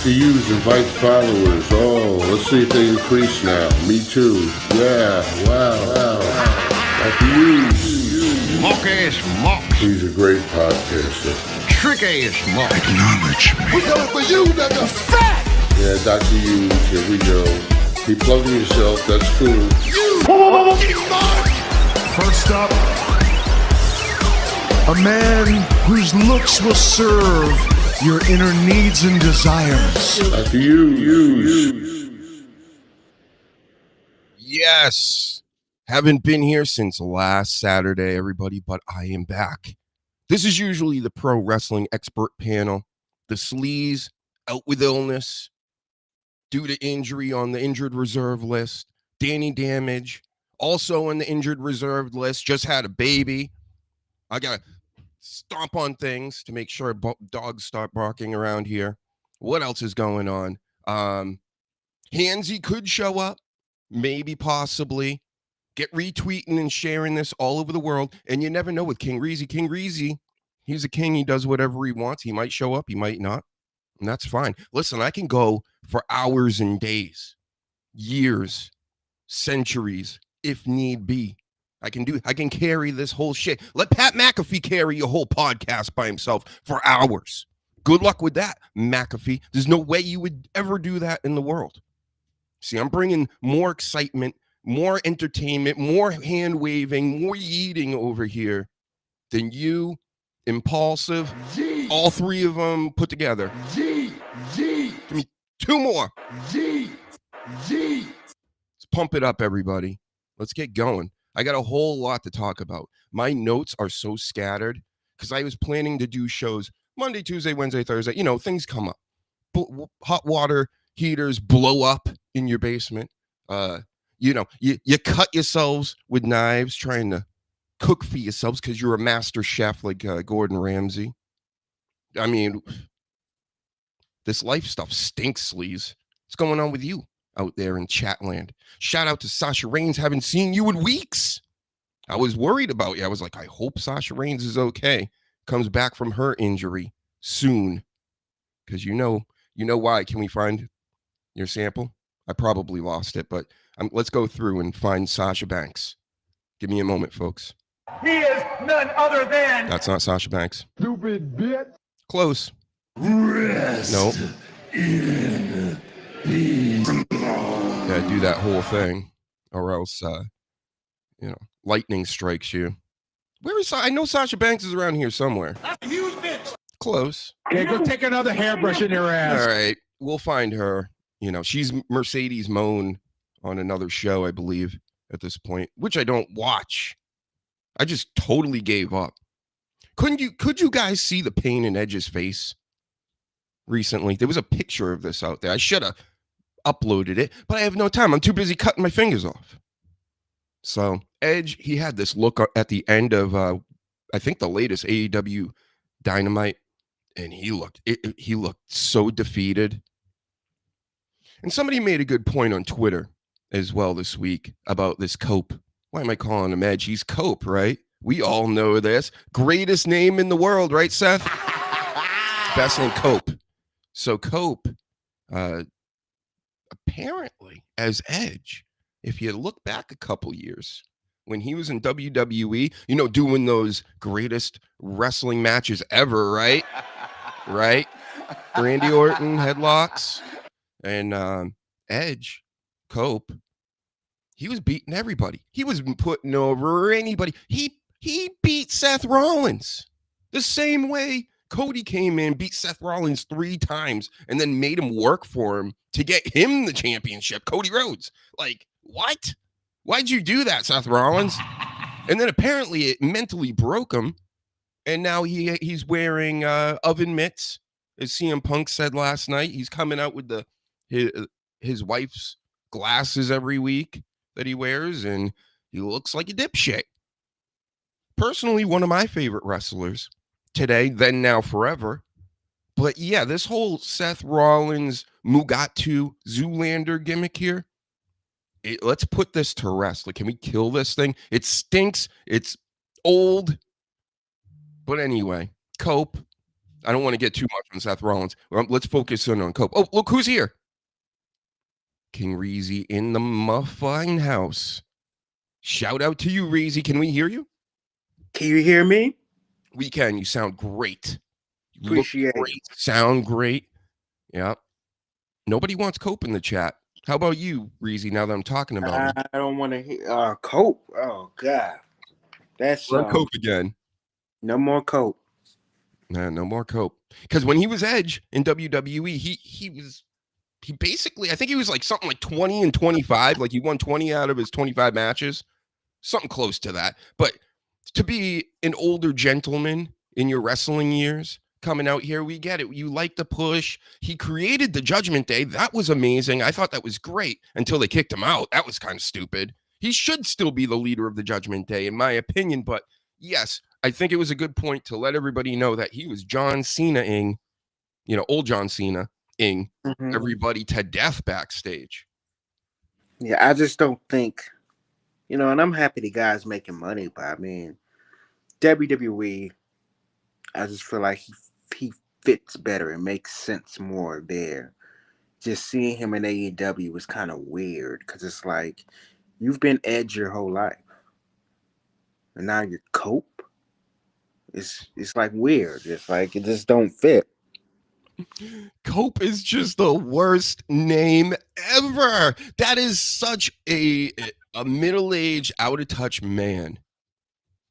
Dr. Hughes invites followers. Oh, let's see if they increase now. Me too. Yeah, wow. Dr. Hughes. Mock-ass mock. He's a great podcaster. Trick-ass mock. Acknowledge me. We coming for you, nigga. Fat! Yeah, Dr. Hughes, here we go. Keep plugging yourself, that's cool. You! First up, a man whose looks will serve your inner needs and desires. Dr. Hughes. Yes. Haven't been here since last Saturday, everybody, but I am back. This is usually the pro wrestling expert panel. The sleaze out with illness due to injury on the injured reserve list. Danny Damage also on the injured reserve list. Just had a baby. I got to stomp on things to make sure dogs stop barking around here. What else is going on? Hansy could show up. Maybe, possibly. Get retweeting and sharing this all over the world. And you never know with King Reezy. King Reezy, he's a king. He does whatever he wants. He might show up. He might not. And that's fine. Listen, I can go for hours and days, years, centuries, if need be. I can carry this whole shit. Let Pat McAfee carry a whole podcast by himself for hours. Good luck with that, McAfee. There's no way you would ever do that in the world. See, I'm bringing more excitement, more entertainment, more hand waving, more yeeting over here than you, Impulsive, all three of them put together. Give me two more. Let's pump it up, everybody. Let's get going. I got a whole lot to talk about. My notes are so scattered because I was planning to do shows Monday, Tuesday, Wednesday, Thursday. You know, things come up. Hot water heaters blow up in your basement. you know, you cut yourselves with knives trying to cook for yourselves because you're a master chef like Gordon Ramsay. I mean, this life stuff stinks, sleaze. What's going on with you out there in Chatland? Shout out to Sasha Reigns. Haven't seen you in weeks. I was worried about you. I was like, I hope Sasha Reigns is okay. Comes back from her injury soon. Because you know why. Can we find your sample? I probably lost it, but let's go through and find Sasha Banks. Give me a moment, folks. He is none other than... That's not Sasha Banks. Stupid bitch. Close. Rest. Nope. In peace. Yeah, do that whole thing, or else, lightning strikes you. Where is I know Sasha Banks is around here somewhere. That's a huge bitch. Close. Okay, go take another hairbrush in your ass. All right, we'll find her. You know, she's Mercedes Moan on another show, I believe, at this point, which I don't watch. I just totally gave up. Could you guys see the pain in Edge's face recently? There was a picture of this out there. I should have uploaded it, but I have no time. I'm too busy cutting my fingers off. So Edge, he had this look at the end of I think the latest AEW Dynamite, and he looked so defeated. And somebody made a good point on Twitter as well this week about this Cope. Why am I calling him Edge? He's Cope, right? We all know this. Greatest name in the world, right, Seth? Best name, Cope. So Cope, apparently, as Edge, if you look back a couple years, when he was in WWE, you know, doing those greatest wrestling matches ever, right? Right? Randy Orton, headlocks, and Edge, Cope, he was beating everybody. He was putting over anybody. He beat Seth Rollins the same way Cody came in, beat Seth Rollins 3 times, and then made him work for him to get him the championship. Cody Rhodes. Like, what? Why'd you do that, Seth Rollins? And then apparently it mentally broke him, and now he's wearing oven mitts, as CM Punk said last night. He's coming out with his wife's glasses every week that he wears, and he looks like a dipshit. Personally, one of my favorite wrestlers today, then, now, forever. But yeah, this whole Seth Rollins, Mugatu, Zoolander gimmick here, let's put this to rest. Like, can we kill this thing? It stinks. It's old. But anyway, Cope. I don't want to get too much on Seth Rollins. Let's focus in on Cope. Oh, look who's here. King Reezy in the Muffine House. Shout out to you, Reezy. Can we hear you? Can you hear me? We can. You sound great. You Appreciate look great. Sound great. Yeah. Nobody wants Cope in the chat. How about you, Reezy, now that I'm talking about I don't want to hear Cope. Oh, God. That's Cope again. No more Cope. No more Cope. Because when he was Edge in WWE, he basically, I think he was like something like 20 and 25. Like he won 20 out of his 25 matches. Something close to that. But to be an older gentleman in your wrestling years, coming out here, we get it. You like the push. He created the Judgment Day. That was amazing. I thought that was great until they kicked him out. That was kind of stupid. He should still be the leader of the Judgment Day, in my opinion. But yes, I think it was a good point to let everybody know that he was John Cena-ing, old John Cena-ing everybody to death backstage. Yeah, I just don't think, and I'm happy the guy's making money, but I mean, WWE, I just feel like he fits better and makes sense more there. Just seeing him in AEW was kind of weird because it's like you've been Edge your whole life, and now you're Cope. It's like weird. It's like it just don't fit. Cope is just the worst name ever. That is such a middle-aged, out-of-touch man.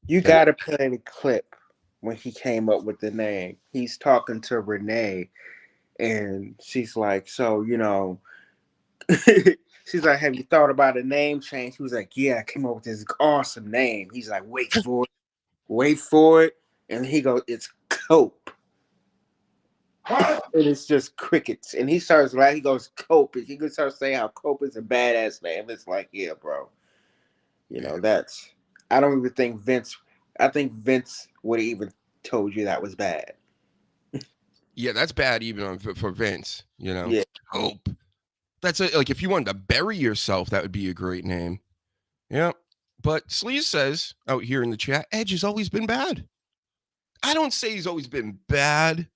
You gotta play the clip when he came up with the name. He's talking to Renee, and she's like, so, she's like, have you thought about a name change? He was like, yeah, I came up with this awesome name. He's like, wait for it. And he goes, it's Cope. And it's just crickets. And he starts like he goes Cope. He could start saying how Cope is a badass name. It's like, yeah, bro. You know, that's I don't even think Vince I think Vince would have even told you that was bad. Yeah, that's bad even for Vince, you know. Yeah. Hope. That's it. Like if you wanted to bury yourself, that would be a great name. Yeah. But Sleaze says out here in the chat, Edge has always been bad. I don't say he's always been bad.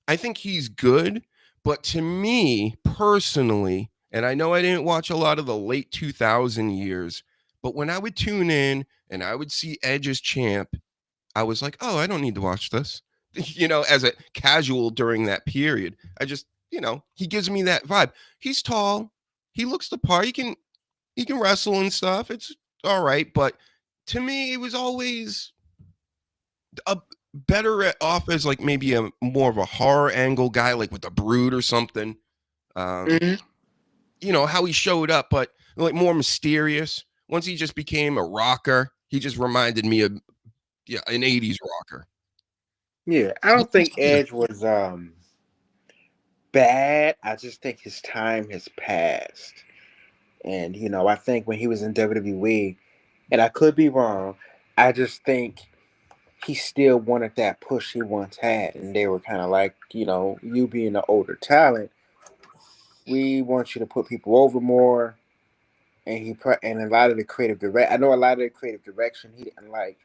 I think he's good, but to me personally, and I know I didn't watch a lot of the late 2000 years, but when I would tune in and I would see Edge as champ, I was like, oh, I don't need to watch this. You know, as a casual during that period, I just, you know, he gives me that vibe. He's tall. He looks the part. He can wrestle and stuff. It's all right. But to me, it was always a better off as like maybe a more of a horror angle guy, like with the Brood or something. You know, how he showed up, but like more mysterious. Once he just became a rocker, he just reminded me of an 80s rocker. Yeah. I don't think Edge was bad. I just think his time has passed. And, you know, I think when he was in WWE, and I could be wrong, I just think he still wanted that push he once had. And they were kind of like, you know, you being the older talent, we want you to put people over more. And and a lot of the creative direction, I know a lot of the creative direction he didn't like.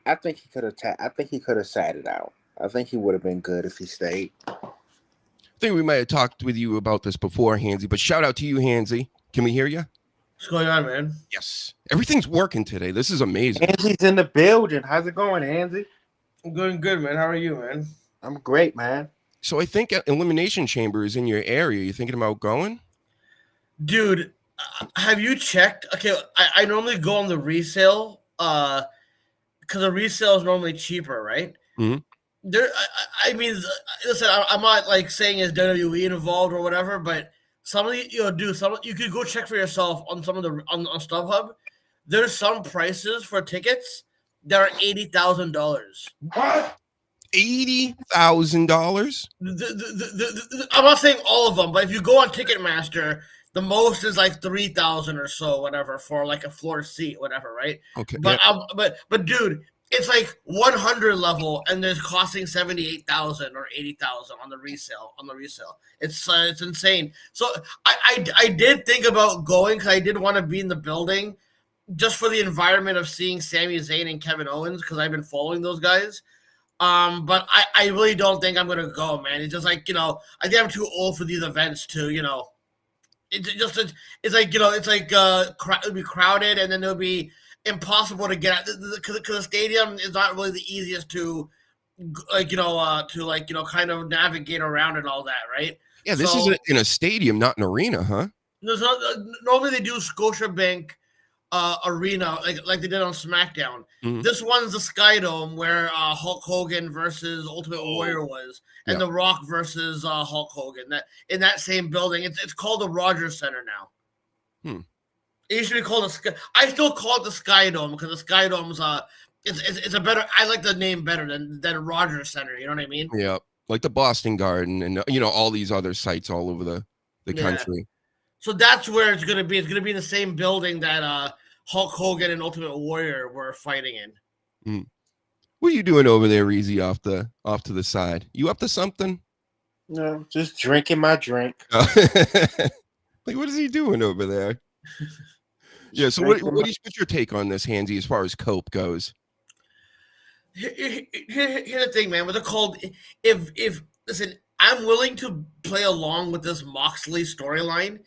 I think he could have sat it out. I think he would have been good if he stayed. I think we might have talked with you about this before, Hansy, but shout out to you, Hansy. Can we hear you? What's going on, man? Yes. Everything's working today. This is amazing. Hansy's in the building. How's it going, Hansy? I'm going good, man. How are you, man? I'm great, man. So I think Elimination Chamber is in your area. You thinking about going? Dude, have you checked? Okay, I normally go on the resale because the resale is normally cheaper, right? Mm-hmm. I mean, listen, I'm not like saying is WWE involved or whatever, but some of the, you could go check for yourself on some of the on StubHub. There's some prices for tickets that are $80,000. What? $80,000? I'm not saying all of them, but if you go on Ticketmaster, the most is like 3,000 or so, whatever, for like a floor seat, whatever, right? Okay. But but dude, it's like 100 level, and there's costing 78,000 or 80,000 on the resale. It's insane. So I did think about going because I did want to be in the building just for the environment of seeing Sami Zayn and Kevin Owens because I've been following those guys. But I really don't think I'm gonna go, man. It's just like, you know, I think I'm too old for these events to, you know. It's like, you know, it's like it'll be crowded and then it'll be impossible to get at because the stadium is not really the easiest to, like, you know, kind of navigate around and all that, right? Yeah, this is in a stadium, not an arena, huh? Normally they do Scotiabank arena like they did on SmackDown. Mm-hmm. This one's the Sky Dome where Hulk Hogan versus Ultimate Warrior was, and The Rock versus Hulk Hogan. That in that same building. It's called the Rogers Center now. It used to be called I still call it the Sky Dome because the Sky Dome's it's a better. I like the name better than Rogers Center. You know what I mean? Yeah, like the Boston Garden and you know all these other sites all over the country. So that's where it's gonna be. It's gonna be in the same building that Hulk Hogan and Ultimate Warrior were fighting in. What are you doing over there, Easy, off to the side? You up to something? No, just drinking my drink. Like, what is he doing over there? Yeah. So, what's your take on this, Hansy, as far as Cope goes? Here's the thing, man. What they're called? If listen, I'm willing to play along with this Moxley storyline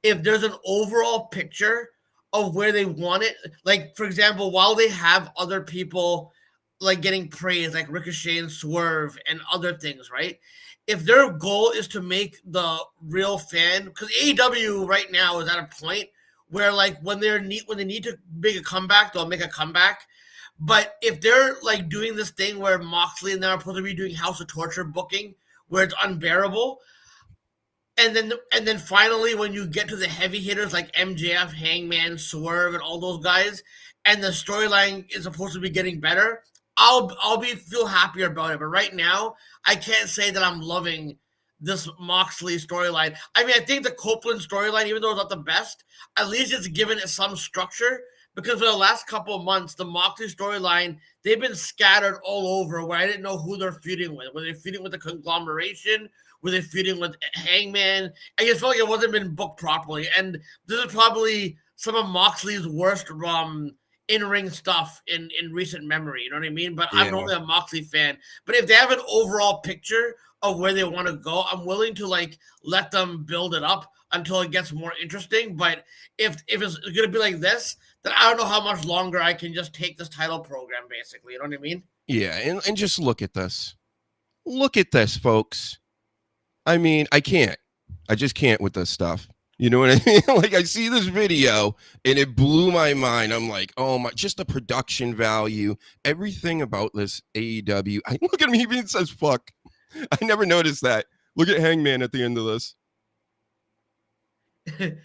if there's an overall picture of where they want it. Like, for example, while they have other people like getting praise, like Ricochet and Swerve and other things, right? If their goal is to make the real fan, because AEW right now is at a point where, like, when they need to make a comeback, they'll make a comeback. But if they're like doing this thing where Moxley and them are supposed to be doing House of Torture booking, where it's unbearable, and then finally when you get to the heavy hitters like MJF, Hangman, Swerve, and all those guys, and the storyline is supposed to be getting better, I'll feel happier about it. But right now, I can't say that I'm loving this Moxley storyline. I mean, I think the Copeland storyline, even though it's not the best, at least it's given it some structure. Because for the last couple of months, the Moxley storyline, they've been scattered all over where I didn't know who they're feuding with. Were they feuding with the conglomeration? Were they feuding with Hangman? I just felt like it wasn't been booked properly. And this is probably some of Moxley's worst in-ring stuff in recent memory. You know what I mean? But I'm only a Moxley fan. But if they have an overall picture of where they want to go, I'm willing to like let them build it up until it gets more interesting. But if it's gonna be like this, then I don't know how much longer I can just take this title program, basically. You know what I mean? Yeah, and just look at this. Look at this, folks. I mean, I just can't with this stuff. You know what I mean? Like, I see this video and it blew my mind. I'm like, oh my, just the production value, everything about this AEW. Look at him, he even says fuck. I never noticed that. Look at Hangman at the end of this.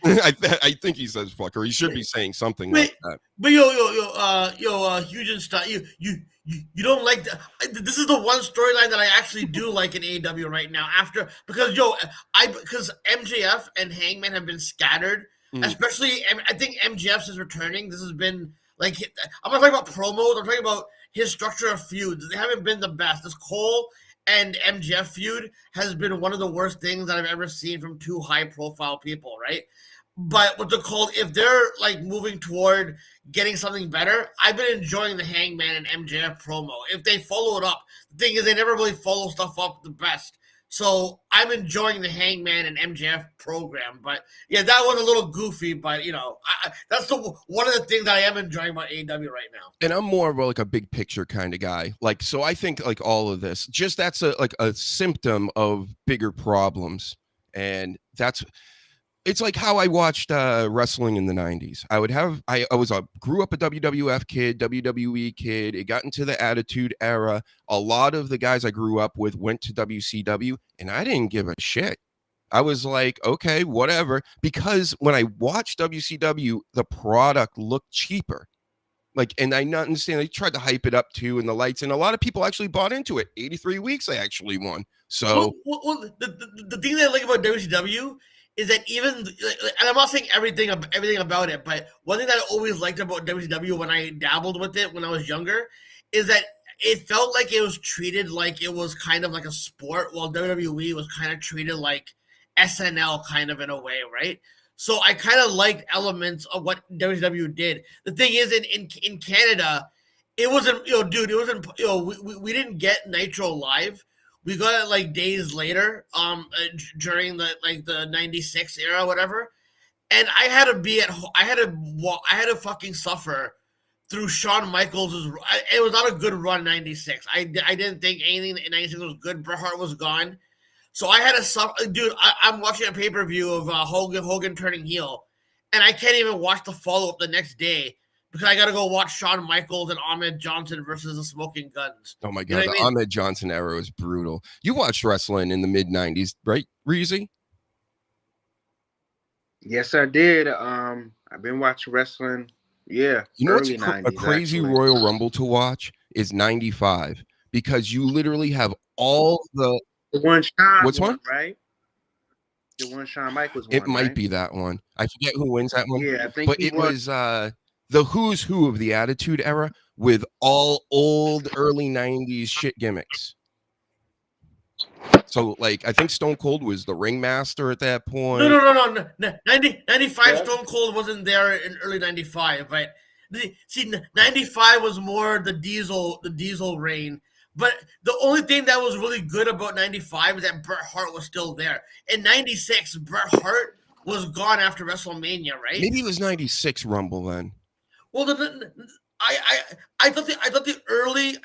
I think he says fuck, or he should be saying something like that. But HUGENSTEIN, you don't like this is the one storyline that I actually do like in AEW right now. Because MJF and Hangman have been scattered, especially I think MJF is returning. This has been like, I'm not talking about promos. I'm talking about his structure of feuds. They haven't been the best. This Cole and MJF feud has been one of the worst things that I've ever seen from two high-profile people, right? But what's it called? If they're like moving toward getting something better, I've been enjoying the Hangman and MJF promo. If they follow it up, the thing is they never really follow stuff up the best. So I'm enjoying the Hangman and MJF program. But yeah, that was a little goofy, but you know, that's one of the things that I am enjoying about AEW right now. And I'm more of like a big picture kind of guy. Like, so I think like all of this, just that's a symptom of bigger problems. And it's like how I watched wrestling in the 90s. I grew up a WWF kid, WWE kid. It got into the Attitude Era. A lot of the guys I grew up with went to WCW, and I didn't give a shit. I was like, okay, whatever. Because when I watched WCW, the product looked cheaper. Like, and I understand they tried to hype it up too, and the lights, and a lot of people actually bought into it. 83 weeks I actually won. So the thing that I like about WCW is that even, and I'm not saying everything about it, but one thing that I always liked about WCW when I dabbled with it when I was younger is that it felt like it was treated like it was kind of like a sport, while WWE was kind of treated like SNL kind of in a way, right? So I kind of liked elements of what WCW did. The thing is, in Canada, it wasn't, dude, it wasn't, we didn't get Nitro Live. We got it like days later, during the 96 era, whatever. And I had to be at home. I had to fucking suffer through Shawn Michaels'. It was not a good run, 96. I didn't think anything in 96 was good. Bret Hart was gone. So I had to suffer. Dude, I'm watching a pay-per-view of Hogan turning heel. And I can't even watch the follow-up the next day, because I got to go watch Shawn Michaels and Ahmed Johnson versus the Smoking Guns. Oh my God, the Ahmed Johnson era was brutal. You watched wrestling in the mid-90s, right, Reezy? Yes, I did. I've been watching wrestling. Yeah, you know what's 90s, a crazy actually. Royal Rumble to watch is 95, because you literally have all the one Shawn. What's one? Right? The one Shawn Michaels one. It might right? be that one. I forget who wins that one. Yeah, I think. But it was the who's who of the Attitude Era with all old early 90s shit gimmicks. So, like, I think Stone Cold was the ringmaster at that point. No. 95 yeah. Stone Cold wasn't there in early 95, but see, 95 was more the Diesel reign. But the only thing that was really good about 95 is that Bret Hart was still there. In 96, Bret Hart was gone after WrestleMania, right? Maybe it was 96 Rumble then. Well, I thought the early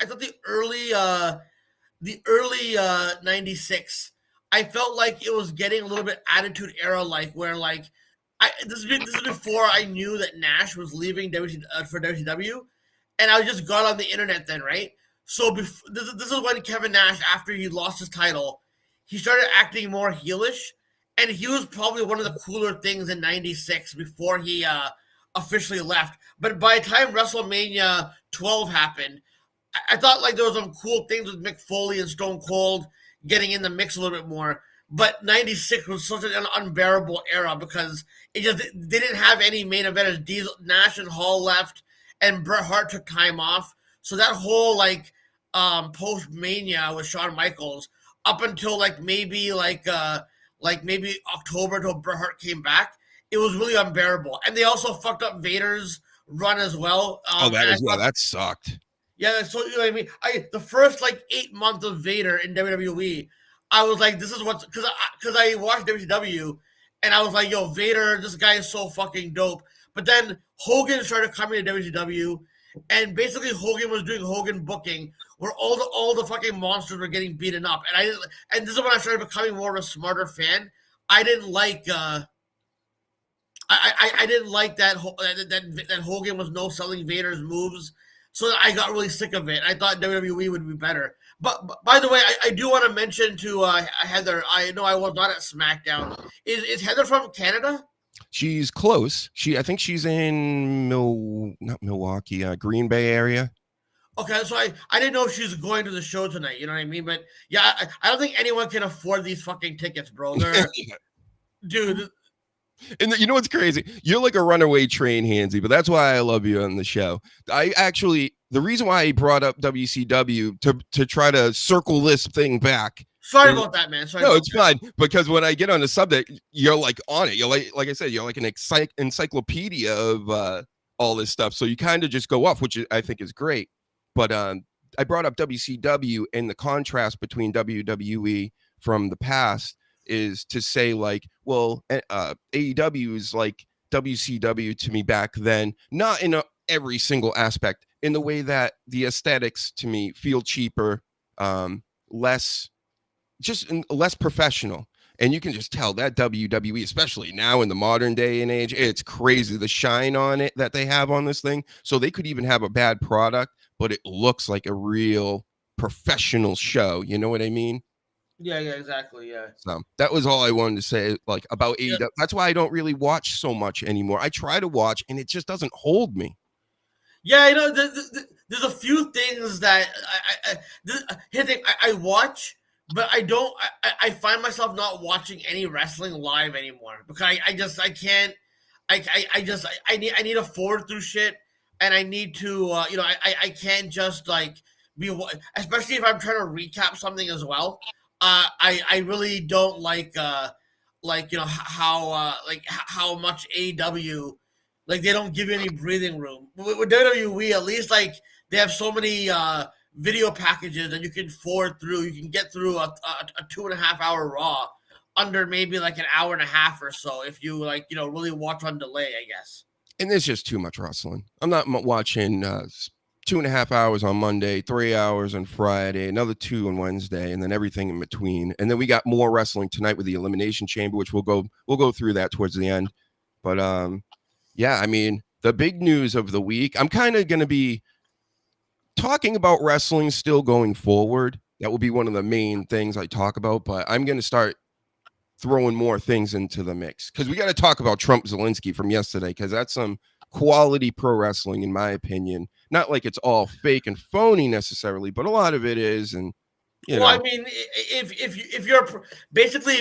96, I felt like it was getting a little bit Attitude Era, like where like this is before I knew that Nash was leaving for WCW, and I just got on the internet then, right? So this is when Kevin Nash, after he lost his title, he started acting more heelish, and he was probably one of the cooler things in 96 before he officially left. But by the time WrestleMania 12 happened, I thought like there was some cool things with Mick Foley and Stone Cold getting in the mix a little bit more. But '96 was such an unbearable era because they didn't have any main eventers. Diesel, Nash, and Hall left, and Bret Hart took time off. So that whole like post Mania with Shawn Michaels up until maybe October till Bret Hart came back, it was really unbearable. And they also fucked up Vader's run as well. That sucked. Yeah, so you know what I mean. The first 8 months of Vader in WWE, I was like, this is what's because I watched WCW, and I was like, yo, Vader, this guy is so fucking dope. But then Hogan started coming to WCW, and basically Hogan was doing Hogan booking, where all the fucking monsters were getting beaten up, and this is when I started becoming more of a smarter fan. I didn't like I didn't like that Hogan was no selling Vader's moves. So I got really sick of it. I thought WWE would be better. But by the way, I do want to mention to Heather, I know I was not at SmackDown. Is Heather from Canada? She's close. I think she's in not Milwaukee, Green Bay area. Okay, so I didn't know if she's going to the show tonight. You know what I mean? But yeah, I don't think anyone can afford these fucking tickets, bro. Dude. And you know what's crazy? You're like a runaway train, Hansy, but that's why I love you on the show. The reason why I brought up WCW to try to circle this thing back. Sorry about that, man. It's fine, because when I get on the subject, you're like on it. You're like I said, you're like an encyclopedia of all this stuff. So you kind of just go off, which I think is great. But I brought up WCW, and the contrast between WWE from the past is to say AEW is like WCW to me back then, not in every single aspect, in the way that the aesthetics to me feel cheaper, less professional. And you can just tell that WWE, especially now in the modern day and age, it's crazy the shine on it that they have on this thing. So they could even have a bad product, but it looks like a real professional show. You know what I mean? Yeah, exactly. Yeah. So that was all I wanted to say, about AEW. Yeah. That's why I don't really watch so much anymore. I try to watch, and it just doesn't hold me. Yeah, there's a few things that I watch, but I don't. I find myself not watching any wrestling live anymore because I can't. I need to forward through shit, and I need to. I can't just be, especially if I'm trying to recap something as well. I really don't like how much AEW, they don't give you any breathing room. With WWE, at least they have so many video packages that you can forward through. You can get through a 2.5 hour Raw under maybe an hour and a half or so if you really watch on delay, I guess. And there's just too much wrestling. I'm not watching 2.5 hours on Monday, 3 hours on Friday, another 2 on Wednesday, and then everything in between. And then we got more wrestling tonight with the Elimination Chamber, which we'll go through that towards the end. But yeah, I mean, the big news of the week, I'm kind of going to be talking about wrestling still going forward. That will be one of the main things I talk about, but I'm going to start throwing more things into the mix because we got to talk about Trump Zelensky from yesterday, because that's some quality pro wrestling, in my opinion. Not like it's all fake and phony necessarily, but a lot of it is. And I mean, if you're basically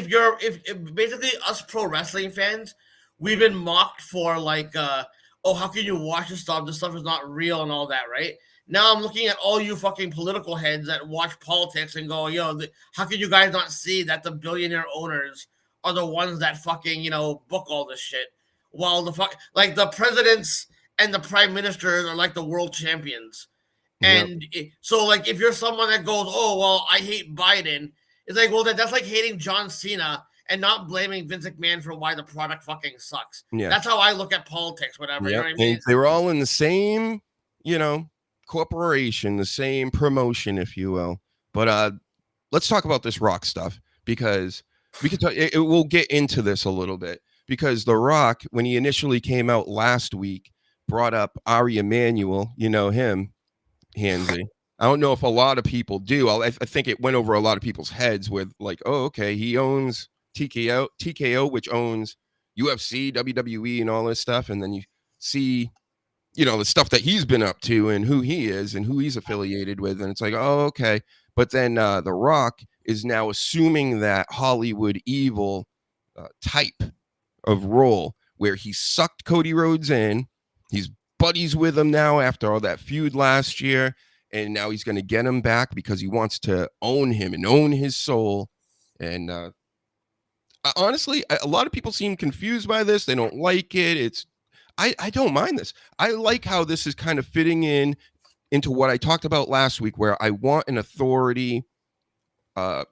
us pro wrestling fans, we've been mocked for how can you watch this stuff? This stuff is not real and all that, right? Now I'm looking at all you fucking political heads that watch politics and go, how can you guys not see that the billionaire owners are the ones that fucking book all this shit? While the presidents and the prime ministers are like the world champions. Yep. And so if you're someone that goes, oh, well, I hate Biden, it's that's like hating John Cena and not blaming Vince McMahon for why the product fucking sucks. Yeah. That's how I look at politics, whatever. Yep. You know what I mean? They were all in the same, corporation, the same promotion, if you will. But let's talk about this Rock stuff, because we can talk, we'll get into this a little bit. Because The Rock, when he initially came out last week, brought up Ari Emanuel, him, Hansy. I don't know if a lot of people do. I think it went over a lot of people's heads with oh, okay, he owns TKO, which owns UFC, WWE, and all this stuff. And then you see you know, the stuff that he's been up to and who he is and who he's affiliated with. And it's like, oh, okay. But then The Rock is now assuming that Hollywood evil type of role where he sucked Cody Rhodes in. He's buddies with him now after all that feud last year. And now he's going to get him back because he wants to own him and own his soul. And honestly, a lot of people seem confused by this. They don't like it. I don't mind this. I like how this is kind of fitting into what I talked about last week, where I want an authority,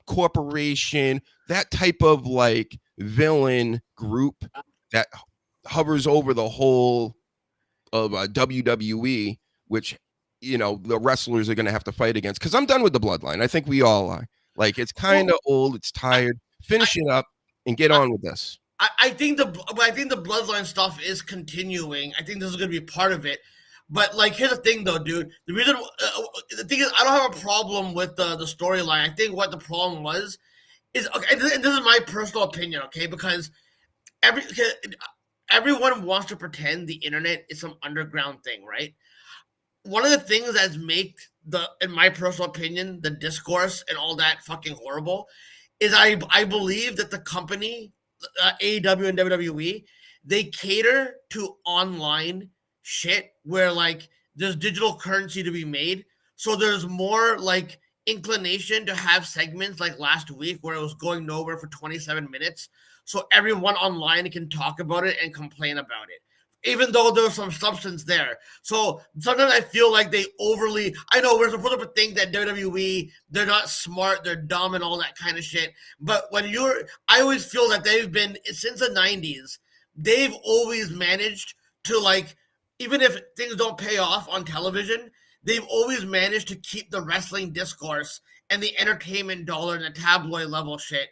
corporation, that type of like villain group that hovers over the whole of WWE, which, you know, the wrestlers are going to have to fight against. Because I'm done with the bloodline. I think we all are. Like, it's kind of old. It's tired. Finish it up and get on with this. I think the bloodline stuff is continuing. I think this is going to be part of it. But like, here's the thing, though, dude. The thing is, I don't have a problem with the storyline. I think what the problem is okay. And this is my personal opinion, okay? Because everyone wants to pretend the internet is some underground thing, right? One of the things that's make in my personal opinion, the discourse and all that fucking horrible is I believe that the company, AEW and WWE, they cater to online shit where like there's digital currency to be made. So there's more like inclination to have segments like last week where it was going nowhere for 27 minutes. So everyone online can talk about it and complain about it, even though there's some substance there. So sometimes I feel like they overly, I know we're supposed to think that WWE, they're not smart, they're dumb and all that kind of shit. But I always feel that they've been, since the 90s, they've always managed to like, even if things don't pay off on television, they've always managed to keep the wrestling discourse and the entertainment dollar and the tabloid level shit,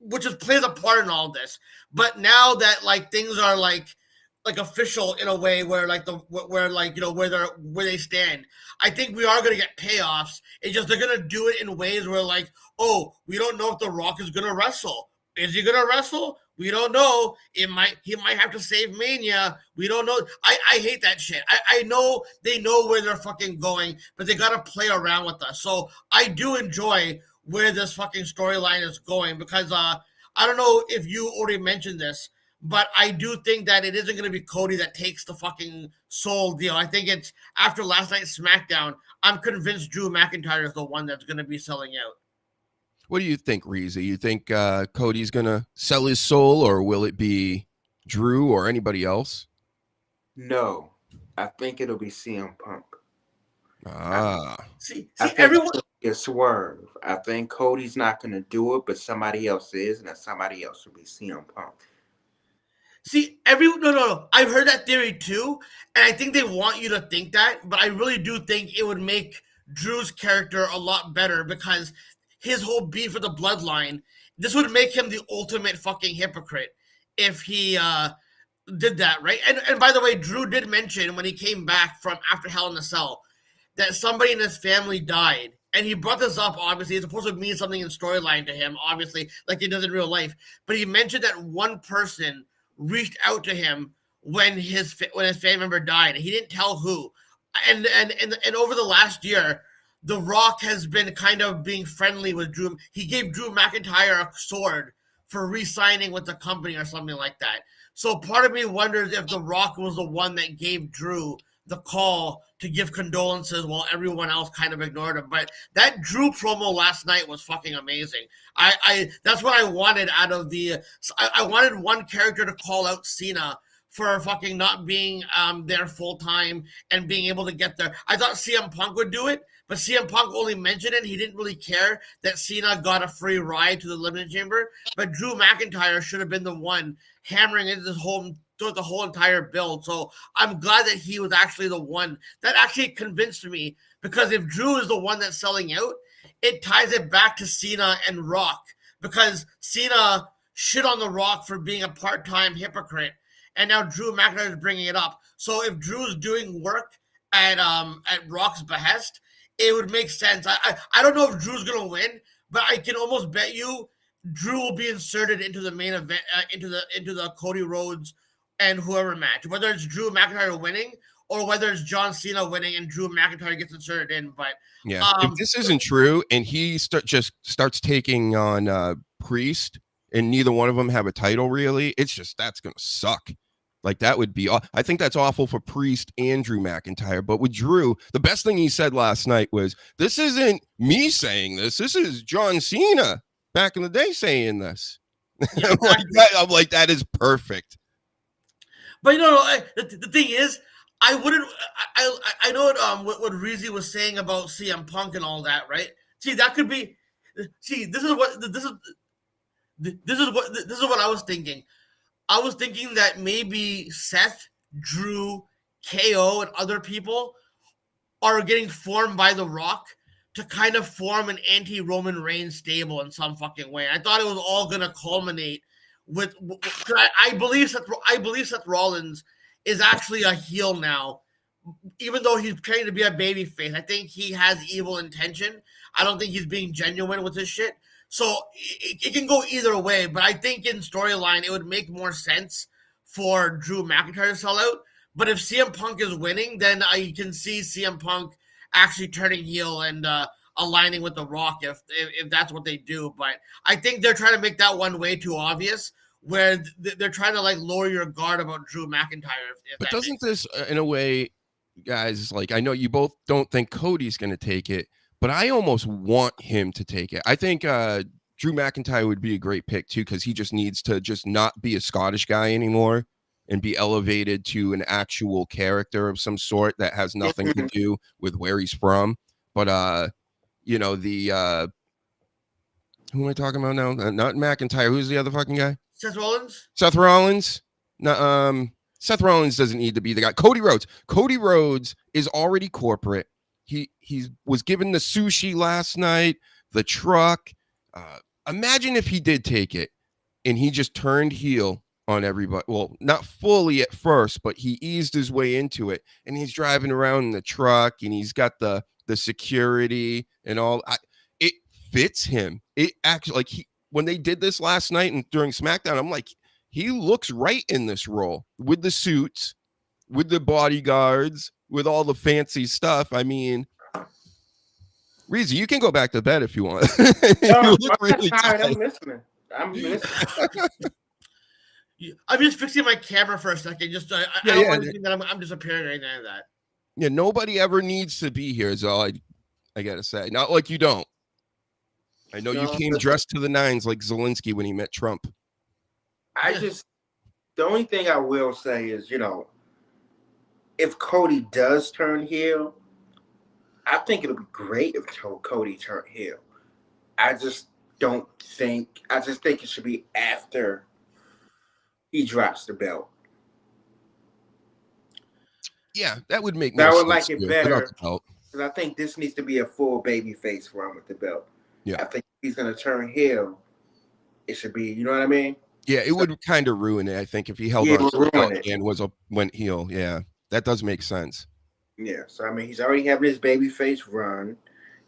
which plays a part in all this. But now that like things are like official in a way where like where they stand, I think we are going to get payoffs. It's just they're going to do it in ways where like, oh, we don't know if The Rock is going to wrestle. Is he going to wrestle? We don't know. He might have to save Mania. We don't know. I hate that shit. I know they know where they're fucking going, but they got to play around with us. So I do enjoy where this fucking storyline is going, because I don't know if you already mentioned this, but I do think that it isn't going to be Cody that takes the fucking soul deal. I think it's after last night's SmackDown, I'm convinced Drew McIntyre is the one that's going to be selling out. What do you think, Reezy? You think Cody's going to sell his soul, or will it be Drew or anybody else? No, I think it'll be CM Punk. See, I think everyone. It's Swerve. I think Cody's not going to do it, but somebody else is, and that somebody else will be CM Punk. See, no. I've heard that theory too, and I think they want you to think that, but I really do think it would make Drew's character a lot better, because his whole beef with the bloodline, this would make him the ultimate fucking hypocrite if he did that, right? And by the way, Drew did mention when he came back from after Hell in a Cell that somebody in his family died. And he brought this up, obviously. It's supposed to mean something in storyline to him, obviously, like it does in real life. But he mentioned that one person reached out to him when his family member died. He didn't tell who. And over the last year, The Rock has been kind of being friendly with Drew. He gave Drew McIntyre a sword for re-signing with the company or something like that. So part of me wonders if The Rock was the one that gave Drew the call to give condolences while everyone else kind of ignored him. But that Drew promo last night was fucking amazing. I that's what I wanted out of the. I wanted one character to call out Cena for fucking not being there full time and being able to get there. I thought CM Punk would do it, but CM Punk only mentioned it. He didn't really care that Cena got a free ride to the Elimination Chamber. But Drew McIntyre should have been the one hammering into the whole entire build. So I'm glad that he was actually the one that actually convinced me, because if Drew is the one that's selling out, it ties it back to Cena and Rock, because Cena shit on The Rock for being a part-time hypocrite, and now Drew McIntyre is bringing it up. So if Drew's doing work at Rock's behest, it would make sense. I don't know if Drew's gonna win, but I can almost bet you Drew will be inserted into the main event, into the Cody Rhodes and whoever match, whether it's Drew McIntyre winning or whether it's John Cena winning and Drew McIntyre gets inserted in. But Yeah, if this isn't true and he just starts taking on Priest and neither one of them have a title really, it's just that's gonna suck. Like that would be, I think that's awful for Priest and Drew McIntyre. But with Drew, the best thing he said last night was, "This isn't me saying this. This is John Cena back in the day saying this." Yeah, I'm like, that is perfect. But the thing is, I wouldn't. I know what Reezy was saying about CM Punk and all that, right? See, that could be. See, this is what I was thinking. I was thinking that maybe Seth, Drew, KO, and other people are getting formed by The Rock to kind of form an anti-Roman Reigns stable in some fucking way. I thought it was all going to culminate with. I believe Seth Rollins is actually a heel now, even though he's trying to be a babyface. I think he has evil intention. I don't think he's being genuine with his shit. So it can go either way, but I think in storyline it would make more sense for Drew McIntyre to sell out. But if CM Punk is winning, then I can see CM Punk actually turning heel and aligning with The Rock if that's what they do. But I think they're trying to make that one way too obvious, where they're trying to like lower your guard about Drew McIntyre. But doesn't this, in a way, guys, like I know you both don't think Cody's going to take it, but I almost want him to take it. I think Drew McIntyre would be a great pick too, because he just needs to just not be a Scottish guy anymore and be elevated to an actual character of some sort that has nothing to do with where he's from. But who am I talking about now? Not McIntyre. Who's the other fucking guy? Seth Rollins. No, Seth Rollins doesn't need to be the guy. Cody Rhodes is already corporate. He was given the sushi last night, the truck. Imagine if he did take it and he just turned heel on everybody. Well, not fully at first, but he eased his way into it, and he's driving around in the truck, and he's got the security and all. It fits him. It actually, like, when they did this last night and during SmackDown, I'm like, he looks right in this role with the suits, with the bodyguards, with all the fancy stuff. I mean, Reezy, you can go back to bed if you want. No, I'm tired. I'm listening. I'm just fixing my camera for a second. Just I don't want to think that I'm disappearing right now. That yeah, nobody ever needs to be here. Is all I gotta say. Not like you don't. I know you came dressed to the nines like Zelensky when he met Trump. The only thing I will say is, if Cody does turn heel, I think it'll be great if Cody turned heel. I just think it should be after he drops the belt. Yeah, that would make I more would sense. like it better because I think this needs to be a full babyface run with the belt. Yeah, I think if he's gonna turn heel, it should be. You know what I mean? Yeah, it would kind of ruin it. I think if he held on to the belt and went heel. Yeah, that does make sense. Yeah, so I mean, he's already having his babyface run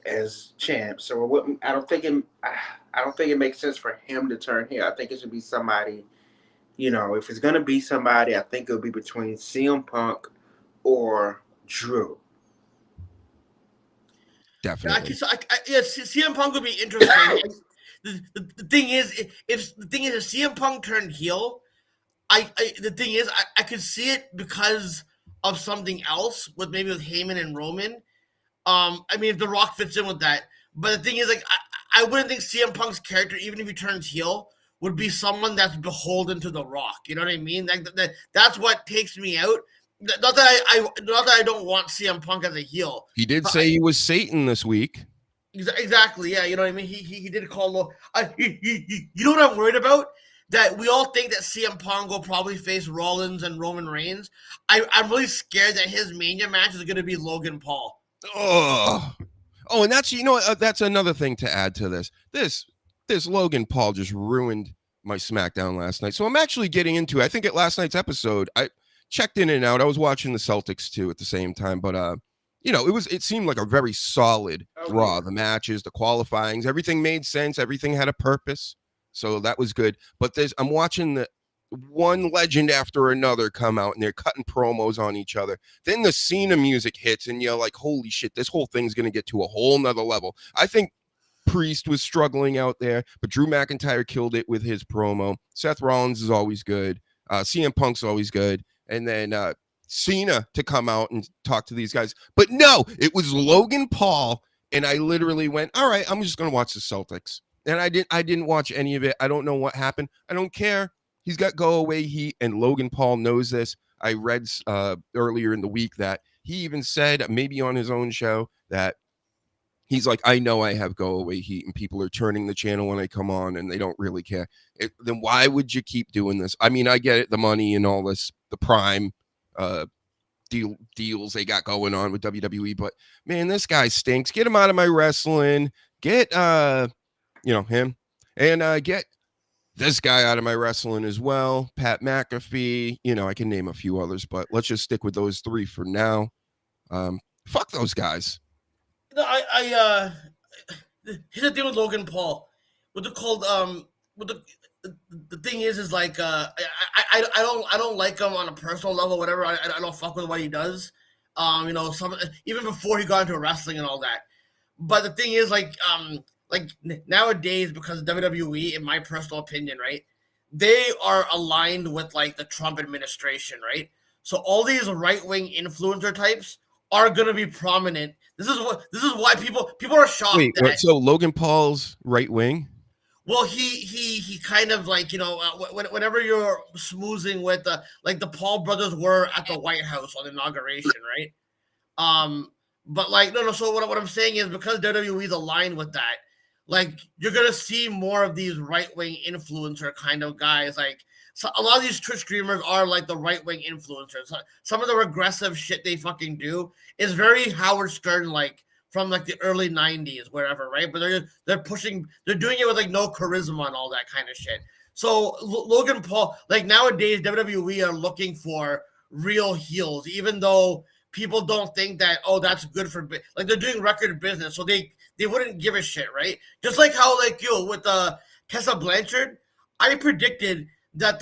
as champ. So I don't think it makes sense for him to turn heel. I think it should be somebody. If it's gonna be somebody, I think it'll be between CM Punk or Drew. Definitely. CM Punk would be interesting. The thing is, if CM Punk turned heel, I could see it because of something else with Heyman and Roman. I mean, if The Rock fits in with that. But the thing is, like, I wouldn't think CM Punk's character, even if he turns heel, would be someone that's beholden to The Rock. You know what I mean? Like that's what takes me out. Not that I don't want CM Punk as a heel. He did say he was Satan this week. Exactly. Yeah. You know what I mean? He did call. You know what I'm worried about? That we all think that CM Punk will probably face Rollins and Roman Reigns. I'm really scared that his Mania match is going to be Logan Paul. Oh, and that's that's another thing to add to this. This Logan Paul just ruined my SmackDown last night. So I'm actually getting into. I think at last night's episode, I checked in and out. I was watching the Celtics too at the same time, but it seemed like a very solid Raw. The matches, the qualifyings, everything made sense. Everything had a purpose. So that was good. But I'm watching one legend after another come out and they're cutting promos on each other. Then the Cena music hits and you're like, holy shit, this whole thing's going to get to a whole nother level. I think Priest was struggling out there, but Drew McIntyre killed it with his promo. Seth Rollins is always good. CM Punk's always good. And then Cena to come out and talk to these guys. But no, it was Logan Paul. And I literally went, all right, I'm just going to watch the Celtics. And I didn't watch any of it. I don't know what happened. I don't care. He's got go away heat, and Logan Paul knows this. I read earlier in the week that he even said, maybe on his own show, that he's like, I know I have go away heat, and people are turning the channel when I come on, and they don't really care. Then why would you keep doing this? I mean, I get it, the money and all this, the Prime deals they got going on with WWE, but man, this guy stinks. Get him out of my wrestling. Get him, and get this guy out of my wrestling as well. Pat McAfee, I can name a few others, but let's just stick with those three for now. Fuck those guys. No, here's the thing with Logan Paul. What they're called, the thing is like, I don't like him on a personal level, whatever. I don't fuck with what he does. Even before he got into wrestling and all that. But the thing is, like nowadays, because of WWE, in my personal opinion, right, they are aligned with like the Trump administration, right? So all these right-wing influencer types are gonna be prominent. This is why people are shocked. Wait, so Logan Paul's right wing? Well, he kind of like, whenever you're smoozing with like the Paul brothers were at the White House on inauguration, right? But like no. So what I'm saying is, because WWE is aligned with that, like you're gonna see more of these right wing influencer kind of guys. Like, so a lot of these Twitch streamers are like the right wing influencers. Some of the regressive shit they fucking do is very Howard Stern like from like the early 90s, wherever, right? But they're doing it with like no charisma and all that kind of shit. So Logan Paul, like nowadays, WWE are looking for real heels, even though people don't think that, oh, that's good for, like they're doing record business, so they wouldn't give a shit, right? Just like how like with Tessa Blanchard, I predicted that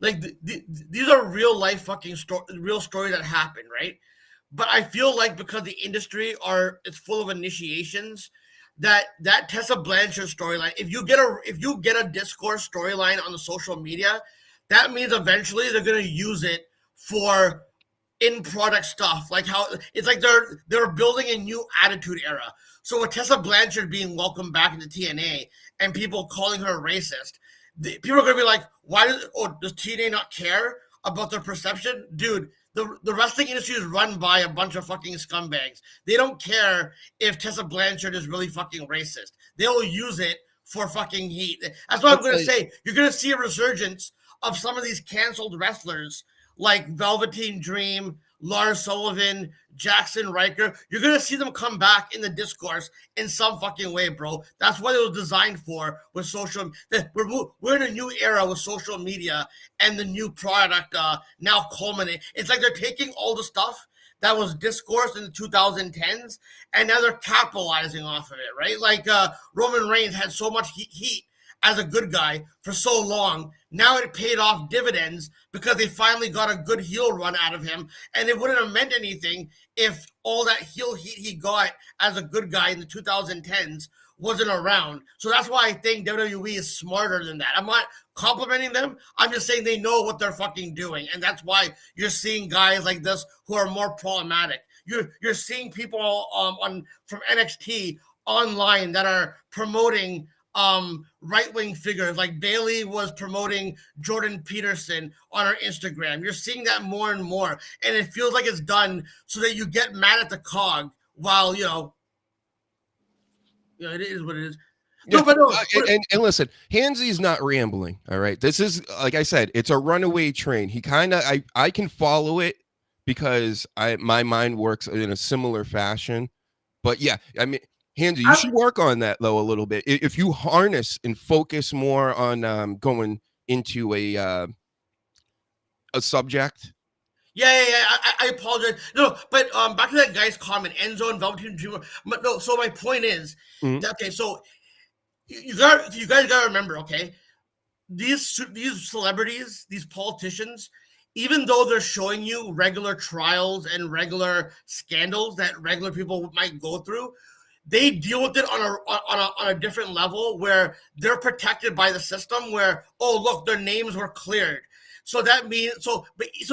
these are real life fucking real stories that happen, right? But I feel like because the industry it's full of initiations, that Tessa Blanchard storyline, if you get a discourse storyline on the social media, that means eventually they're gonna use it for in-product stuff, like how it's like they're building a new attitude era. So with Tessa Blanchard being welcomed back into TNA and people calling her racist, people are gonna be like, does TNA not care about their perception? Dude, the wrestling industry is run by a bunch of fucking scumbags. They don't care if Tessa Blanchard is really fucking racist. They'll use it for fucking heat. That's what I'm gonna say. You're gonna see a resurgence of some of these canceled wrestlers like Velveteen Dream, Lars Sullivan, Jackson Riker. You're going to see them come back in the discourse in some fucking way, bro. That's what it was designed for with social. We're in a new era with social media and the new product now culminate. It's like they're taking all the stuff that was discourse in the 2010s and now they're capitalizing off of it, right? Like Roman Reigns had so much heat as a good guy for so long. Now it paid off dividends because they finally got a good heel run out of him, and it wouldn't have meant anything if all that heel heat he got as a good guy in the 2010s wasn't around. So that's why I think WWE is smarter than that. I'm not complimenting them. I'm just saying they know what they're fucking doing, and that's why you're seeing guys like this who are more problematic. You're seeing people from NXT online that are promoting right-wing figures, like Bailey was promoting Jordan Peterson on her Instagram. You're seeing that more and more, and it feels like it's done so that you get mad at the cog while it is what it is. Yeah, and listen, Hansy's not rambling. All right, this is, like I said, it's a runaway train. He kind of, I can follow it because my mind works in a similar fashion. But yeah, I mean, Handy, you should work on that though a little bit. If you harness and focus more on going into a subject. Yeah. I apologize. No, but back to that guy's comment, Enzo and Velveteen Dream. But no, so my point is, that, okay, so you guys gotta remember, okay, these celebrities, these politicians, even though they're showing you regular trials and regular scandals that regular people might go through, they deal with it on a different level where they're protected by the system. Where, oh look, their names were cleared. So that means so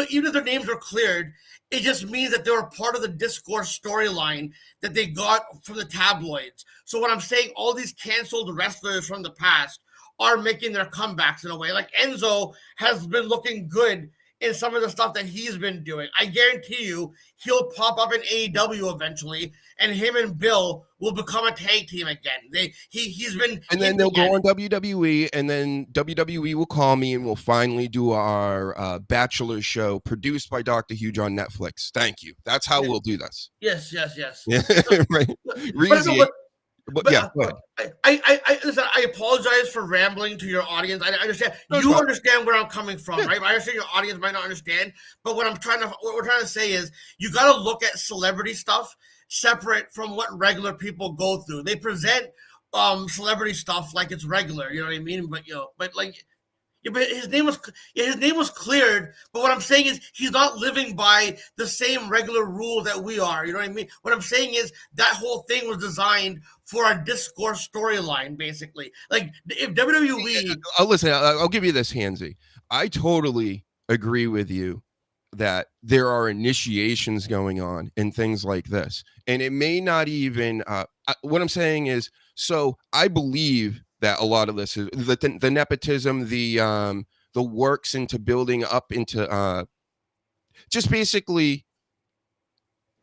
even if their names were cleared, it just means that they were part of the discourse storyline that they got from the tabloids. So what I'm saying, all these canceled wrestlers from the past are making their comebacks in a way. Like Enzo has been looking good in some of the stuff that he's been doing. I guarantee you he'll pop up in AEW eventually, and him and Bill will become a tag team again. He's been, and then they'll go on WWE, and then WWE will call me, and we'll finally do our Bachelor show produced by Dr. Huge on Netflix. Thank you. That's how we'll do this. Yes. Yeah, right. Reezy. But yeah, go ahead. Listen, I apologize for rambling to your audience. I understand you understand where I'm coming from, right? I understand your audience might not understand, but what we're trying to say is you got to look at celebrity stuff separate from what regular people go through. They present celebrity stuff like it's regular, you know what I mean? But but his name was cleared. But what I'm saying is he's not living by the same regular rule that we are. You know what I mean? What I'm saying is that whole thing was designed for a discourse storyline, basically. Like if WWE, listen, I'll give you this, Hansy. I totally agree with you that there are initiations going on and things like this, and it may not even. What I'm saying is, so I believe that a lot of this is the nepotism, the works into building up into just basically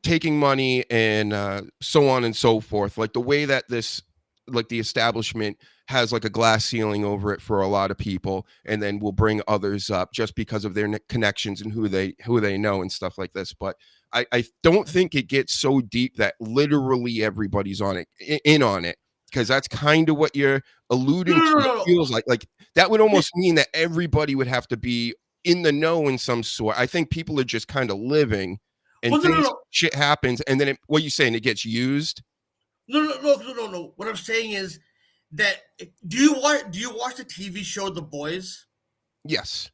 taking money and so on and so forth. Like the way that this, like the establishment has like a glass ceiling over it for a lot of people, and then will bring others up just because of their connections and who they know and stuff like this. But I don't think it gets so deep that literally everybody's on it, in on it. Because that's kind of what you're alluding to. It feels like that would almost mean that everybody would have to be in the know in some sort. I think people are just kind of living, and shit happens, and then what are you saying? It gets used? No. What I'm saying is that do you watch the TV show The Boys? Yes.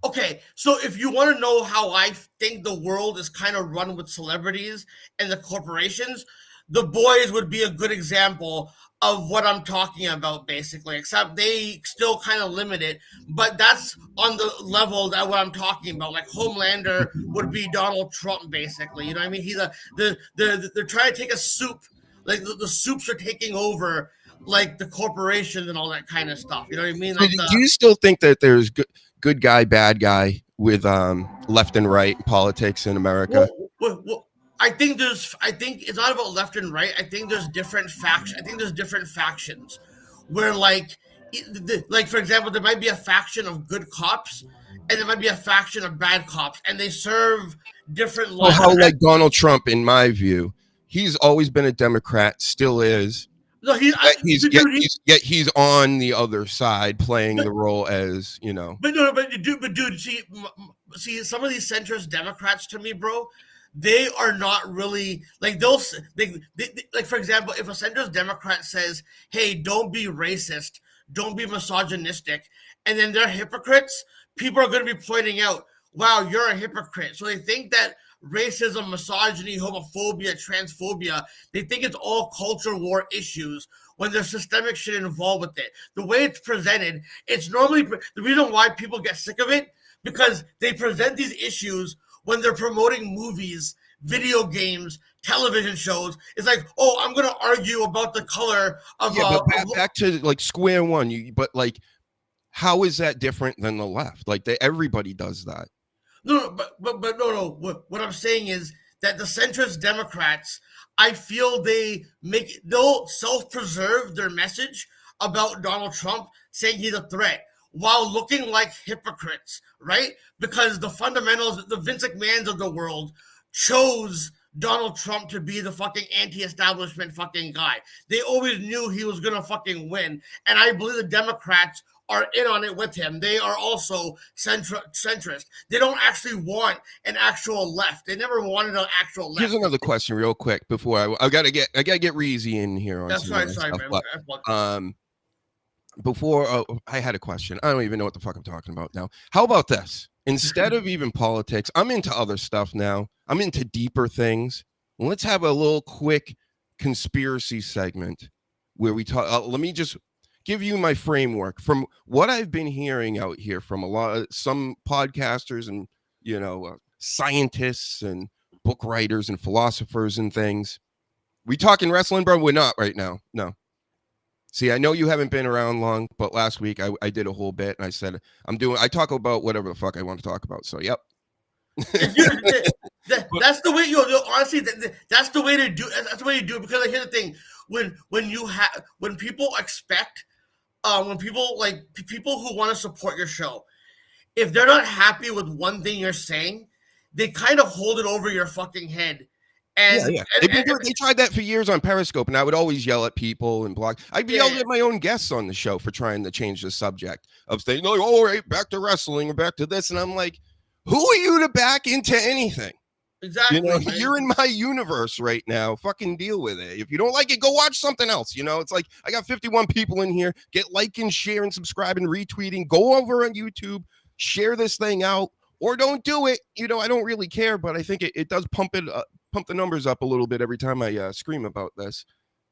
Okay, so if you want to know how I think the world is kind of run with celebrities and the corporations, The Boys would be a good example of what I'm talking about, basically, except they still kind of limit it, but that's on the level that what I'm talking about. Like Homelander would be Donald Trump, basically. You know what I mean? He's they're trying to take a soup, like the soups are taking over, like the corporations and all that kind of stuff. You know what I mean? Like do you still think that there's good guy, bad guy with left and right politics in America? Well, I think it's not about left and right. I think there's different factions where like for example, there might be a faction of good cops and there might be a faction of bad cops, and they serve different lives. How like Donald Trump, in my view, he's always been a Democrat, still is. No, he's on the other side playing the role as, you know. But dude, see, some of these centrist Democrats, to me, bro, they are not really like they like, for example, if a centrist Democrat says, hey, don't be racist, don't be misogynistic, and then they're hypocrites, people are going to be pointing out, wow, you're a hypocrite. So they think that racism, misogyny, homophobia, transphobia, they think it's all culture war issues when there's systemic shit involved with it. The way it's presented, it's normally the reason why people get sick of it, because they present these issues when they're promoting movies, video games, television shows. It's like, oh, I'm going to argue about the color of... Yeah, but back to like square one, but like, how is that different than the left? Like, everybody does that. No, but no. What I'm saying is that the centrist Democrats, I feel they'll self-preserve their message about Donald Trump, saying he's a threat, while looking like hypocrites, right? Because the fundamentals, the Vince McMahons of the world chose Donald Trump to be the fucking anti-establishment fucking guy. They always knew he was gonna fucking win. And I believe the Democrats are in on it with him. They are also centrist. They don't actually want an actual left. They never wanted an actual left. Here's another question real quick before I gotta get Reezy in here on sorry, man. But, before I had a question. I don't even know what the fuck I'm talking about now. How about this? Instead of even politics, I'm into other stuff now. I'm into deeper things. Let's have a little quick conspiracy segment where we talk. Let me just give you my framework from what I've been hearing out here from some podcasters and scientists and book writers and philosophers and things. We talking wrestling, bro? We're not right now. No. See, I know you haven't been around long, but last week I did a whole bit and I said I talk about whatever the fuck I want to talk about. So, yep. That's the way honestly. That's the way to do. That's the way you do it. Because here's the thing: when people expect, when people who want to support your show, if they're not happy with one thing you're saying, they kind of hold it over your fucking head. And, yeah. They tried that for years on Periscope, and I would always yell at people and blog. I'd be yelling at my own guests on the show for trying to change the subject of saying, "No, all right, back to wrestling or back to this," and I'm like, "Who are you to back into anything?" Exactly. You're in my universe right now. Fucking deal with it. If you don't like it, go watch something else. It's like I got 51 people in here. Get like and share and subscribe and retweeting. Go over on YouTube, share this thing out, or don't do it. I don't really care, but I think it does pump the numbers up a little bit every time I scream about this.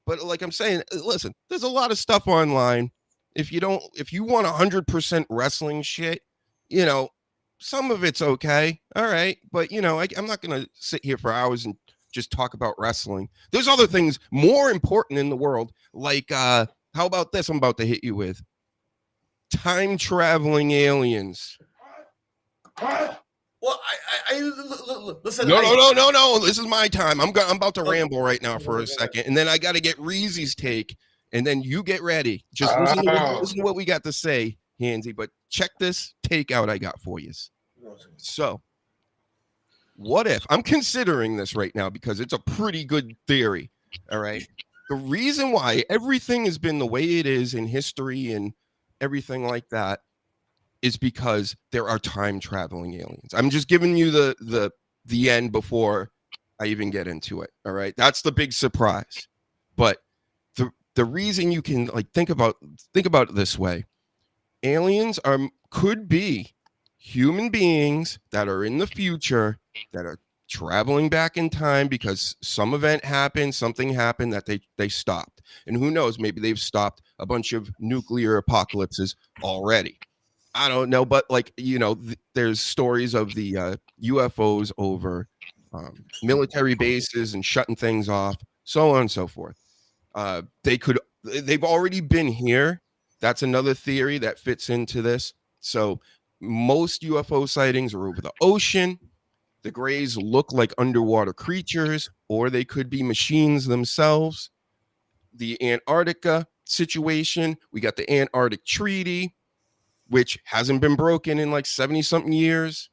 But like I'm saying, listen, there's a lot of stuff online. If you want 100% wrestling shit, some of it's okay. All right. But I'm not going to sit here for hours and just talk about wrestling. There's other things more important in the world. Like, how about this? I'm about to hit you with time traveling aliens. Well, I listen. No. This is my time. I'm about to ramble right now for a second, and then I got to get Reezy's take, and then you get ready. Just listen to what we got to say, Hansy. But check this take out I got for you. So, what if I'm considering this right now because it's a pretty good theory. All right. The reason why everything has been the way it is in history and everything like that is because there are time traveling aliens. I'm just giving you the end before I even get into it. All right. That's the big surprise. But the reason you can think about it this way, aliens could be human beings that are in the future that are traveling back in time because some event happened, something happened that they stopped. And who knows, maybe they've stopped a bunch of nuclear apocalypses already. I don't know, but there's stories of the UFOs over military bases and shutting things off, so on and so forth. They've already been here. That's another theory that fits into this. So most UFO sightings are over the ocean. The grays look like underwater creatures, or they could be machines themselves. The Antarctica situation, we got the Antarctic Treaty, which hasn't been broken in 70-something years.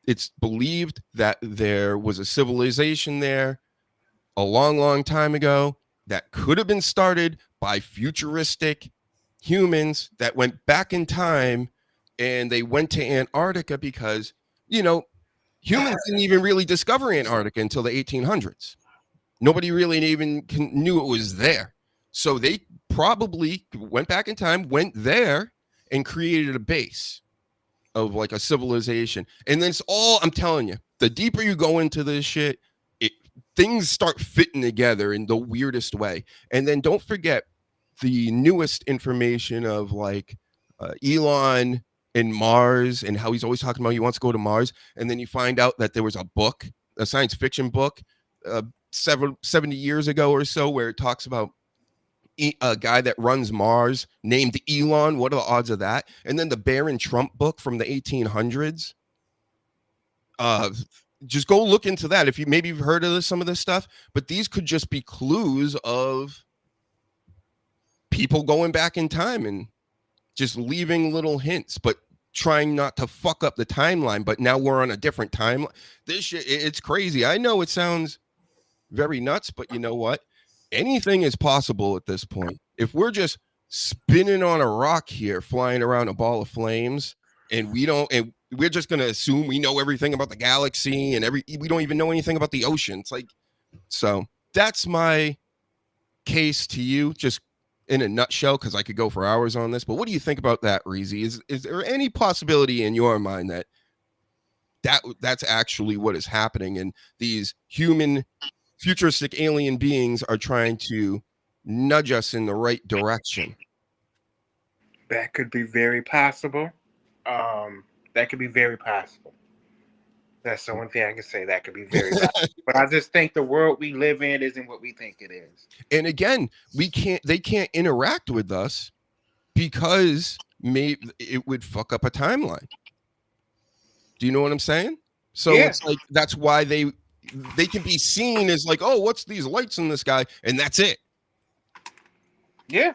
It's believed that there was a civilization there a long, long time ago that could have been started by futuristic humans that went back in time, and they went to Antarctica because, humans didn't even really discover Antarctica until the 1800s. Nobody really even knew it was there. So they probably went back in time, went there, and created a base of a civilization. And then I'm telling you, the deeper you go into this shit, things start fitting together in the weirdest way. And then don't forget the newest information of Elon and Mars and how he's always talking about he wants to go to Mars. And then you find out that there was a science fiction book 70 years ago or so, where it talks about a guy that runs Mars named Elon. What are the odds of that? And then the Barron Trump book from the 1800s. Just go look into that if you've heard of some of this stuff. But these could just be clues of people going back in time and just leaving little hints, but trying not to fuck up the timeline. But now we're on a different timeline. This shit, it's crazy. I know it sounds very nuts, but you know what? Anything is possible at this point. If we're just spinning on a rock here, flying around a ball of flames, and we're just going to assume we know everything about the galaxy and we don't even know anything about the ocean. So that's my case to you. Just in a nutshell, because I could go for hours on this, but what do you think about that, Reezy? Is there any possibility in your mind that's actually what is happening, and these human futuristic alien beings are trying to nudge us in the right direction? That could be very possible. That could be very possible. That's the one thing I can say. That could be very possible. But I just think the world we live in isn't what we think it is. And again, they can't interact with us because maybe it would fuck up a timeline. Do you know what I'm saying? So Yeah. it's like that's why they can be seen as like, oh, what's these lights in the sky, and that's it. Yeah.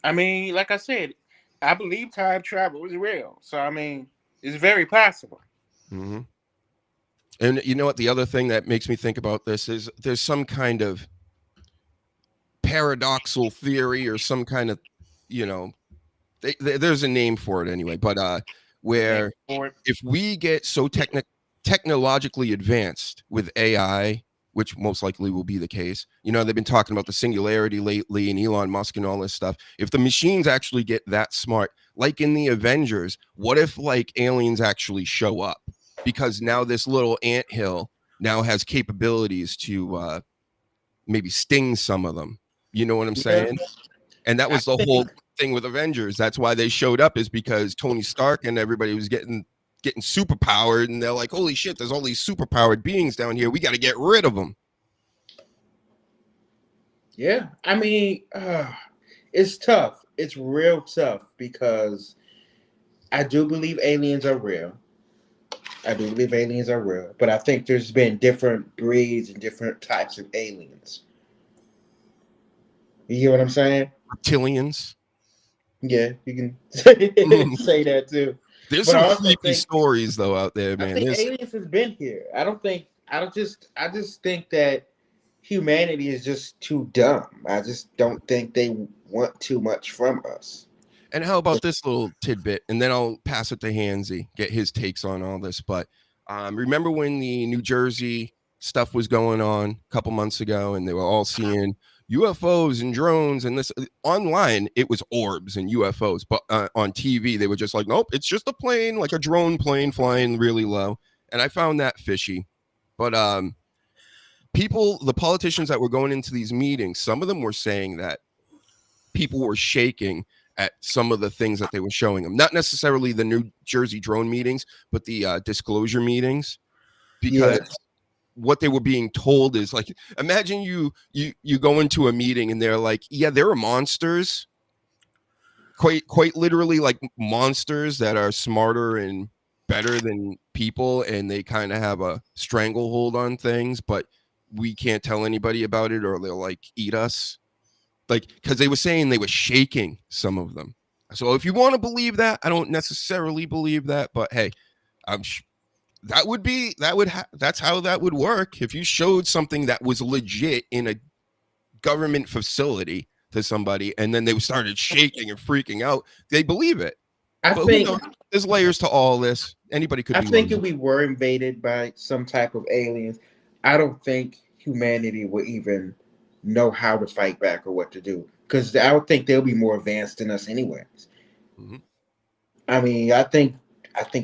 I mean, like I said, I believe time travel is real. So I mean, it's very possible. Mm-hmm. And you know what? The other thing that makes me think about this is there's some kind of paradoxal theory or some kind of, there's a name for it anyway, but where if we get so technologically advanced with AI, which most likely will be the case, they've been talking about the singularity lately and Elon Musk and all this stuff. If the machines actually get that smart, like in the Avengers, what if like aliens actually show up? Because now this little anthill now has capabilities to maybe sting some of them. You know what I'm saying? And that was the whole thing with Avengers. That's why they showed up, is because Tony Stark and everybody was getting super powered, and they're like, holy shit, there's all these super powered beings down here. We got to get rid of them. Yeah. I mean, it's tough. It's real tough because I do believe aliens are real. But I think there's been different breeds and different types of aliens. You hear what I'm saying? Reptilians. Yeah, you can say that too. There's But some creepy stories though out there, man. I think aliens has been here. I just think that humanity is just too dumb. I just don't think they want too much from us. And how about this little tidbit? And then I'll pass it to Hansy, get his takes on all this. But remember when the New Jersey stuff was going on a couple months ago, and they were all seeing UFOs and drones and this online? It was orbs and UFOs, but on TV they were just like, nope, it's just a plane, like a drone plane flying really low. And I found that fishy. But the politicians that were going into these meetings, some of them were saying that people were shaking at some of the things that they were showing them. Not necessarily the New Jersey drone meetings, but the disclosure meetings, because what they were being told is like, imagine you go into a meeting and they're like, yeah, there are monsters, quite literally, like monsters that are smarter and better than people, and they kind of have a stranglehold on things, but we can't tell anybody about it or they'll like eat us. Like, because they were saying they were shaking, some of them. So if you want to believe that, I don't necessarily believe that, but hey, that's how that would work. If you showed something that was legit in a government facility to somebody, and then they started shaking and freaking out, they believe it. I think there's layers to all this. Anybody could. I think if we were invaded by some type of aliens, I don't think humanity would even know how to fight back or what to do, because I would think they'll be more advanced than us anyways. Mm-hmm. I mean, I think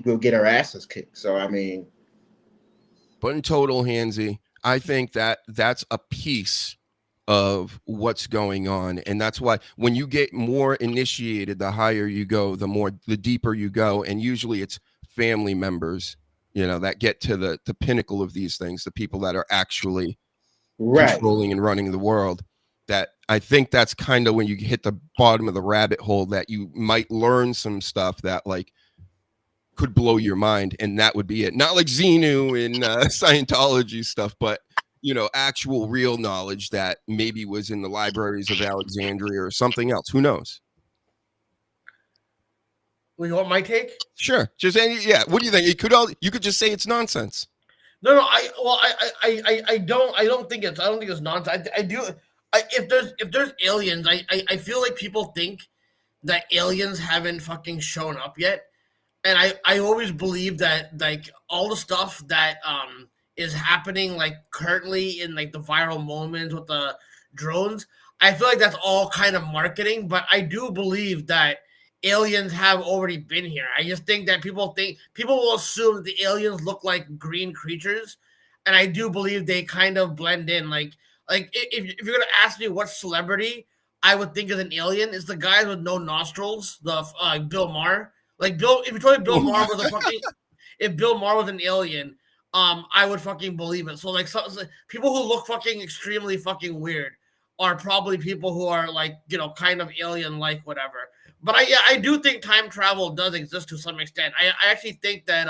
we'll get our asses kicked. So I mean, but in total, Hansy, I think that's a piece of what's going on, and that's why when you get more initiated, the higher you go, the deeper you go, and usually it's family members, that get to the pinnacle of these things, the people that are actually controlling and running the world. That I think that's kind of when you hit the bottom of the rabbit hole, that you might learn some stuff that like could blow your mind, and that would be it. Not like Xenu and Scientology stuff, but actual real knowledge that maybe was in the libraries of Alexandria or something else. Who knows? Well, you want my take? Sure. Just what do you think? You could just say it's nonsense. No, I don't think it's nonsense. If there's aliens, I feel like people think that aliens haven't fucking shown up yet, and I always believe that like all the stuff that is happening like currently in like the viral moments with the drones, I feel like that's all kind of marketing, but I do believe that aliens have already been here. I just think that people will assume that the aliens look like green creatures, and I do believe they kind of blend in. If you're gonna ask me what celebrity I would think is an alien, it's the guys with no nostrils, the Bill Maher. Like Bill, if you told me Bill Maher was a fucking, if Bill Maher was an alien, I would fucking believe it. So like, people who look fucking extremely fucking weird are probably people who are like, you know, kind of alien like, whatever. But I do think time travel does exist to some extent. I actually think that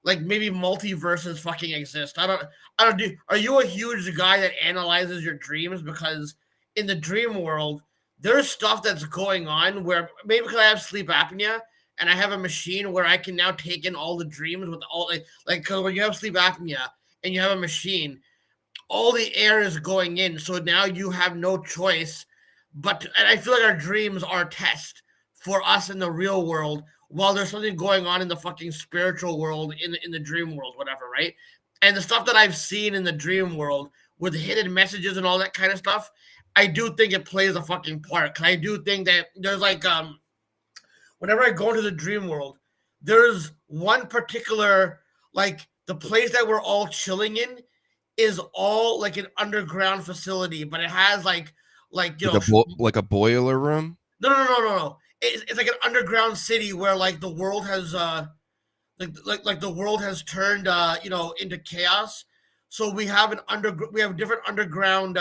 like maybe multiverses fucking exist. I don't do. Are you a huge guy that analyzes your dreams? Because in the dream world, there's stuff that's going on where maybe because I have sleep apnea and I have a machine where I can now take in all the dreams with all like because when you have sleep apnea and you have a machine, all the air is going in. So now you have no choice but and I feel like our dreams are a test for us in the real world while there's something going on in the fucking spiritual world, in the dream world, whatever, right? And the stuff that I've seen in the dream world with hidden messages and all that kind of stuff, I do think it plays a fucking part. Cause I do think that there's like whenever I go into the dream world, there's one particular like the place that we're all chilling in is all like an underground facility, but it has like you know like a boiler room. No. It's like an underground city where like the world has like the world has turned you know into chaos. So we have different underground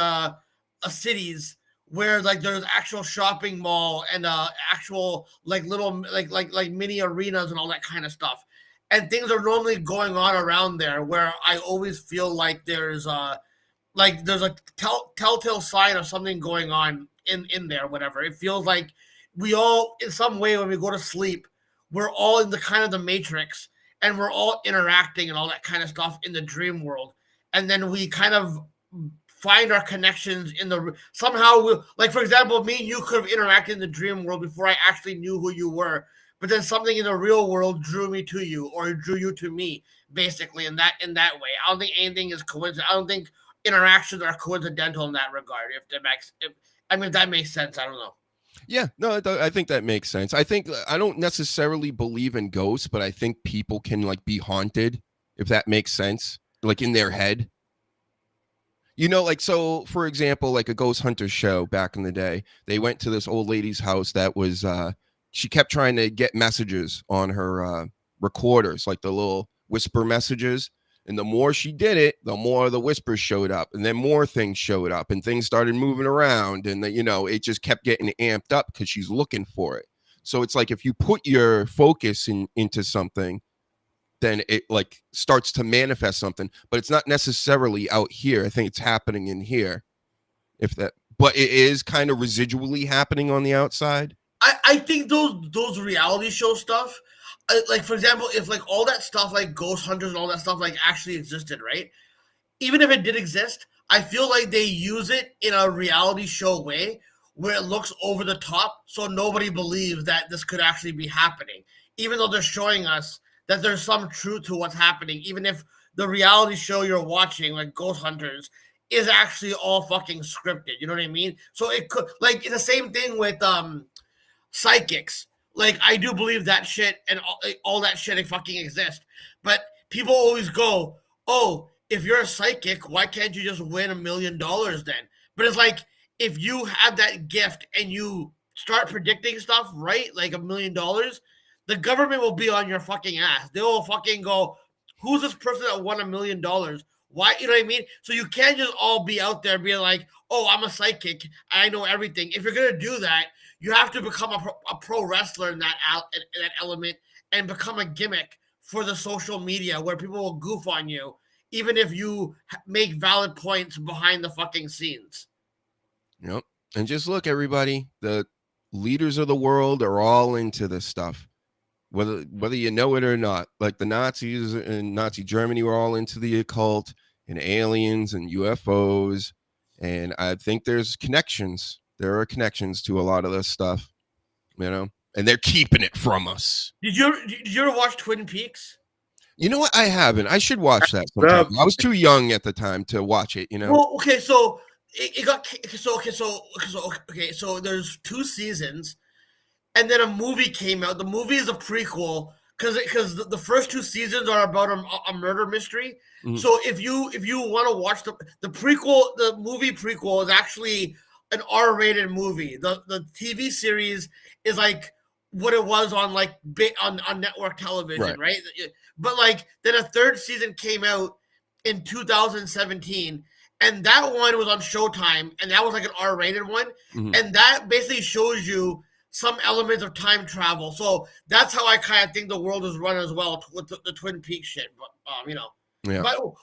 cities where like there's actual shopping mall and actual like little like mini arenas and all that kind of stuff. And things are normally going on around there where I always feel like there's a telltale sign of something going on in there, whatever. It feels like we all, in some way, when we go to sleep, we're all in the kind of the matrix and we're all interacting and all that kind of stuff in the dream world. And then we kind of find our connections in the, somehow, like, for example, me and you could have interacted in the dream world before I actually knew who you were. But then something in the real world drew me to you or drew you to me, basically, in that way. I don't think anything is coincidental. I don't think interactions are coincidental in that regard. If that makes sense, I don't know. Yeah, no, I think that makes sense. I don't necessarily believe in ghosts, but I think people can like be haunted, if that makes sense, like in their head. You know, like, so for example, like a ghost hunter show back in the day, they went to this old lady's house that was, she kept trying to get messages on her recorders, like the little whisper messages. And the more she did it, the more the whispers showed up, and then more things showed up, and things started moving around, and you know, it just kept getting amped up because she's looking for it. So it's like if you put your focus into something, then it like starts to manifest something, but it's not necessarily out here. I think it's happening in here, but it is kind of residually happening on the outside. I think those reality show stuff, like for example, if like all that stuff like ghost hunters and all that stuff like actually existed, right? Even if it did exist, I feel like they use it in a reality show way where it looks over the top, so nobody believes that this could actually be happening, even though they're showing us that there's some truth to what's happening, even if the reality show you're watching, like Ghost Hunters, is actually all fucking scripted. You know what I mean? So it could, like, it's the same thing with psychics. Like, I do believe that shit and all that shit fucking exists. But people always go, oh, if you're a psychic, why can't you just win $1 million then? But it's like, if you have that gift and you start predicting stuff, right? Like $1 million, the government will be on your fucking ass. They will fucking go, who's this person that won $1 million? Why? You know what I mean? So you can't just all be out there being like, oh, I'm a psychic, I know everything. If you're going to do that, you have to become a pro wrestler in that element and become a gimmick for the social media where people will goof on you, even if you make valid points behind the fucking scenes. Yep. And just look, everybody, the leaders of the world are all into this stuff, whether you know it or not. Like the Nazis in Nazi Germany were all into the occult and aliens and UFOs. And I think there's connections. There are connections to a lot of this stuff, you know, and they're keeping it from us. Did you ever watch Twin Peaks? You know what? I haven't. I should watch that sometime. I was too young at the time to watch it, you know? Well, okay, so it got so there's 2 seasons, and then a movie came out. The movie is a prequel because the first 2 seasons are about a murder mystery. Mhm. So if you want to watch the prequel, the movie prequel is actually an R-rated movie. The TV series is like what it was on like on network television, right? But like then a third season came out in 2017, and that one was on Showtime, and that was like an R-rated one, Mhm. and that basically shows you some elements of time travel. So that's how I kind of think the world is run as well with the Twin Peaks shit. But Yeah.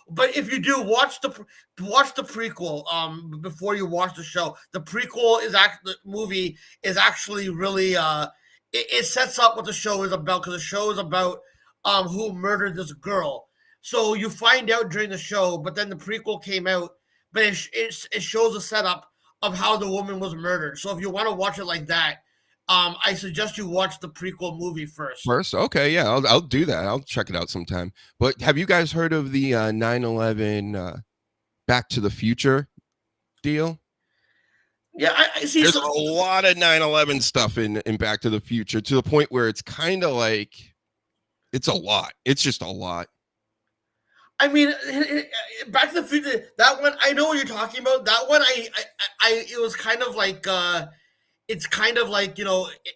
But if you do watch the prequel before you watch the show, the prequel is the movie is actually really it sets up what the show is about, because the show is about who murdered this girl. So you find out during the show, but then the prequel came out, but it shows a setup of how the woman was murdered. So if you want to watch it like that, I suggest you watch the prequel movie first. Okay, yeah, I'll do that. I'll check it out sometime. But have you guys heard of the 9/11 Back to the Future deal? Yeah, I see. There's a lot of 9/11 stuff in Back to the Future, to the point where it's kind of like it's a lot. It's just a lot. I mean, Back to the Future. That one, I know what you're talking about. That one, it was kind of like. It's kind of like,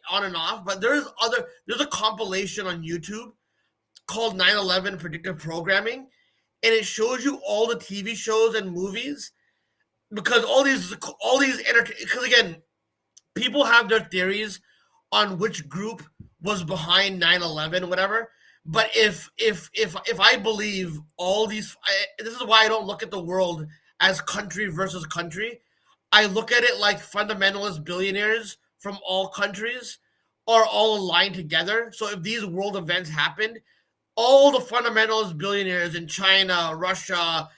on and off, but there's a compilation on YouTube called 9/11 Predictive Programming, and it shows you all the TV shows and movies, because all these because again, people have their theories on which group was behind 9/11, whatever. But if I believe all these, this is why I don't look at the world as country versus country. I look at it like fundamentalist billionaires from all countries are all aligned together. So if these world events happened, all the fundamentalist billionaires in China, Russia,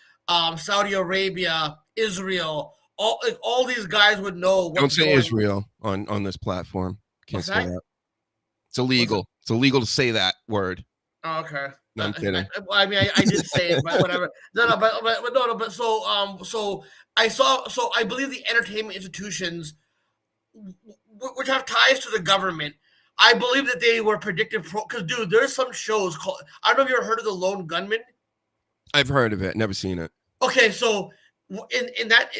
Saudi Arabia, Israel, all these guys would know. Don't say Israel on this platform. Can't say that. It's illegal. It's illegal to say that word. Oh, okay. No, I'm kidding. I mean, I did say it, but whatever. But so I saw. So I believe the entertainment institutions, which have ties to the government, I believe that they were predictive. Because dude, there's some shows called. I don't know if you ever heard of The Lone Gunman. I've heard of it. Never seen it. Okay, so in that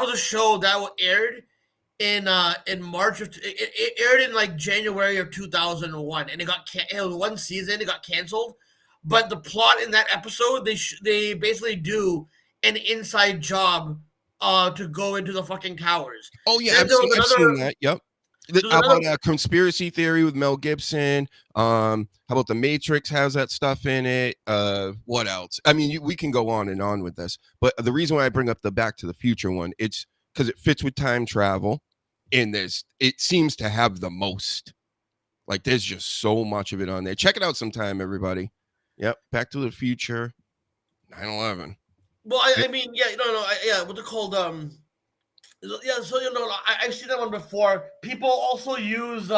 was a show that aired in March of it aired in like January of 2001, and it was one season. It got canceled. But the plot in that episode, they basically do an inside job to go into the fucking towers. Oh yeah, I've seen that. Yep. How about a conspiracy theory with Mel Gibson? How about The Matrix has that stuff in it? What else? I mean, we can go on and on with this, but the reason why I bring up the Back to the Future one, it's because it fits with time travel, and it seems to have the most. Like, there's just so much of it on there. Check it out sometime, everybody. Yep, Back to the Future, 9/11. Well, I mean, yeah, what they're called, yeah. So I've seen that one before. People also use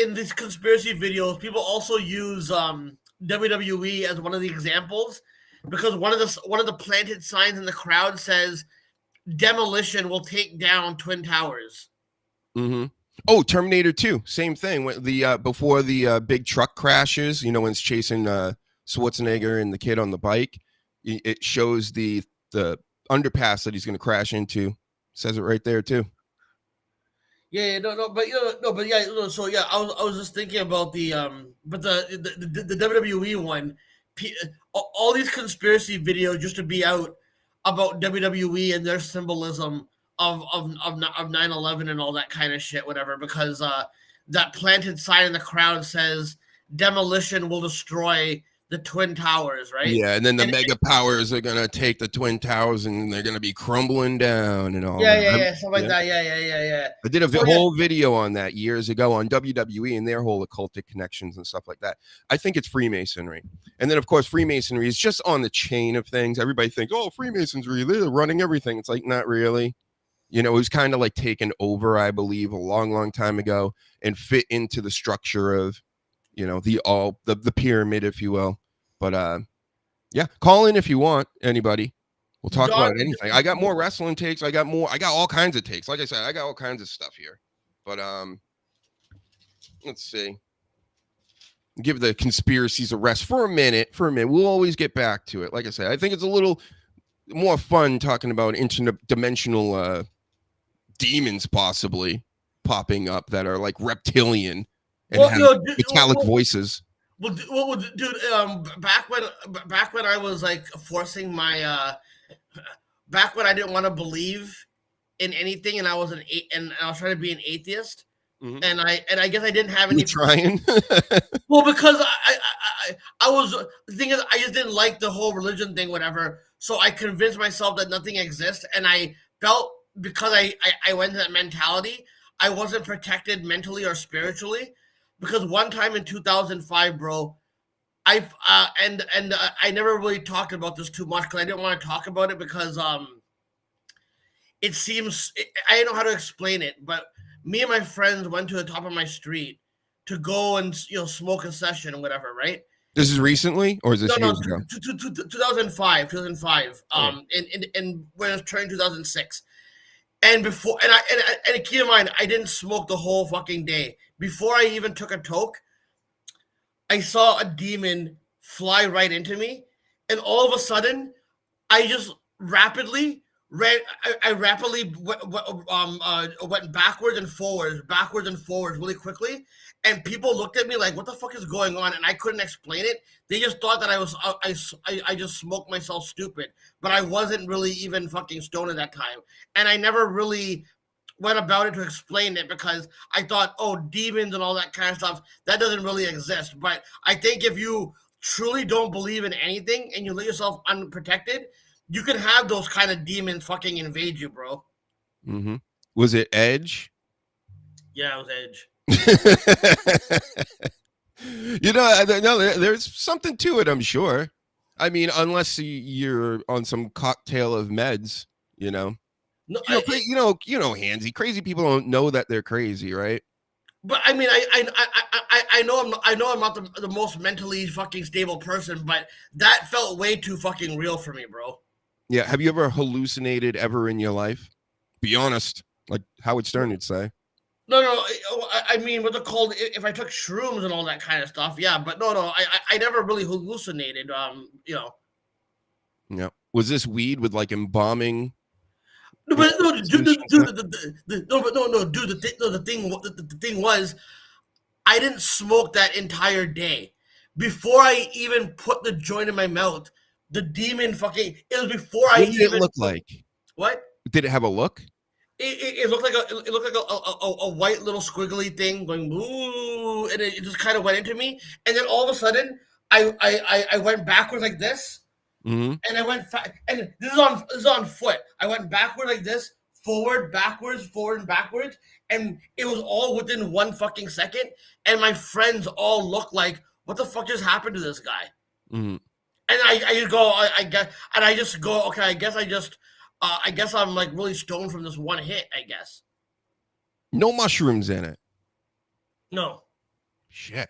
in these conspiracy videos. People also use WWE as one of the examples, because one of the planted signs in the crowd says demolition will take down Twin Towers. Mm-hmm. Oh, Terminator 2, same thing. When before the big truck crashes, when it's chasing Schwarzenegger and the kid on the bike, it shows the underpass that he's going to crash into. Says it right there too. Yeah, So yeah, I was just thinking about the WWE one. All these conspiracy videos used to be out about WWE and their symbolism of 9/11 and all that kind of shit, whatever, because that planted sign in the crowd says demolition will destroy the Twin Towers, right? Yeah, and then the mega powers are gonna take the Twin Towers and they're gonna be crumbling down and all. Yeah, something like that. Yeah. I did a whole video on that years ago on WWE and their whole occultic connections and stuff like that. I think it's Freemasonry, and then of course Freemasonry is just on the chain of things. Everybody thinks, oh, Freemasonry, they're running everything. It's like, not really. It was kind of like taken over, I believe, a long time ago, and fit into the structure of, the pyramid, if you will. But yeah, call in if you want, anybody. We'll talk Don- about anything. I got more wrestling takes. I got all kinds of takes. Like I said, I got all kinds of stuff here. But let's see. Give the conspiracies a rest for a minute. We'll always get back to it. Like I said, I think it's a little more fun talking about interdimensional demons possibly popping up that are like reptilian and have metallic voices. Well, dude, back when I was like forcing my back when I didn't want to believe in anything, and I was trying to be an atheist, and I guess I didn't have any. You trying? Well, because I was, the thing is, I just didn't like the whole religion thing, whatever. So I convinced myself that nothing exists, and I felt because I went to that mentality, I wasn't protected mentally or spiritually. Because one time in 2005, bro, I never really talked about this too much because I didn't want to talk about it because it seems I don't know how to explain it, but me and my friends went to the top of my street to go and smoke a session and whatever, right? This is recently, or is this years ago? 2005. And when it was turning 2006, and before, and keep in mind, I didn't smoke the whole fucking day. Before I even took a toke, I saw a demon fly right into me, and all of a sudden, I just rapidly ran. I rapidly went backwards and forwards really quickly, and people looked at me like, "What the fuck is going on?" And I couldn't explain it. They just thought that I just smoked myself stupid, but I wasn't really even fucking stoned at that time, and I never really went about it to explain it because I thought, oh, demons and all that kind of stuff, that doesn't really exist. But I think if you truly don't believe in anything and you let yourself unprotected, you can have those kind of demons fucking invade you, bro. Mm-hmm. Was it Edge? Yeah, it was Edge. No, there's something to it, I'm sure. I mean, unless you're on some cocktail of meds, No, Hansy. Crazy people don't know that they're crazy, right? But I mean, I know I'm not the most mentally fucking stable person, but that felt way too fucking real for me, bro. Yeah. Have you ever hallucinated ever in your life? Be honest, like Howard Stern would say. No. I mean, what's it called? If I took shrooms and all that kind of stuff, yeah. But no. I never really hallucinated. Yeah. Was this weed with like embalming? No, but no, dude. The thing was, I didn't smoke that entire day. Before I even put the joint in my mouth, the demon fucking. It was before I even. What did it look like? What? Did it have a look? It looked like a white little squiggly thing going boo, and it just kind of went into me, and then all of a sudden, I went backwards like this. Mm-hmm. And I went and this is on foot. I went backward like this, forward, backwards, and it was all within 1 fucking second. And my friends all looked like, "What the fuck just happened to this guy?" Mm-hmm. And I just go, I just go, okay, I guess I'm like really stoned from this one hit. I guess. No mushrooms in it. No. Shit.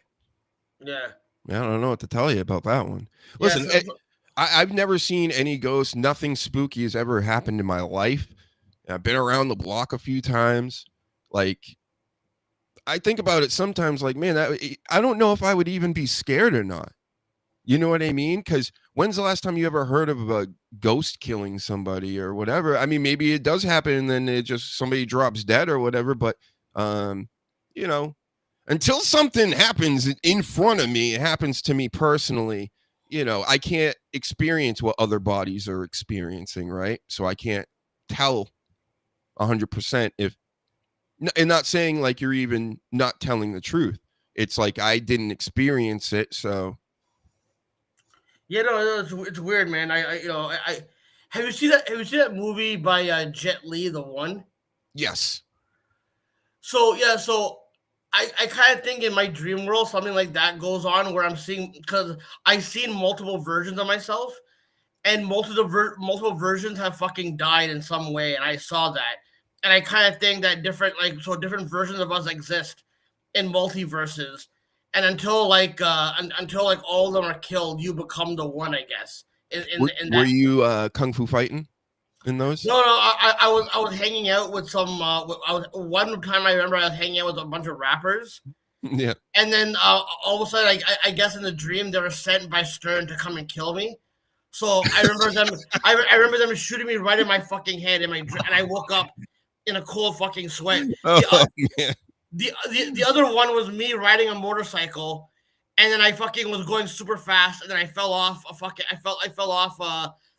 Yeah. I don't know what to tell you about that one. Listen. Yeah, I've never seen any ghosts. Nothing spooky has ever happened in my life. I've been around the block a few times. Like, I think about it sometimes like, man, I don't know if I would even be scared or not. You know what I mean? Because when's the last time you ever heard of a ghost killing somebody or whatever? I mean, maybe it does happen and then it just somebody drops dead or whatever. But, until something happens in front of me, it happens to me personally. I can't experience what other bodies are experiencing, right? So I can't tell 100% and not saying like you're even not telling the truth. It's like I didn't experience it, so. Yeah, no, it's weird, man. I have you seen that movie by Jet Li, The One? Yes. So I kind of think in my dream world something like that goes on where I'm seeing, because I've seen multiple versions of myself, and multiple versions have fucking died in some way, and I saw that, and I kind of think that different versions of us exist in multiverses, and until all of them are killed, you become the one, I guess. In Were that. you kung fu fighting in those? No, I was hanging out with some. One time I remember I was hanging out with a bunch of rappers, Yeah. and then all of a sudden, I guess in the dream they were sent by Stern to come and kill me. So I remember them. I remember them shooting me right in my fucking head in my and I woke up in a cold fucking sweat. Oh, man. The other one was me riding a motorcycle, and then I fucking was going super fast, and then I fell off I fell off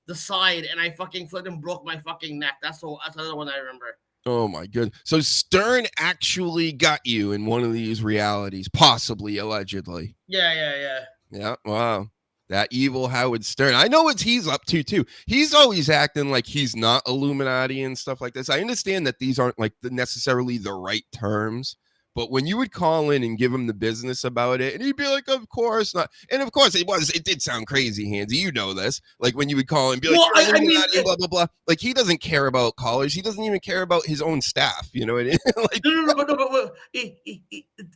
the side, and I fucking flipped and broke my fucking neck. That's another one I remember. Oh my goodness. So Stern actually got you in one of these realities, possibly, allegedly. Yeah. Yeah. Wow. That evil Howard Stern. I know what he's up to too. He's always acting like he's not Illuminati and stuff like this. I understand that these aren't like necessarily the right terms, but when you would call in and give him the business about it, and he'd be like, "Of course not." And of course it did sound crazy, Hansy. You know this. Like when you would call and be like, Well, "You're Illuminati," blah blah blah. Like he doesn't care about callers. He doesn't even care about his own staff. You know what I mean? Like, no, but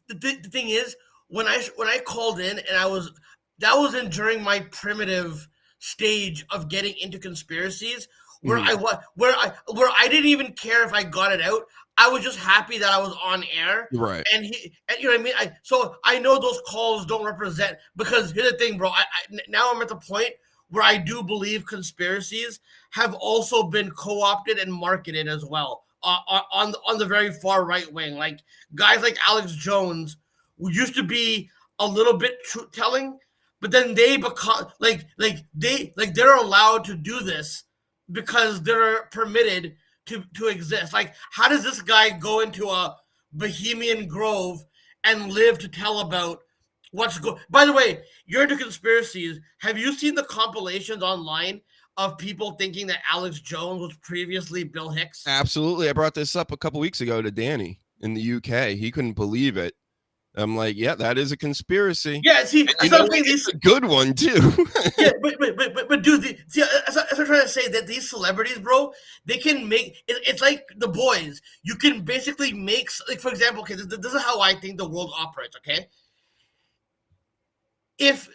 the thing is, when I called in and that was during my primitive stage of getting into conspiracies, where I didn't even care if I got it out. I was just happy that I was on air, right? And you know what I mean. So I know those calls don't represent, because here's the thing, bro. Now I'm at the point where I do believe conspiracies have also been co-opted and marketed as well on the very far right wing. Like guys like Alex Jones, who used to be a little bit truth telling, but then they become they're allowed to do this because they're permitted to exist. Like, how does this guy go into a Bohemian Grove and live to tell about what's going? By the way, you're into conspiracies. Have you seen the compilations online of people thinking that Alex Jones was previously Bill Hicks? Absolutely. I brought this up a couple weeks ago to Danny in the UK. He couldn't believe it. I'm like, yeah, that is a conspiracy. Yeah, see, it's a good one too. Yeah, but dude, as I'm trying to say, that these celebrities, bro, they can make it's like The Boys. You can basically make, like, for example, okay, this is how I think the world operates. Okay, if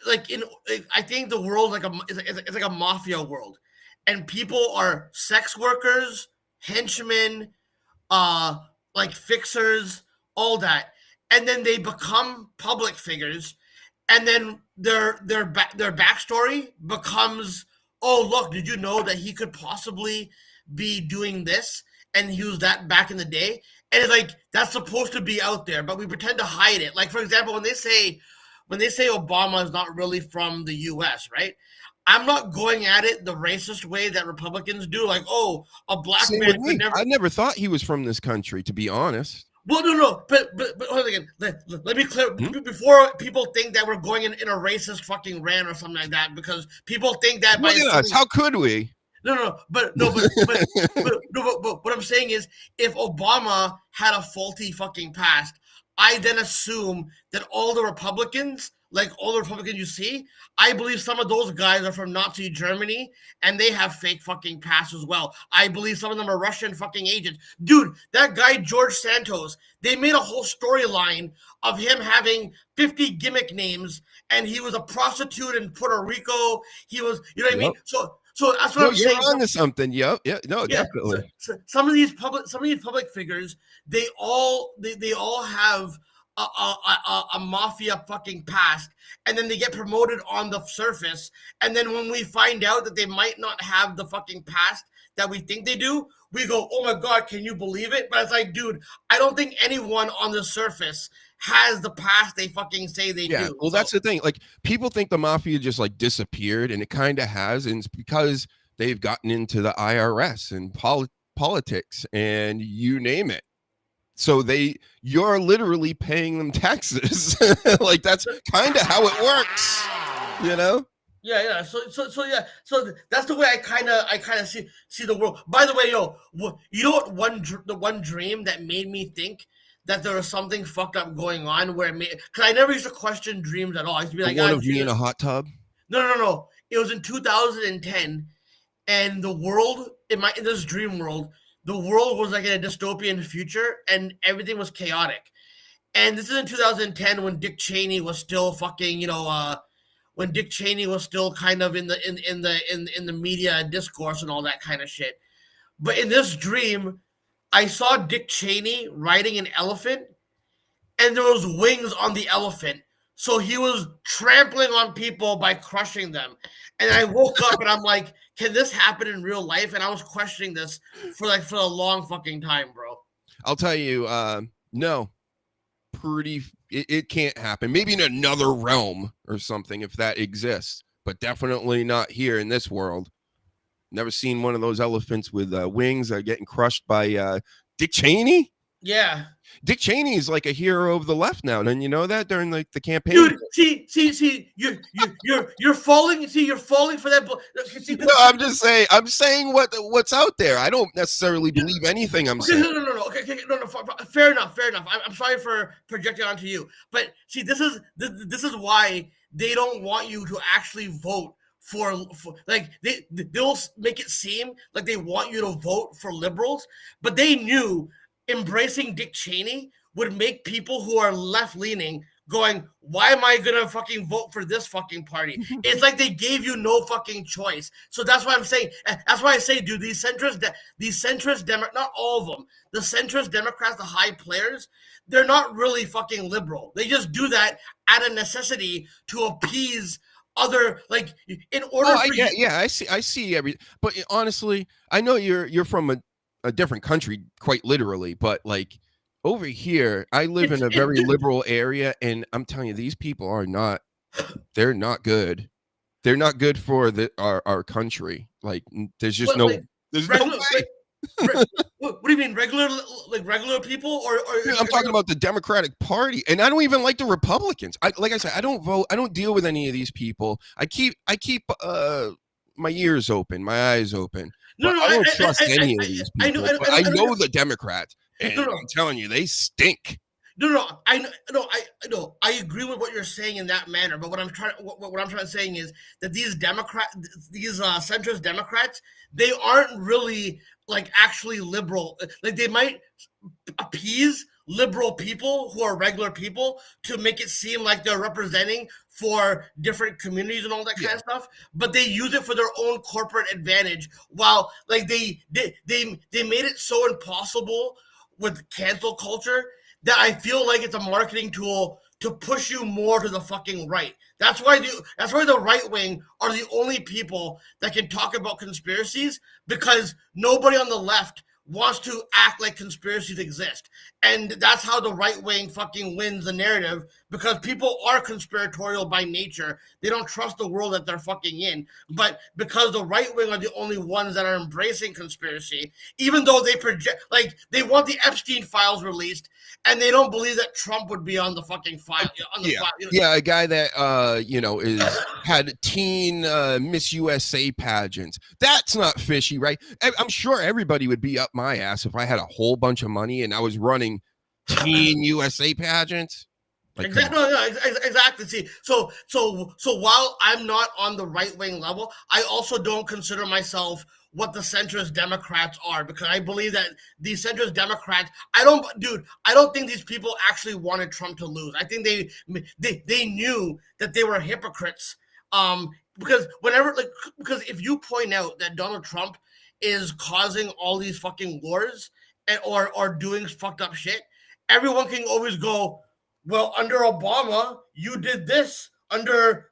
I think the world it's like a mafia world, and people are sex workers, henchmen, like fixers, all that. And then they become public figures, and then their backstory becomes, oh, look, did you know that he could possibly be doing this, and he was that back in the day? And it's like, that's supposed to be out there, but we pretend to hide it. Like, for example, when they say Obama is not really from the US, right? I'm not going at it the racist way that Republicans do, like, oh, a black man could never. I never thought he was from this country, to be honest. Well, no, but hold on again. Let me clear before people think that we're going in a racist fucking rant or something like that, because people think that Look at us. How could we? But what I'm saying is, if Obama had a faulty fucking past, I then assume that all the Republicans you see, I believe some of those guys are from Nazi Germany and they have fake fucking pasts as well. I believe some of them are Russian fucking agents. Dude, that guy George Santos, they made a whole storyline of him having 50 gimmick names, and he was a prostitute in Puerto Rico. He was, you know what I mean? So that's what I'm saying. You're onto something. Yep. Yeah. No, definitely. So some of these public figures, they all have a mafia fucking past, and then they get promoted on the surface, and then when we find out that they might not have the fucking past that we think they do, we go, oh my god, can you believe it? But it's like, dude, I don't think anyone on the surface has the past they fucking say they do. Well, that's the thing. Like, people think the mafia just like disappeared, and it kind of has, and it's because they've gotten into the IRS and politics and you name it. So you're literally paying them taxes. Like, that's kind of how it works, you know? Yeah. So that's the way I kind of see the world. By the way, you know what? The one dream that made me think that there was something fucked up going on, because I never used to question dreams at all. I used to be like, one of me in a hot tub. No. It was in 2010, and the world in this dream world, the world was like in a dystopian future, and everything was chaotic. And this is in 2010 when Dick Cheney was still fucking, when Dick Cheney was still kind of in the media discourse and all that kind of shit. But in this dream, I saw Dick Cheney riding an elephant, and there was wings on the elephant. So he was trampling on people by crushing them. And I woke up and I'm like, can this happen in real life? And I was questioning this for a long fucking time, bro. I'll tell you, no, it can't happen. Maybe in another realm or something, if that exists, but definitely not here in this world. Never seen one of those elephants with wings getting crushed by Dick Cheney. Yeah. Dick Cheney is like a hero of the left now. Didn't you know that during like the campaign? Dude, see, you're falling. See, you're falling for that. No, I'm just saying. I'm saying what's out there. I don't necessarily believe anything I'm saying. No. Okay, no. Fair enough. I'm sorry for projecting onto you, but see, this is why they don't want you to actually vote for like they'll make it seem like they want you to vote for liberals, but they knew embracing Dick Cheney would make people who are left-leaning going, why am I gonna fucking vote for this fucking party? It's like they gave you no fucking choice. So that's why I'm saying, that's why I say, dude, these centrist Democrats, not all of them, the centrist Democrats, the high players, they're not really fucking liberal. They just do that out of necessity to appease other, like, in order I see every, but honestly, I know you're from a different country, quite literally, but like over here, I live in a very liberal area, and I'm telling you, these people are not, they're not good. They're not good for our country. Like, there's just no way. What do you mean, regular people, or I'm talking about the Democratic Party, and I don't even like the Republicans. Like I said, I don't vote. I don't deal with any of these people. I keep my ears open, my eyes open. I don't trust any of these people. I know the Democrats, and I'm telling you, they stink. I agree with what you're saying in that manner. But what I'm trying to say is that these centrist Democrats, they aren't really like actually liberal. Like, they might appease liberal people who are regular people to make it seem like they're representing for different communities and all that kind of stuff, but they use it for their own corporate advantage. While like they made it so impossible with cancel culture that I feel like it's a marketing tool to push you more to the fucking right. That's why the right wing are the only people that can talk about conspiracies, because nobody on the left wants to act like conspiracies exist. And that's how the right wing fucking wins the narrative, because people are conspiratorial by nature. They don't trust the world that they're fucking in. But because the right wing are the only ones that are embracing conspiracy, even though they project, like, they want the Epstein files released, and they don't believe that Trump would be on the fucking file. A guy that had teen Miss USA pageants. That's not fishy, right? I'm sure everybody would be up my ass if I had a whole bunch of money and I was running teen USA pageants. Like, exactly. See, so while I'm not on the right wing level, I also don't consider myself what the centrist Democrats are, because I believe that these centrist Democrats, I don't think these people actually wanted Trump to lose. I think they knew that they were hypocrites. Because if you point out that Donald Trump is causing all these fucking wars or doing fucked up shit, everyone can always go, well, under Obama, you did this. Under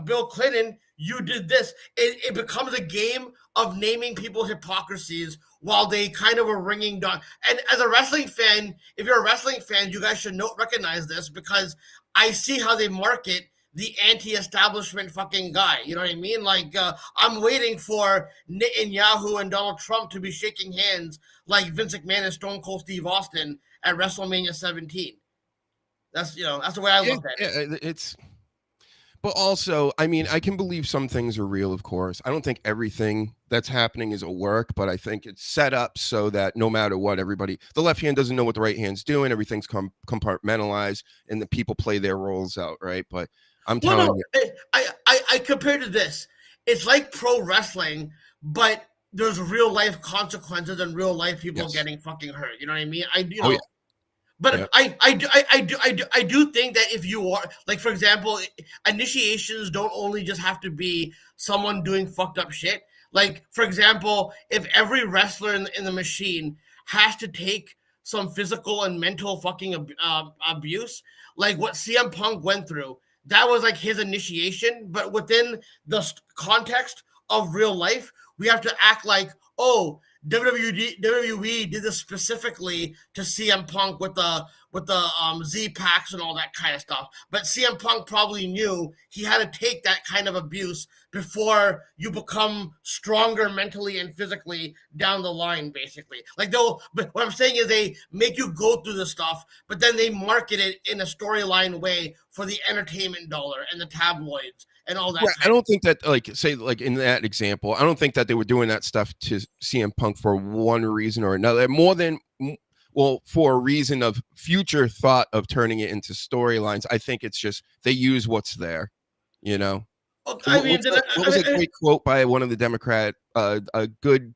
Bill Clinton, you did this. It becomes a game of naming people hypocrisies while they kind of are ringing down. And as a wrestling fan, if you're a wrestling fan, you guys should recognize this, because I see how they market the anti-establishment fucking guy. You know what I mean? Like, I'm waiting for Netanyahu and Donald Trump to be shaking hands like Vince McMahon and Stone Cold Steve Austin at WrestleMania 17. That's the way I look at it. But also, I mean, I can believe some things are real, of course. I don't think everything that's happening is a work, but I think it's set up so that no matter what, the left hand doesn't know what the right hand's doing. Everything's compartmentalized, and the people play their roles out, right? But I'm telling you. I compare to this. It's like pro wrestling, but there's real life consequences and real life people getting fucking hurt. You know what I mean? But Yep. I do think that if you are, like, for example, initiations don't only just have to be someone doing fucked up shit. Like, for example, if every wrestler in the machine has to take some physical and mental fucking abuse, like what CM Punk went through, that was like his initiation. But within the context of real life, we have to act like, oh, WWE did this specifically to CM Punk with the Z packs and all that kind of stuff. But CM Punk probably knew he had to take that kind of abuse before you become stronger mentally and physically down the line, basically. Like, but what I'm saying is they make you go through the stuff, but then they market it in a storyline way for the entertainment dollar and the tabloids and all that. Right. I don't think that, like, say, like in that example, I don't think that they were doing that stuff to CM Punk for one reason or another, more than, well, for a reason of future thought of turning it into storylines. I think it's just they use what's there, you know. I mean, what was a great quote by one of the Democrat? A good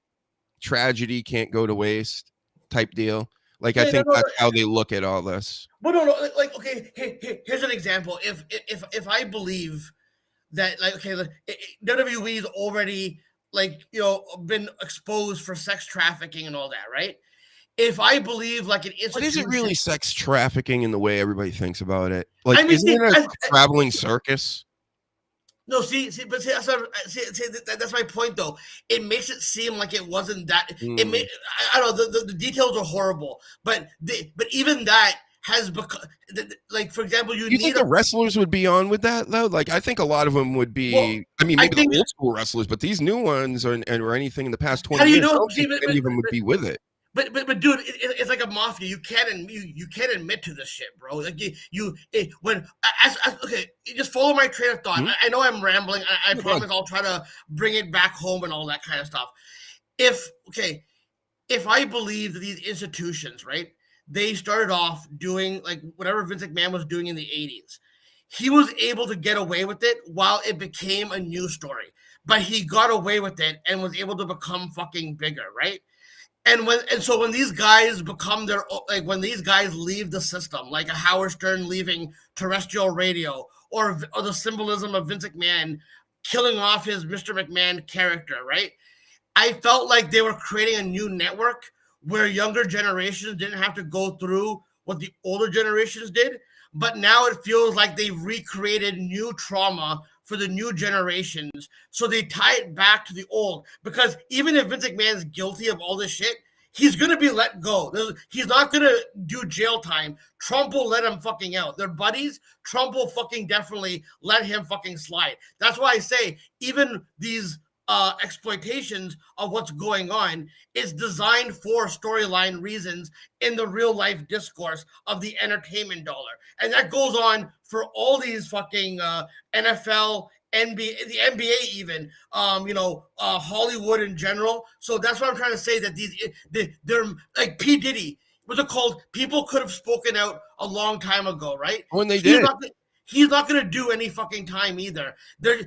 tragedy can't go to waste, type deal. Like, I think that's how they look at all this. But no, like, okay, here's an example. If I believe that, like, okay, WWE's already, like, you know, been exposed for sex trafficking and all that, right? If I believe, like, an institution, but is it really sex trafficking in the way everybody thinks about it? Like, I mean, isn't it a traveling circus? No, but that's my point, though. It makes it seem like it wasn't that. It I don't know. The details are horrible, but even that has become, like, for example, you think the wrestlers would be on with that, though? Like, I think a lot of them would be. Well, I mean, maybe the old school wrestlers, but these new ones or anything in the past 20 years, I don't think any of them would be with it. But dude, it's like a mafia. You can't admit to this shit, bro. Like, okay, just follow my train of thought. I know I'm rambling. I promise I'll try to bring it back home and all that kind of stuff. If I believe that these institutions, right, they started off doing like whatever Vince McMahon was doing in the 80s. He was able to get away with it while it became a news story. But he got away with it and was able to become fucking bigger, right? So when these guys become when these guys leave the system, like a Howard Stern leaving terrestrial radio, or the symbolism of Vince McMahon killing off his Mr. McMahon character, right? I felt like they were creating a new network where younger generations didn't have to go through what the older generations did. But now it feels like they recreated new trauma for the new generations. So they tie it back to the old. Because even if Vince McMahon's guilty of all this shit, he's going to be let go. He's not going to do jail time. Trump will let him fucking out. They're buddies. Trump will fucking definitely let him fucking slide. That's why I say even these exploitations of what's going on is designed for storyline reasons in the real life discourse of the entertainment dollar. And that goes on for all these fucking NFL, NBA, the NBA even, Hollywood in general. So that's what I'm trying to say, that they're like P. Diddy. What's it called? People could have spoken out a long time ago, right? When they did. He's not going to do any fucking time either. They're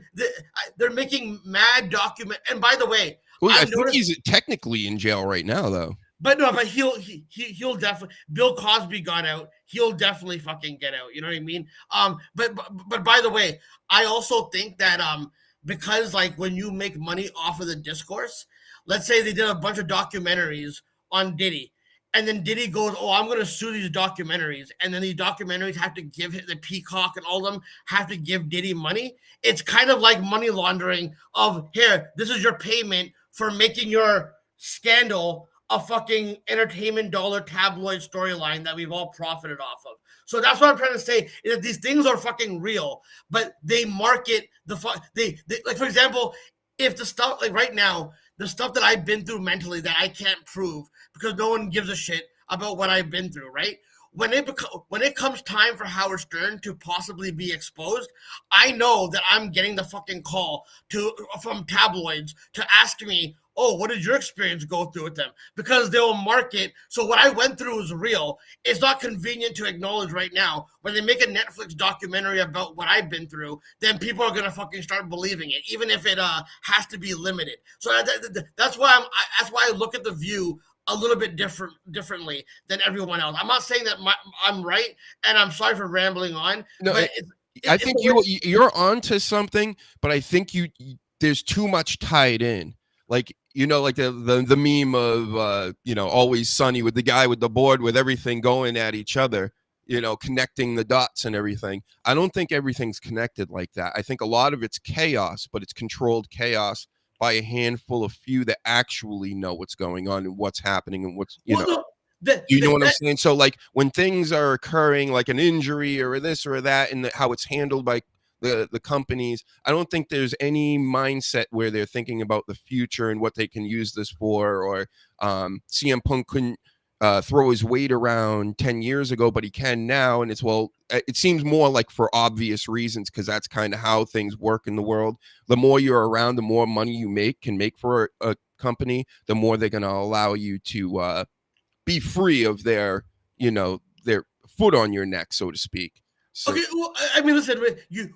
making mad document. And by the way, I think he's technically in jail right now, though. But he'll definitely. Bill Cosby got out. He'll definitely fucking get out. You know what I mean? But by the way, I also think that because, like, when you make money off of the discourse, let's say they did a bunch of documentaries on Diddy. And then Diddy goes, oh, I'm going to sue these documentaries. And then these documentaries have to give the Peacock and all of them have to give Diddy money. It's kind of like money laundering of, here, this is your payment for making your scandal a fucking entertainment dollar tabloid storyline that we've all profited off of. So that's what I'm trying to say, is that these things are fucking real, but they market they like, for example, if the stuff, like right now, the stuff that I've been through mentally that I can't prove because no one gives a shit about what I've been through, right? When it comes time for Howard Stern to possibly be exposed, I know that I'm getting the fucking call from tabloids to ask me, oh, what did your experience go through with them? Because they'll market. So what I went through is real. It's not convenient to acknowledge right now. When they make a Netflix documentary about what I've been through, then people are going to fucking start believing it, even if it has to be limited. So that's why I look at The View a little bit differently than everyone else. I'm not saying that I'm right, and I'm sorry for rambling on. No, but I think you're onto something, but I think there's too much tied in. Like, like the meme of Always Sunny with the guy with the board with everything going at each other, connecting the dots and everything. I don't think everything's connected like that. I think a lot of it's chaos, but it's controlled chaos by a handful of few that actually know what's going on and what's happening and what's you know what I'm saying? So like when things are occurring, like an injury or this or that, and how it's handled by the companies, I don't think there's any mindset where they're thinking about the future and what they can use this for. Or CM Punk couldn't throw his weight around 10 years ago, but he can now. And it seems more like for obvious reasons, because that's kind of how things work in the world. The more you're around, the more money you can make for a company, the more they're going to allow you to be free of their foot on your neck, so to speak. So, okay, well, I mean, listen,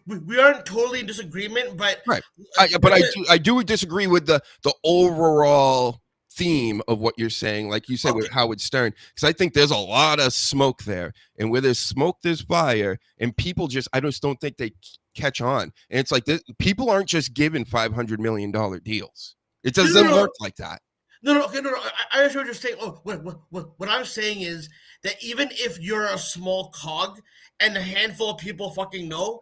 we aren't totally in disagreement, but right. I do disagree with the overall theme of what you're saying, like you said with Howard Stern, because I think there's a lot of smoke there, and where there's smoke, there's fire, and people I just don't think they catch on. And it's like people aren't just given $500 million deals. It doesn't work like that. No. I understand what you're saying. Oh, what I'm saying is that even if you're a small cog and a handful of people fucking know,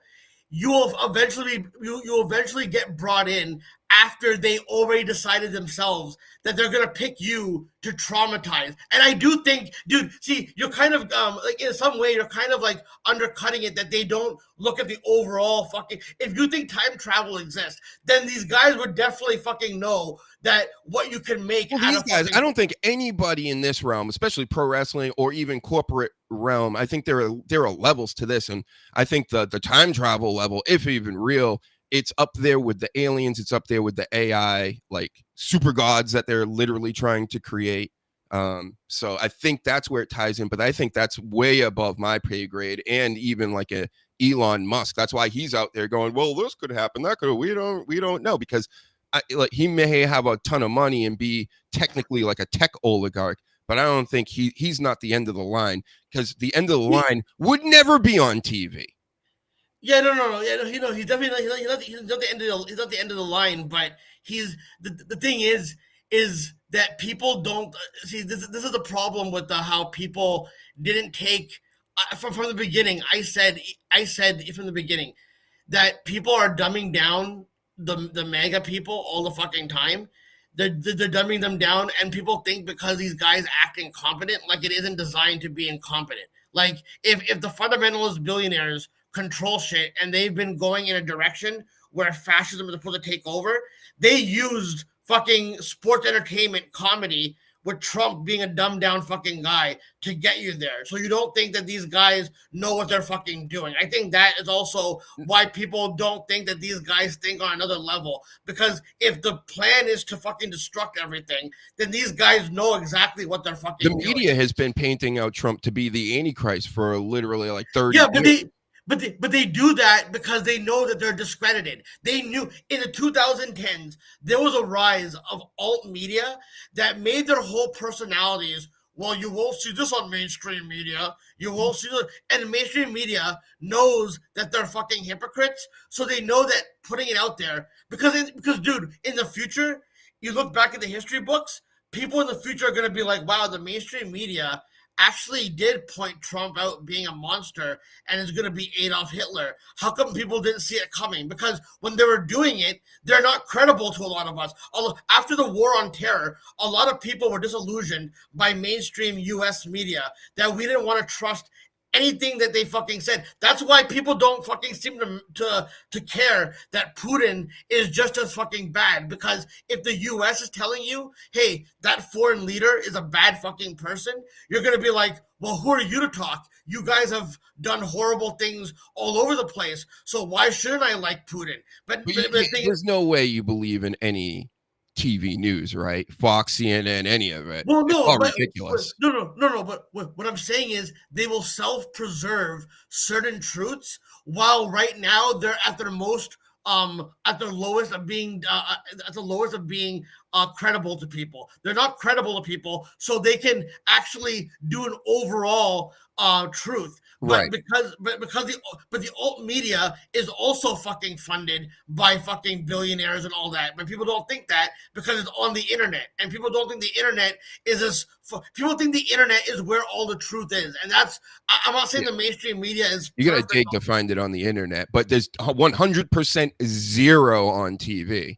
you'll eventually get brought in after they already decided themselves that they're gonna pick you to traumatize. And I do think, dude, see, you're kind of like in some way you're kind of like undercutting it, that they don't look at the overall fucking. If you think time travel exists, then these guys would definitely fucking know that what you can make. Well, these guys, I don't think anybody in this realm, especially pro wrestling or even corporate realm, I think there are levels to this, and I think the time travel level, if even real, it's up there with the aliens. It's up there with the AI, like super gods that they're literally trying to create. So I think that's where it ties in, but I think that's way above my pay grade, and even like a Elon Musk. That's why he's out there going, well, this could happen, that could, we don't know, because he may have a ton of money and be technically like a tech oligarch, but I don't think he's not the end of the line, because the end of the line would never be on TV. Yeah, no. Yeah, he's definitely he's not the end of the line, but he's the thing is that people don't see this is the problem with how people didn't take from the beginning. I said from the beginning that people are dumbing down the mega people all the fucking time. They're dumbing them down, and people think because these guys act incompetent, like it isn't designed to be incompetent. Like if the fundamentalist billionaires control shit and they've been going in a direction where fascism is supposed to take over, they used fucking sports entertainment comedy with Trump being a dumbed down fucking guy to get you there. So you don't think that these guys know what they're fucking doing. I think that is also why people don't think that these guys think on another level. Because if the plan is to fucking destruct everything, then these guys know exactly what they're fucking doing. The media has been painting out Trump to be the Antichrist for literally like 30 years. But they do that because they know that they're discredited. They knew in the 2010s, there was a rise of alt media that made their whole personalities, well, you won't see this on mainstream media. You won't see this. And mainstream media knows that they're fucking hypocrites. So they know that putting it out there, because dude, in the future, you look back at the history books, people in the future are going to be like, wow, the mainstream media actually did point Trump out being a monster and is going to be Adolf Hitler. How come people didn't see it coming? Because when they were doing it, they're not credible to a lot of us. Although after the war on terror, a lot of people were disillusioned by mainstream US media, that we didn't want to trust anything that they fucking said. That's why people don't fucking seem to care that Putin is just as fucking bad. Because if the US is telling you, hey, that foreign leader is a bad fucking person, you're going to be like, well, who are you to talk? You guys have done horrible things all over the place. So why shouldn't I like Putin? But there's no way you believe in any TV news, right? Fox, CNN, any of it. Well, no, it's all but, ridiculous. No. But what I'm saying is they will self-preserve certain truths, while right now they're at their most at the lowest of being credible to people. They're not credible to people, so they can actually do an overall truth. Right. But the alt media is also fucking funded by fucking billionaires and all that. But people don't think that because it's on the internet, and people don't think the internet is people think the internet is where all the truth is, and that's. I'm not saying the mainstream media is. You got to dig to find it on the internet, but there's 100% zero on TV.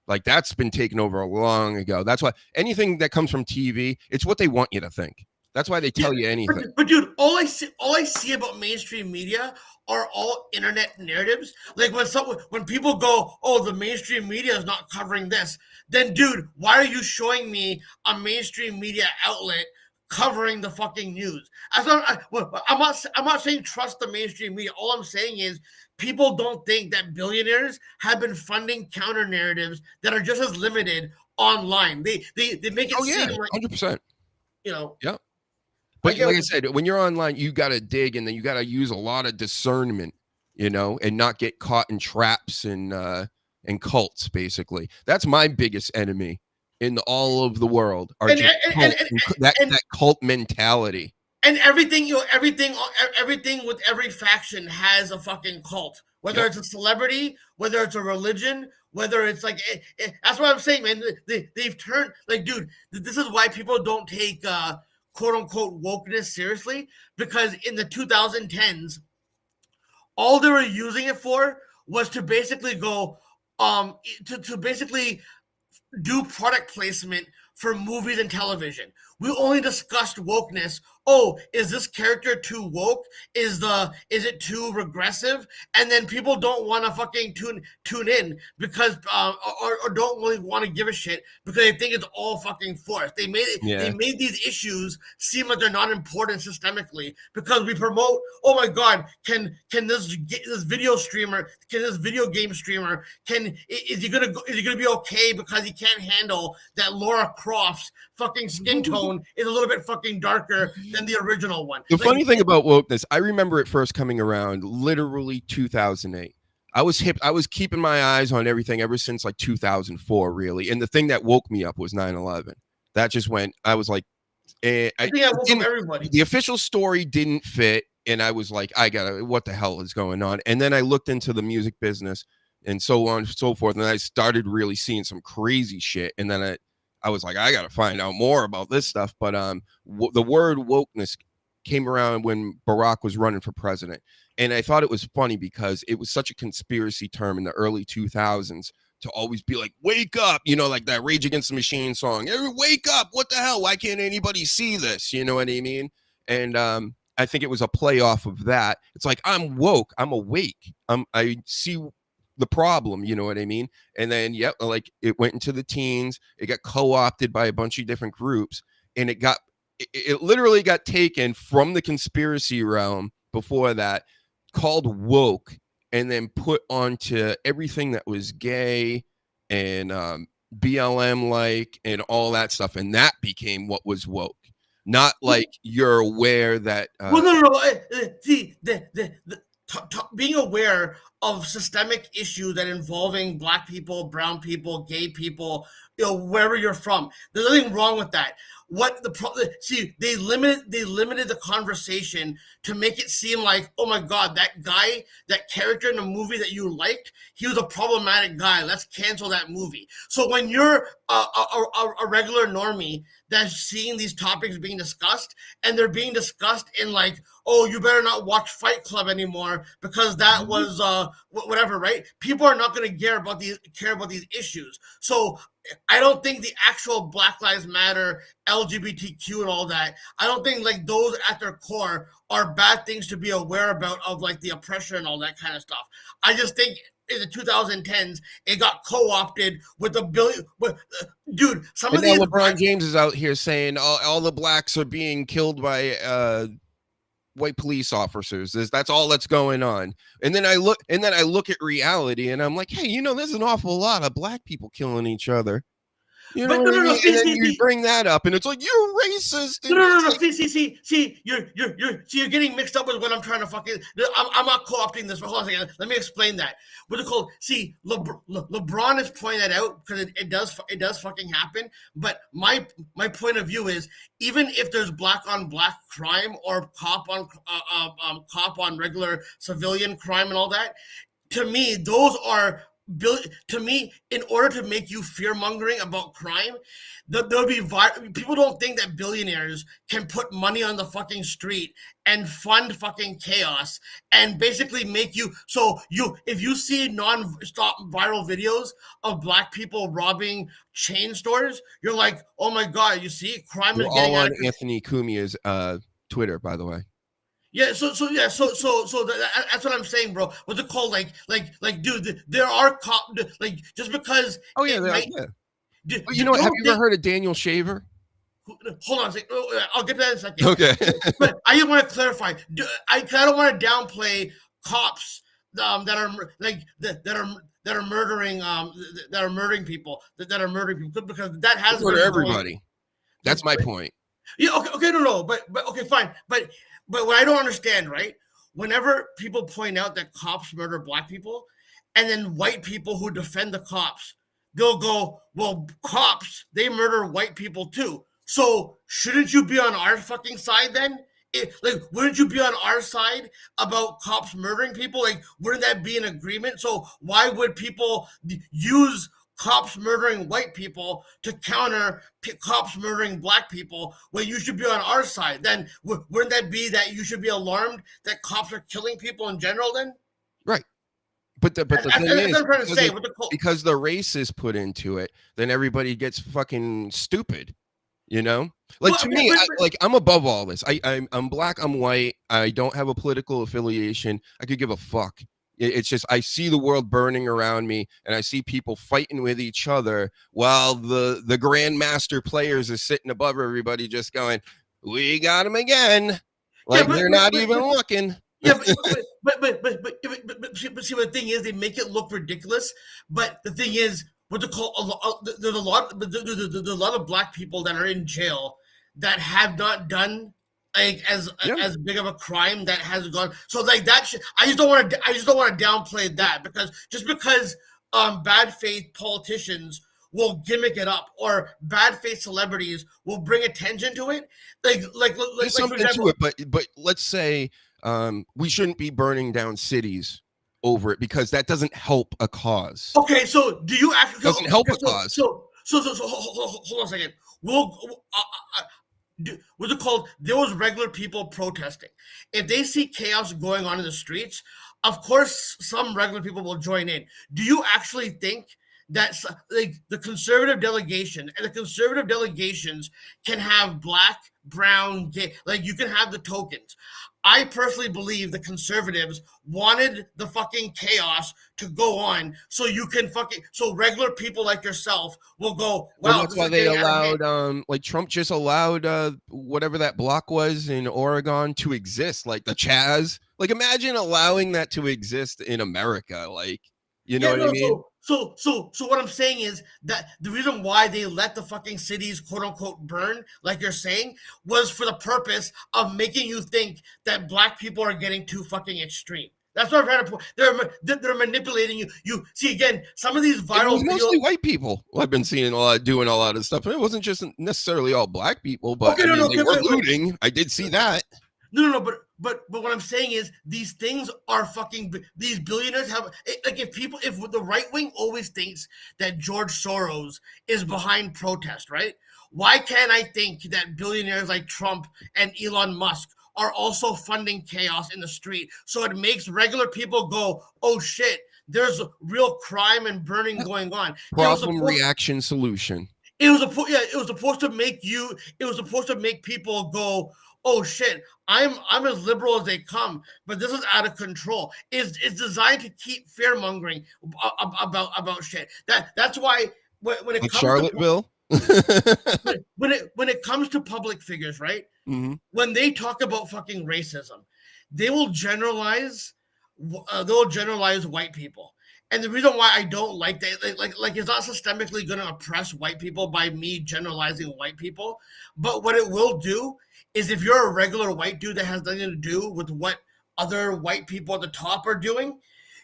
Like that's been taken over long ago. That's why anything that comes from TV, it's what they want you to think. That's why they tell you anything. But dude, all I see about mainstream media are all internet narratives. Like when people go, "Oh, the mainstream media is not covering this," then dude, why are you showing me a mainstream media outlet covering the fucking news? I'm not saying trust the mainstream media. All I'm saying is people don't think that billionaires have been funding counter narratives that are just as limited online. They make it seem like 100%. You know. Yeah. But like I said, when you're online, you got to dig, and then you got to use a lot of discernment, you know, and not get caught in traps and cults. Basically, that's my biggest enemy in all of the world. Are that cult mentality. And everything with every faction has a fucking cult. Whether it's a celebrity, whether it's a religion, whether it's like that's what I'm saying, man. They've turned like, dude. This is why people don't take quote unquote wokeness seriously, because in the 2010s, all they were using it for was to basically go to basically do product placement for movies and television. We only discussed wokeness. Oh, is this character too woke? Is it too regressive? And then people don't want to fucking tune in because or don't really want to give a shit because they think it's all fucking forced. They made these issues seem like they're not important systemically because we promote. Oh my God, can this video streamer, can this video game streamer, is he gonna be okay because he can't handle that Laura Croft's fucking skin tone is a little bit fucking darker than the original one. The funny thing about wokeness, I remember it first coming around literally 2008. I was hip. I was keeping my eyes on everything ever since like 2004, really. And the thing that woke me up was 9/11. That just went. I was like, I think I woke up everybody. The official story didn't fit, and I was like, what the hell is going on? And then I looked into the music business and so on and so forth, and I started really seeing some crazy shit. And then I was like, I got to find out more about this stuff. But the word wokeness came around when Barack was running for president. And I thought it was funny because it was such a conspiracy term in the early 2000s to always be like, wake up, you know, like that Rage Against the Machine song. Wake up. What the hell? Why can't anybody see this? You know what I mean? And I think it was a play off of that. It's like, I'm woke. I'm awake. I see the problem, you know what I mean? And then, like it went into the teens. It got co-opted by a bunch of different groups, and it literally got taken from the conspiracy realm before that, called woke, and then put onto everything that was gay and BLM like and all that stuff, and that became what was woke. Not like you're aware that. Well, no. See, being aware of systemic issues that involving Black people, brown people, gay people, you know, wherever you're from. There's nothing wrong with that. They limited the conversation to make it seem like, oh my God, that guy, that character in the movie that you liked, he was a problematic guy. Let's cancel that movie. So when you're a regular normie that's seeing these topics being discussed, and they're being discussed in like, oh, you better not watch Fight Club anymore because that was whatever, right? People are not going to care about these issues. So I don't think the actual Black Lives Matter, LGBTQ and all that, I don't think like those at their core are bad things to be aware about of like the oppression and all that kind of stuff. I just think in the 2010s, it got co-opted with a billion. Dude, some of these. LeBron James is out here saying all the blacks are being killed by white police officers. That's all that's going on. And then I look at reality, and I'm like, hey, you know, there's an awful lot of black people killing each other. You know But what no, I no, no. mean? See, And then see, you see. bring that up, and it's like you're racist. No, And no, no, it's no. like, See. You're getting mixed up with what I'm trying to fucking. I'm not co-opting this. But hold on a second. Let me explain that. What's it called? See, LeBron is pointing that out because it does fucking happen. But my point of view is, even if there's black on black crime or cop on regular civilian crime and all that, to me, those are to me, in order to make you fear mongering about crime, there'll be people don't think that billionaires can put money on the fucking street and fund fucking chaos and basically make you so you if you see non-stop viral videos of black people robbing chain stores, you're like, oh my god, you see, crime we're is getting all out on of control. Anthony Cumia's Twitter, by the way. Yeah, so that's what I'm saying, bro. What's it called? Dude, there are like just because Oh yeah, it might. yeah. d- But d- you know what? Have don't you ever think- heard of Daniel Shaver? Hold on a second. I'll get to that in a second. Okay. But I just want to clarify. I don't want to downplay cops that are murdering people because that has For been everybody. That's my point. Yeah, okay, no, but okay, fine, but what I don't understand, right? Whenever people point out that cops murder black people, and then white people who defend the cops, they'll go, "Well, cops, they murder white people too. So shouldn't you be on our fucking side then? Wouldn't you be on our side about cops murdering people? Like, wouldn't that be an agreement? So why would people use cops murdering white people to counter cops murdering black people when you should be on our side? Then wouldn't that be that you should be alarmed that cops are killing people in general then? Right. But the thing is, because the race is put into it, then everybody gets fucking stupid. You know, like to me, I'm above all this. I'm black. I'm white. I don't have a political affiliation. I could give a fuck. It's just I see the world burning around me, and I see people fighting with each other while the grandmaster players are sitting above everybody, just going, "We got him again!" Like they're not even looking. Yeah, but see, the thing is, they make it look ridiculous. But the thing is, what they call there's a lot of black people that are in jail that have not done like as big of a crime that has gone. So like that shit, I just don't want to downplay that because bad faith politicians will gimmick it up or bad faith celebrities will bring attention to it. There's something to it, but let's say we shouldn't be burning down cities over it because that doesn't help a cause. Okay, so do you actually doesn't help a cause? So hold on a second. What's it called? There was regular people protesting. If they see chaos going on in the streets, of course, some regular people will join in. Do you actually think that like the conservative delegation and the conservative delegations can have black, brown, gay, like you can have the tokens? I personally believe the conservatives wanted the fucking chaos to go on so regular people like yourself will go, well, that's why they allowed like Trump just allowed whatever that block was in Oregon to exist, like the Chaz. Like imagine allowing that to exist in America, like you know what I mean? So what I'm saying is that the reason why they let the fucking cities quote unquote burn, like you're saying, was for the purpose of making you think that black people are getting too fucking extreme. That's what I'm trying to put. They're manipulating you. You see again, some of these viral it was mostly white people. I've been seeing doing a lot of stuff, and it wasn't just necessarily all black people, but they were looting. I did see that. No, but what I'm saying is these things are fucking. These billionaires have like if the right wing always thinks that George Soros is behind protest, right? Why can't I think that billionaires like Trump and Elon Musk are also funding chaos in the street? So it makes regular people go, "Oh shit, there's real crime and burning going on." Problem, reaction, solution. It was supposed to make you. It was supposed to make people go, "Oh shit, I'm as liberal as they come," but this is out of control. It's designed to keep fear mongering about shit. That's why when it comes Charlottesville, when it comes to public figures, right? Mm-hmm. When they talk about fucking racism, they will generalize white people. And the reason why I don't like that, like it's not systemically going to oppress white people by me generalizing white people. But what it will do is if you're a regular white dude that has nothing to do with what other white people at the top are doing,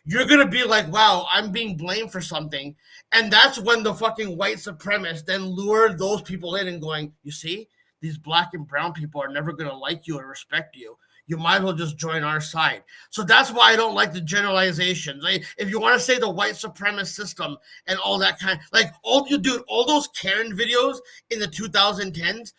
you're going to be like, wow, I'm being blamed for something. And that's when the fucking white supremacists then lure those people in and going, you see, these black and brown people are never going to like you or respect you. You might as well just join our side. So that's why I don't like the generalizations. Like, if you want to say the white supremacist system and all that kind, like all those Karen videos in the 2010s,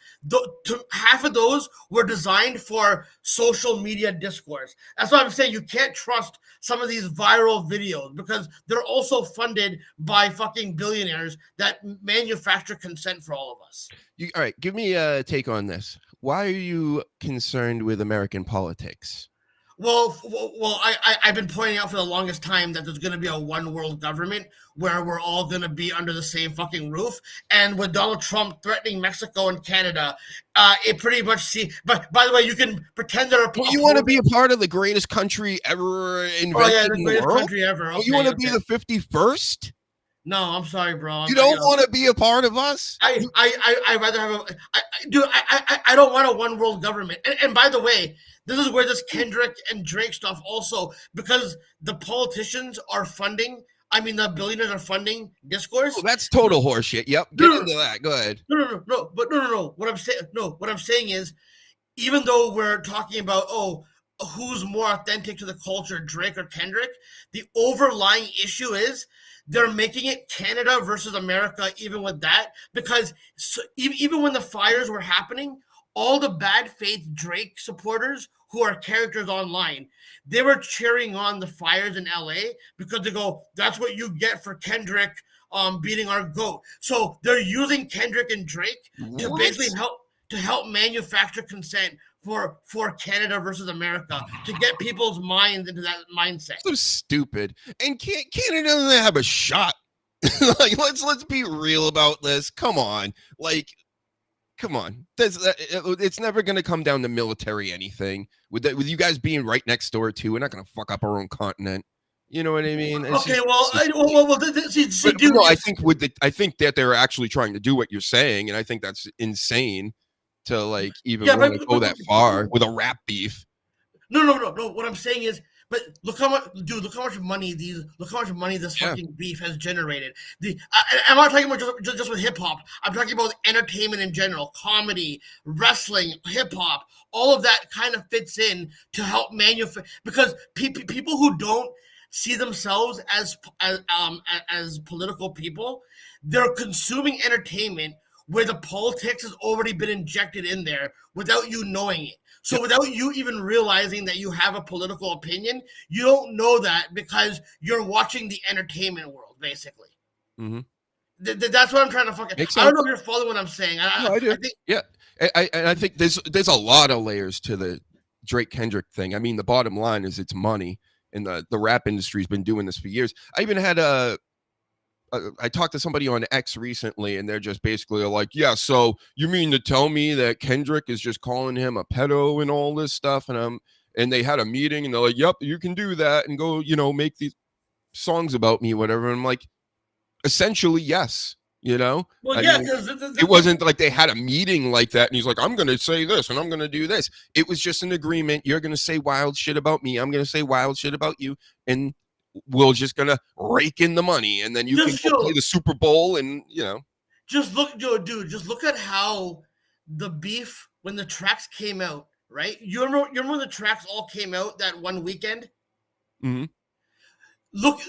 half of those were designed for social media discourse. That's why I'm saying you can't trust some of these viral videos because they're also funded by fucking billionaires that manufacture consent for all of us. All right, give me a take on this. Why are you concerned with American politics? Well, I've been pointing out for the longest time that there's going to be a one world government where we're all going to be under the same fucking roof. And with Donald Trump threatening Mexico and Canada, it pretty much But by the way, you can pretend they're. You want to be a part of the greatest country ever invented the in greatest the world? country ever. Okay, you want to be the 51st? No, I'm sorry, bro. You don't want to be a part of us? I rather have I don't want a one world government. And by the way, this is where this Kendrick and Drake stuff also, because the politicians are funding. I mean, the billionaires are funding discourse. Oh, that's total horseshit. Yep, get into that. Go ahead. No. What I'm saying is, even though we're talking about who's more authentic to the culture, Drake or Kendrick, the overlying issue is they're making it Canada versus America, even with that, because even when the fires were happening, all the bad faith Drake supporters who are characters online, they were cheering on the fires in LA because they go, that's what you get for Kendrick beating our GOAT. So they're using Kendrick and Drake to basically help manufacture consent for Canada versus America, to get people's minds into that mindset. So stupid. And Canada doesn't have a shot. Like, let's be real about this. Come on. Like, come on. It's never going to come down to military anything. With you guys being right next door too, we're not going to fuck up our own continent. You know what I mean? It's okay, I think that they're actually trying to do what you're saying, and I think that's insane to like even want to go that far with a rap beef. No. What I'm saying is, but look how much money this fucking beef has generated. I'm not talking about just with hip hop. I'm talking about entertainment in general, comedy, wrestling, hip hop. All of that kind of fits in to help manufacture, because people who don't see themselves as political people, they're consuming entertainment where the politics has already been injected in there without you knowing it. So without you even realizing that you have a political opinion, you don't know that because you're watching the entertainment world, basically. Mm-hmm. That's what I'm trying to fucking. I don't know if you're following what I'm saying. I do. I think there's a lot of layers to the Drake Kendrick thing. I mean, the bottom line is it's money, and the rap industry's been doing this for years. I even had I talked to somebody on X recently, and they're just basically like, yeah, so you mean to tell me that Kendrick is just calling him a pedo and all this stuff? And they had a meeting, and they're like, yep, you can do that and go, make these songs about me, whatever. And I'm like, essentially, yes, Well, it wasn't like they had a meeting like that, and he's like, I'm going to say this, and I'm going to do this. It was just an agreement. You're going to say wild shit about me. I'm going to say wild shit about you. And we're just gonna rake in the money, and then you can go play the Super Bowl, and Just look, dude. Just look at how the beef when the tracks came out, right? You remember when the tracks all came out that one weekend? Mm-hmm. Look.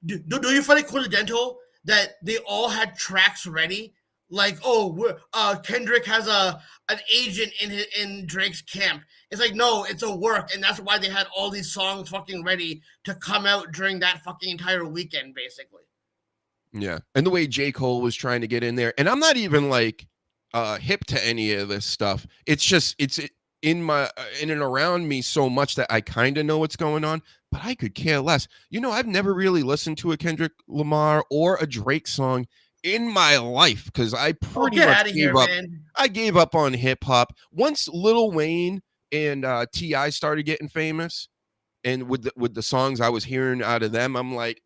Do you find it coincidental that they all had tracks ready? Like, Kendrick has an agent in Drake's camp. It's like, no, it's a work, and that's why they had all these songs fucking ready to come out during that fucking entire weekend, basically. Yeah, and the way J. Cole was trying to get in there, and I'm not even like hip to any of this stuff. It's just it's in and around me so much that I kind of know what's going on, but I could care less. I've never really listened to a Kendrick Lamar or a Drake song in my life because I pretty much gave up. Man. I gave up on hip hop once Lil Wayne and T.I. started getting famous, and with the songs I was hearing out of them, I'm like,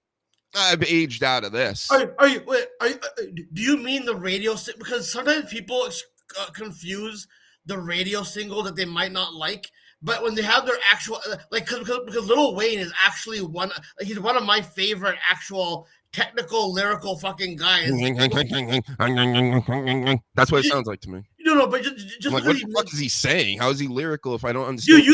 I've aged out of this. Do you mean the radio? Because sometimes people confuse the radio single that they might not like, but when they have their actual because Lil Wayne is actually he's one of my favorite actual technical lyrical fucking guys. That's what it sounds like to me. No, but just like, what the fuck is he saying? How is he lyrical if I don't understand?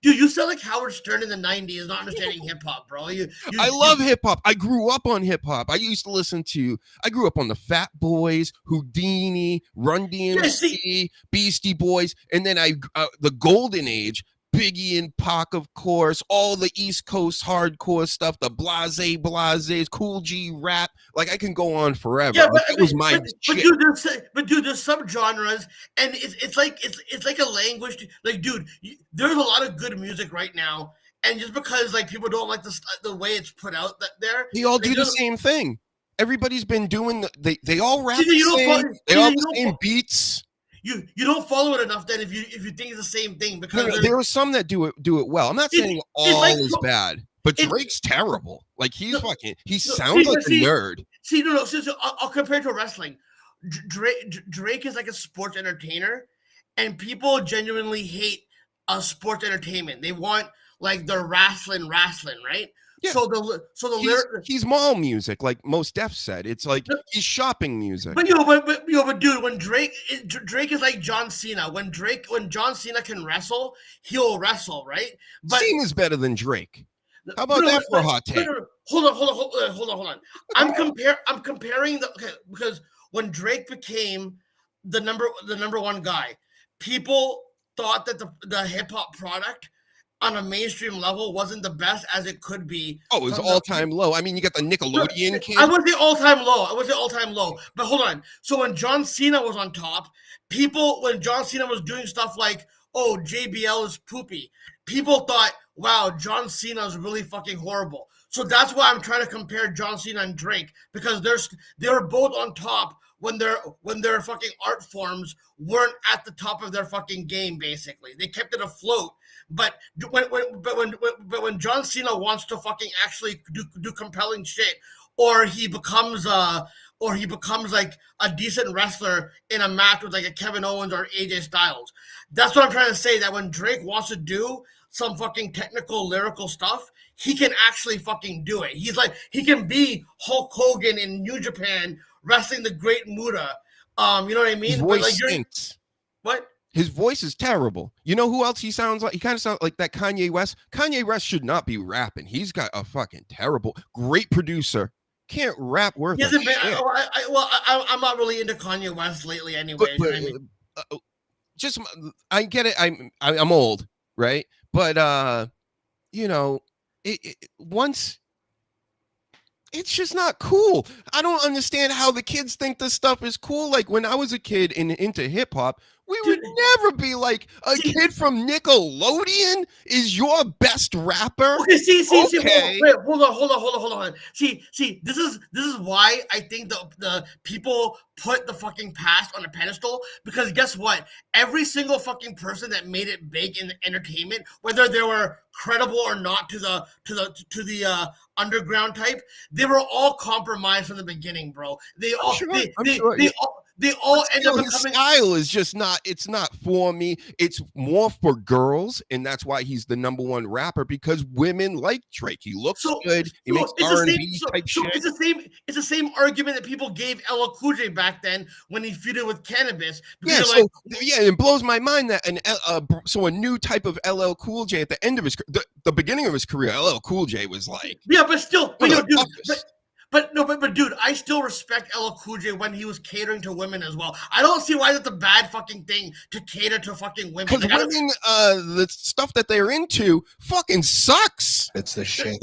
Dude, you sound like Howard Stern in the 90s, not understanding hip hop, bro. I love hip hop. I grew up on hip hop. I grew up on the Fat Boys, Houdini, Run DMC, Beastie Boys, and then the golden age. Biggie and Pac, of course, all the East Coast hardcore stuff, the blase, Cool G rap. Like, I can go on forever. Yeah, but it was my shit. But dude, there's subgenres, and it's like a language. Like, dude, there's a lot of good music right now, and just because like people don't like the way it's put out they all do the same thing. Everybody's been doing they all rap the same. They all have the same beats. You don't follow it enough then if you think it's the same thing, because there are some that do it well. I'm not saying all is bad, but Drake's terrible. Like he sounds like a nerd. So I'll compare it to wrestling. Drake is like a sports entertainer, and people genuinely hate sports entertainment. They want like the wrestling, right? Yeah. So he's mall music, like Mos Def said. It's like he's shopping music. But dude, when Drake is like John Cena. When John Cena can wrestle, he'll wrestle, right? But Cena's better than Drake. How about that for a hot take? Hold on. I'm comparing because when Drake became the number one guy, people thought that the hip hop product on a mainstream level wasn't the best as it could be. Oh, it was all-time low. I mean, you got the Nickelodeon kid. I would say all-time low. But hold on. So when John Cena was on top, when John Cena was doing stuff like, oh, JBL is poopy, people thought, wow, John Cena is really fucking horrible. So that's why I'm trying to compare John Cena and Drake, because they're both on top when their fucking art forms weren't at the top of their fucking game. Basically, they kept it afloat. But when John Cena wants to fucking actually do compelling shit, or he becomes like a decent wrestler in a match with like a Kevin Owens or AJ Styles, that's what I'm trying to say. That when Drake wants to do some fucking technical lyrical stuff, he can actually fucking do it. He can be Hulk Hogan in New Japan wrestling the Great Muta. You know what I mean? His voice stinks. What? His voice is terrible. You know who else he sounds like? He kind of sounds like that Kanye West. Kanye West should not be rapping. He's got a fucking great producer. Can't rap worth of shit. I'm not really into Kanye West lately anyway. I get it. I'm old, right? But once it's just not cool. I don't understand how the kids think this stuff is cool. Like when I was a kid and into hip hop, we would never be like, a kid from Nickelodeon is your best rapper. Okay, see, hold on. See, this is why I think the people put the fucking past on a pedestal, because guess what? Every single fucking person that made it big in entertainment, whether they were credible or not to the underground type, they were all compromised from the beginning, bro. They all end up becoming. His style is just not. It's not for me. It's more for girls, and that's why he's the number one rapper, because women like Drake. He looks good. He makes R&B type shit. It's the same argument that people gave LL Cool J back then when he feuded with Cannabis. It blows my mind that a new type of LL Cool J at the end of his the beginning of his career, LL Cool J was like, But dude, I still respect LL Cool J when he was catering to women as well. I don't see why that's a bad fucking thing to cater to fucking women. Because women, the stuff that they're into fucking sucks. It's the shit.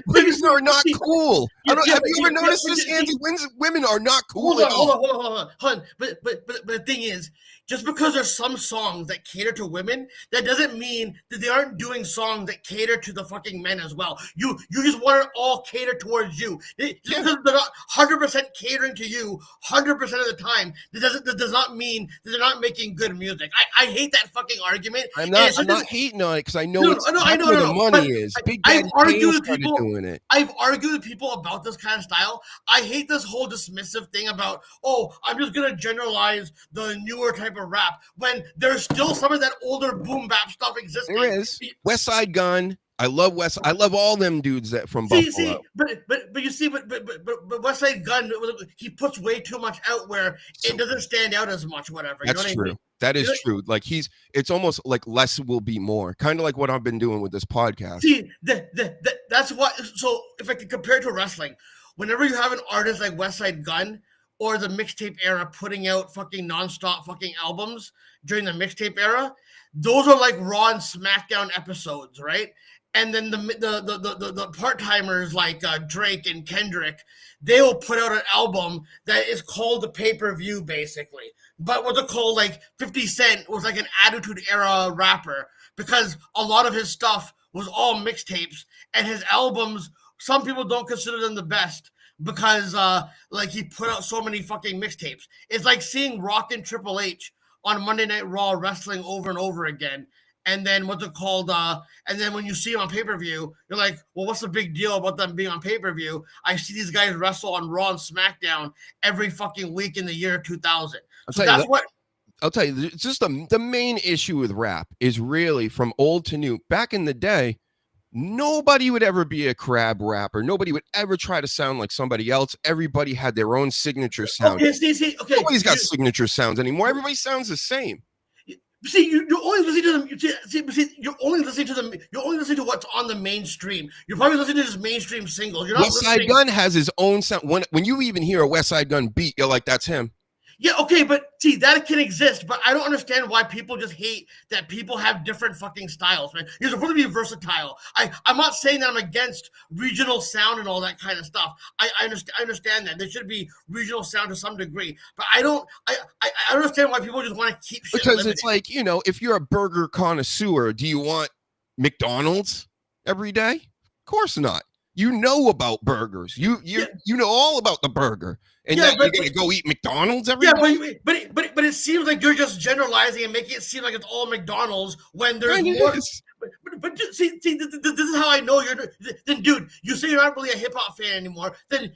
Women are not cool. Have you ever noticed this, Andy? Women are not cool at all. Hold on. But the thing is, just because there's some songs that cater to women, that doesn't mean that they aren't doing songs that cater to the fucking men as well. You just want to all cater towards towards you. Because they're not 100% catering to you 100% of the time, that does not mean that they're not making good music. I hate that fucking argument. I'm not hating on it because I know No, it's no, I know, where no, the no, money but is. Big I've Daddy argued Kane with started people. doing it. I've argued with people about this kind of style. I hate this whole dismissive thing about, oh, I'm just gonna generalize the newer type of rap when there's still some of that older boom bap stuff existing. There is West Side Gun. I love all them dudes that from See, Buffalo. but you see, but West Side Gun, he puts way too much out where it doesn't stand out as much. Whatever. That's you know what true. I mean? That is true. Like it's almost like less will be more. Kind of like what I've been doing with this podcast. See, that's what. So if I can compare it to wrestling, whenever you have an artist like West Side Gun or the mixtape era putting out fucking nonstop fucking albums during the mixtape era, those are like Raw and SmackDown episodes, right? And then the part-timers like Drake and Kendrick, they will put out an album that is called the pay-per-view, basically. But what's it called? Like 50 Cent was like an Attitude Era rapper because a lot of his stuff was all mixtapes, and his albums, some people don't consider them the best because like he put out so many fucking mixtapes. It's like seeing Rock and Triple H on Monday Night Raw wrestling over and over again. And then what's it called? And then when you see them on pay-per-view, you're like, well, what's the big deal about them being on pay-per-view? I see these guys wrestle on Raw and SmackDown every fucking week in the year 2000. So that's what I'll tell you. It's just the main issue with rap is really from old to new. Back in the day, nobody would ever be a crab rapper. Nobody would ever try to sound like somebody else. Everybody had their own signature sound. Okay, okay. Nobody's got signature sounds anymore. Everybody sounds the same. See, you're only listening to them. You're only listening to them. You're only listening to what's on the mainstream. You're probably listening to just mainstream singles. You're not West Side Gun has his own sound. When you even hear a West Side Gun beat, you're like, that's him. Yeah, okay, but see, that can exist, but I don't understand why people just hate that people have different fucking styles, man. You're supposed to be versatile. I'm not saying that I'm against regional sound and all that kind of stuff. I understand that. There should be regional sound to some degree, but I understand why people just want to keep shit because limited. It's like, if you're a burger connoisseur, do you want McDonald's every day? Of course not. You know about burgers. You know all about the burger. And now you're gonna go eat McDonald's every day? But it seems like you're just generalizing and making it seem like it's all McDonald's when there's more. But see, this is how I know you're. Then, dude, you say you're not really a hip hop fan anymore. Then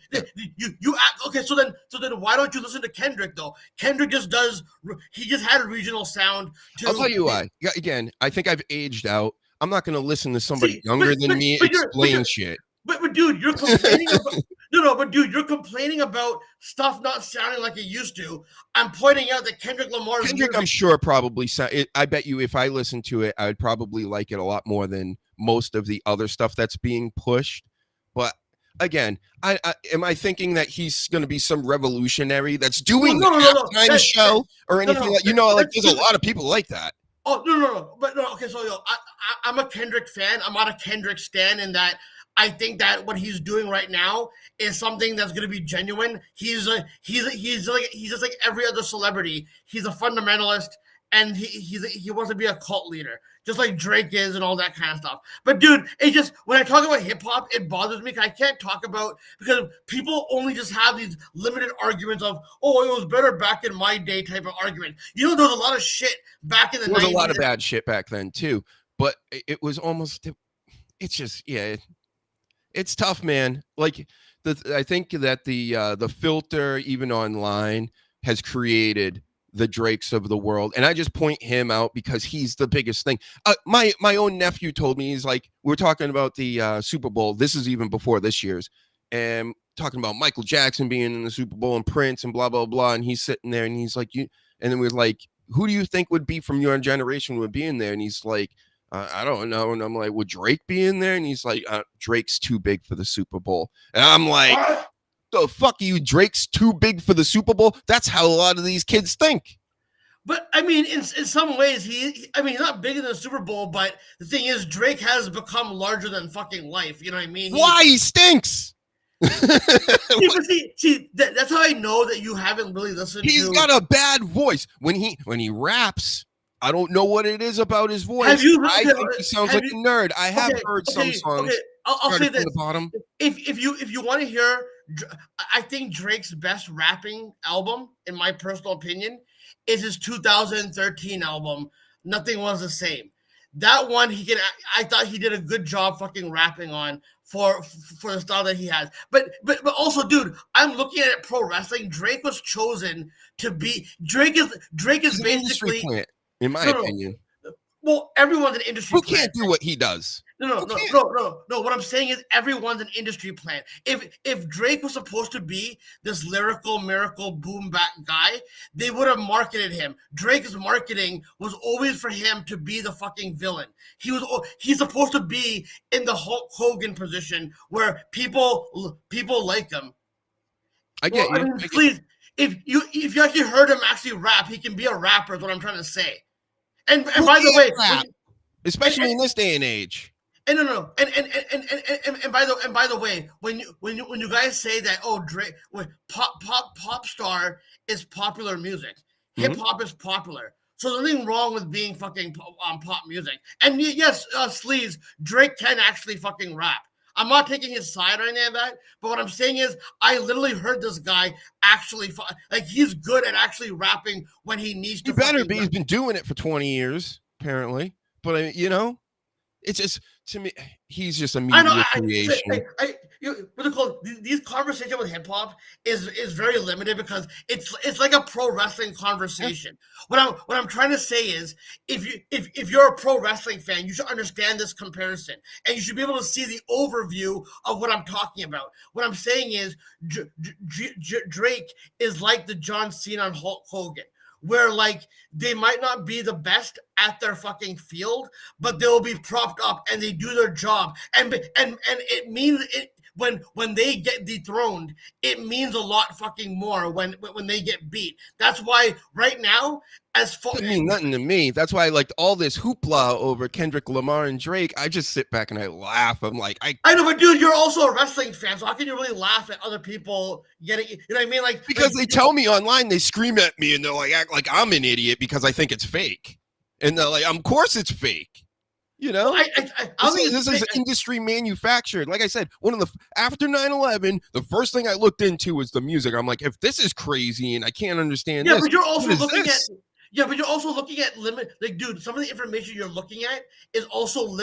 you act okay. So then why don't you listen to Kendrick though? Kendrick just does. He just had a regional sound. I'll tell you why. Again, I think I've aged out. I'm not gonna listen to somebody younger than me explain shit. But dude, you're complaining about dude, you're complaining about stuff not sounding like it used to. I'm pointing out that Kendrick Lamar's music, I'm sure probably I bet you if I listened to it, I would probably like it a lot more than most of the other stuff that's being pushed. But again, am I thinking that he's going to be some revolutionary that's doing the halftime show or anything like there's a lot of people like that. Oh no, but no. Okay, so I'm a Kendrick fan. I'm not a Kendrick stan in that. I think that what he's doing right now is something that's going to be genuine. He's just like every other celebrity. He's a fundamentalist, and he wants to be a cult leader, just like Drake is, and all that kind of stuff. But dude, it just when I talk about hip hop, it bothers me because I can't talk about because people only just have these limited arguments of it was better back in my day type of argument. There was a lot of shit back in the 90s. There was a lot of bad shit back then too, but it was almost. It's just It's tough, man. Like I think that the filter, even online, has created the Drakes of the world, and I just point him out because he's the biggest thing. My own nephew told me, he's like, we're talking about the Super Bowl. This is even before this year's, and talking about Michael Jackson being in the Super Bowl and Prince and blah blah blah, and he's sitting there and he's like, and then we're like, who do you think would be from your generation would be in there? And he's like, I don't know. And I'm like, would Drake be in there? And he's like, Drake's too big for the Super Bowl. And I'm like, the fuck are you? Drake's too big for the Super Bowl? That's how a lot of these kids think. But I mean, in some ways, he's not bigger than the Super Bowl, but the thing is, Drake has become larger than fucking life. You know what I mean? Why? He stinks. See, that's how I know that you haven't really listened to. He's got a bad voice. When he raps, I don't know what it is about his voice. I think he sounds like a nerd. I have heard some songs. Okay. I'll say this. The bottom. if you want to hear, I think Drake's best rapping album, in my personal opinion, is his 2013 album. Nothing Was the Same. That one I thought he did a good job fucking rapping on for the style that he has. But also, dude, I'm looking at it pro wrestling. Drake was chosen to be Drake is He's an industry basically plant, in my no. opinion. Well, everyone's an industry Who plant. can't do what he does? No. What I'm saying is everyone's an industry plant. If Drake was supposed to be this lyrical miracle boom bap guy, they would have marketed him. Drake's marketing was always for him to be the fucking villain. He's supposed to be in the Hulk Hogan position where people like him. I get you. Please, if you actually heard him actually rap, he can be a rapper. Is what I'm trying to say. And by the way, especially in this day and age. And no. And by the way, when you guys say that, oh, Drake, pop star is popular music, hip hop is popular, so there's nothing wrong with being fucking pop music. And yes, Sleaze, Drake can actually fucking rap. I'm not taking his side or any of that, but what I'm saying is, I literally heard this guy actually he's good at actually rapping when he needs to. He better be. He's been doing it for 20 years, apparently. But it's just, to me, he's just a media creation. What's it called? These conversations with hip hop is very limited because it's like a pro wrestling conversation. What I'm trying to say is, if you're a pro wrestling fan, you should understand this comparison, and you should be able to see the overview of what I'm talking about. What I'm saying is, Drake is like the John Cena and Hulk Hogan, where they might not be the best at their fucking field, but they'll be propped up and they do their job. And it means it when they get dethroned, it means a lot fucking more when they get beat. That's why right now, as far doesn't mean nothing to me. That's why all this hoopla over Kendrick Lamar and Drake, I just sit back and I laugh. I'm like, I know, but dude, you're also a wrestling fan, so how can you really laugh at other people getting? You know what I mean? Because they tell me online, they scream at me and they're like, act like I'm an idiot because I think it's fake, and they're like, of course it's fake. This is industry manufactured. Like I said, after 9/11, the first thing I looked into was the music. I'm like, if this is crazy and I can't understand this, but you're also looking at. Yeah, but you're also looking at limit. Dude, some of the information you're looking at is also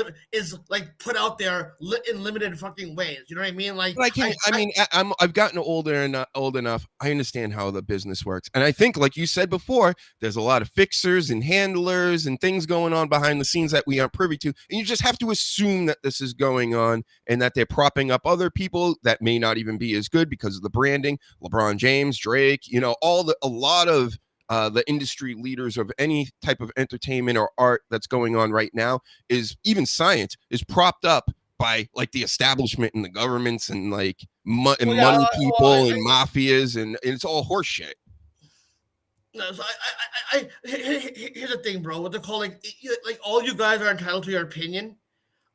put out there in limited fucking ways. You know what I mean? I've gotten older and old enough. I understand how the business works, and I think, like you said before, there's a lot of fixers and handlers and things going on behind the scenes that we aren't privy to, and you just have to assume that this is going on and that they're propping up other people that may not even be as good because of the branding. LeBron James, Drake, a lot of the industry leaders of any type of entertainment or art that's going on right now, is even science is propped up by the establishment and the governments and money people and mafias, and it's all horse shit. No, so here's the thing, bro. What they're calling, all you guys are entitled to your opinion,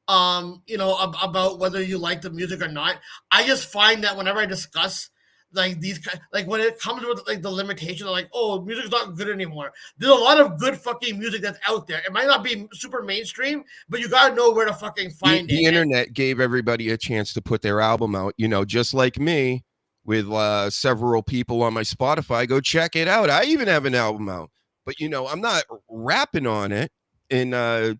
about whether you like the music or not. I just find that whenever I discuss these, when it comes with the limitation of oh, music's not good anymore, there's a lot of good fucking music that's out there. It might not be super mainstream, but you gotta know where to fucking find it. The internet gave everybody a chance to put their album out, just like me, with several people on my Spotify. Go check it out. I even have an album out, but I'm not rapping on it, and I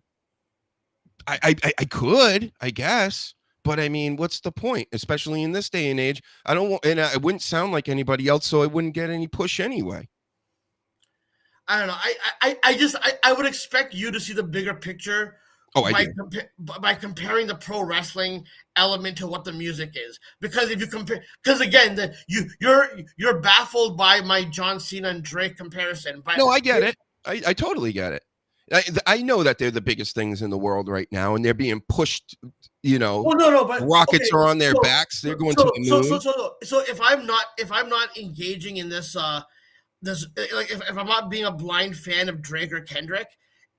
could, I guess. But I mean, what's the point? Especially in this day and age, I wouldn't sound like anybody else, so I wouldn't get any push anyway. I don't know. I would expect you to see the bigger picture. By comparing the pro wrestling element to what the music is, because if you compare, because again, you're baffled by my John Cena and Drake comparison. No, I get it. I totally get it. I know that they're the biggest things in the world right now, and they're being pushed. But rockets are on their backs. They're going to the moon. So if I'm not engaging in this, if I'm not being a blind fan of Drake or Kendrick,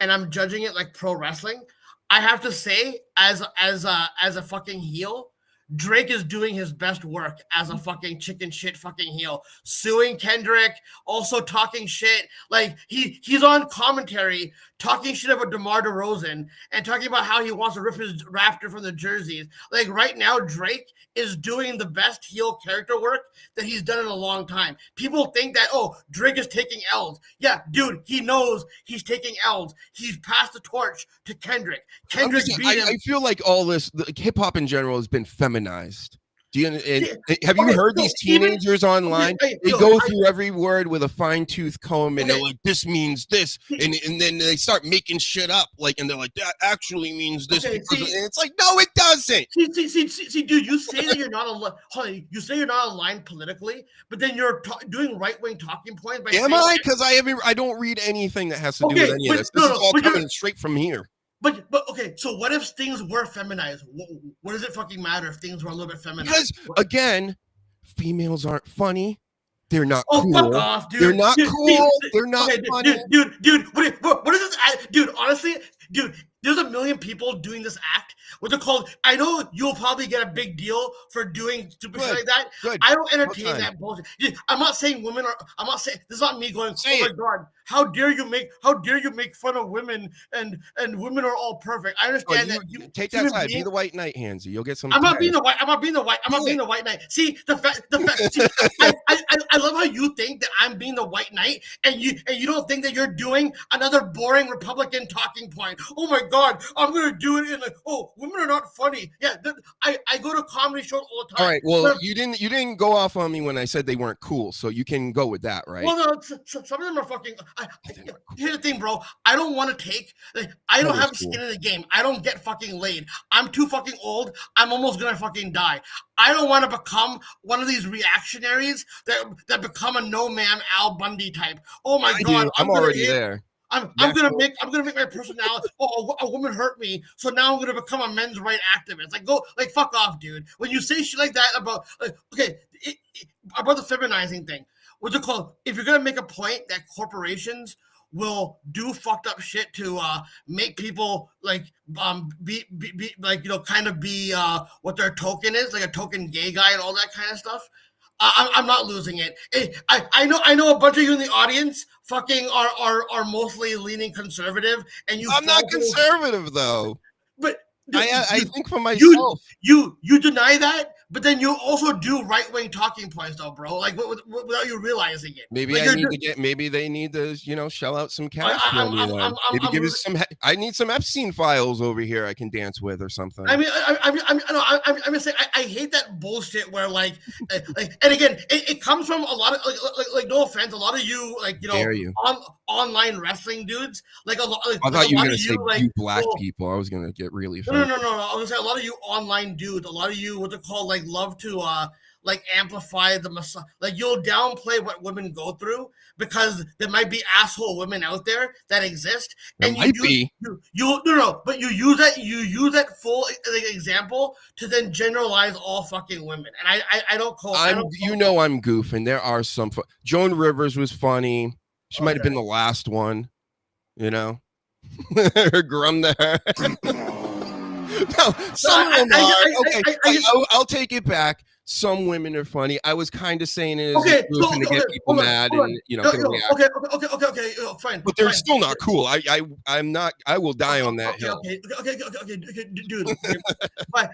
and I'm judging it like pro wrestling, I have to say, as a fucking heel, Drake is doing his best work as a fucking chicken shit fucking heel, suing Kendrick, also talking shit. Like he's on commentary talking shit about DeMar DeRozan and talking about how he wants to rip his Raptor from the jerseys. Like right now, Drake is doing the best heel character work that he's done in a long time. People think that, oh, Drake is taking L's. Yeah, dude, he knows he's taking L's. He's passed the torch to Kendrick. Kendrick beat him. I feel like all this hip hop in general has been feminized. Do you have you heard these teenagers online? They go through every word with a fine-tooth comb, and they're like, "This means this," and then they start making shit up, like, and they're like, "That actually means this," and it's like, no, it doesn't. See, dude, you say that you're not you say you're not aligned politically, but then you're doing right-wing talking points. Am I? Because I don't read anything that has to do with any of this. This is all coming straight from here. But okay, so what if things were feminized? What does it fucking matter if things were a little bit feminized? Because again, females aren't funny. They're not cool. Fuck off, dude. They're not cool. They're not funny. Dude, what is this? Dude, honestly, dude, there's a million people doing this act. What they're called. I know you'll probably get a big deal for doing stupid shit like that. Good. I don't entertain that bullshit. I'm not saying women are. I'm not saying this is not me going. Oh my god, how dare you make fun of women and women are all perfect. I understand that. You take that side. Be the white knight, Hansy. You'll get some. I'm not being the white. I'm not being the white knight. See the fact. See, I love how you think that I'm being the white knight, and you don't think that you're doing another boring Republican talking point. Oh my god, I'm gonna do it in women are not funny. Yeah, I go to comedy shows all the time. All right, well, you didn't go off on me when I said they weren't cool, so you can go with that, right? Well, no, some of them are fucking. Here's the thing, bro. I don't want to take. I don't have skin in the game. I don't get fucking laid. I'm too fucking old. I'm almost gonna fucking die. I don't want to become one of these reactionaries that become a no ma'am Al Bundy type. Oh my god, I'm already there. I'm gonna make my personality. Oh, a woman hurt me, so now I'm gonna become a men's right activist. Like fuck off, dude. When you say shit like that about about the feminizing thing, what's it called? If you're gonna make a point that corporations will do fucked up shit to make people be kind of be what their token is, like a token gay guy and all that kind of stuff. I'm not losing it. I know a bunch of you in the audience fucking are mostly leaning conservative, and I'm not conservative though. But I think for myself, you deny that, but then you also do right-wing talking points, though, bro. Like without you realizing it. Maybe Maybe they need to, shell out some cash. Maybe give us some. I need some Epstein files over here. I can dance with or something. I mean, I'm just saying. I hate that bullshit where and again, it comes from a lot of like no offense, a lot of you online wrestling dudes. I thought you were gonna say you black people. I was gonna get really. No. I was gonna say a lot of you online dudes, a lot of you what they're called love to amplify the you'll downplay what women go through because there might be asshole women out there that exist, and but you use that full example to then generalize all fucking women, and I don't call. I'm goofing. There are some. Joan Rivers was funny. She might have been the last one. Her grum there. No, some of them are. I'll take it back. Some women are funny. I was kind of saying it as a group to get people mad and Okay, fine. But they're still not cool. I'm not. I will die on that hill. Okay, dude. by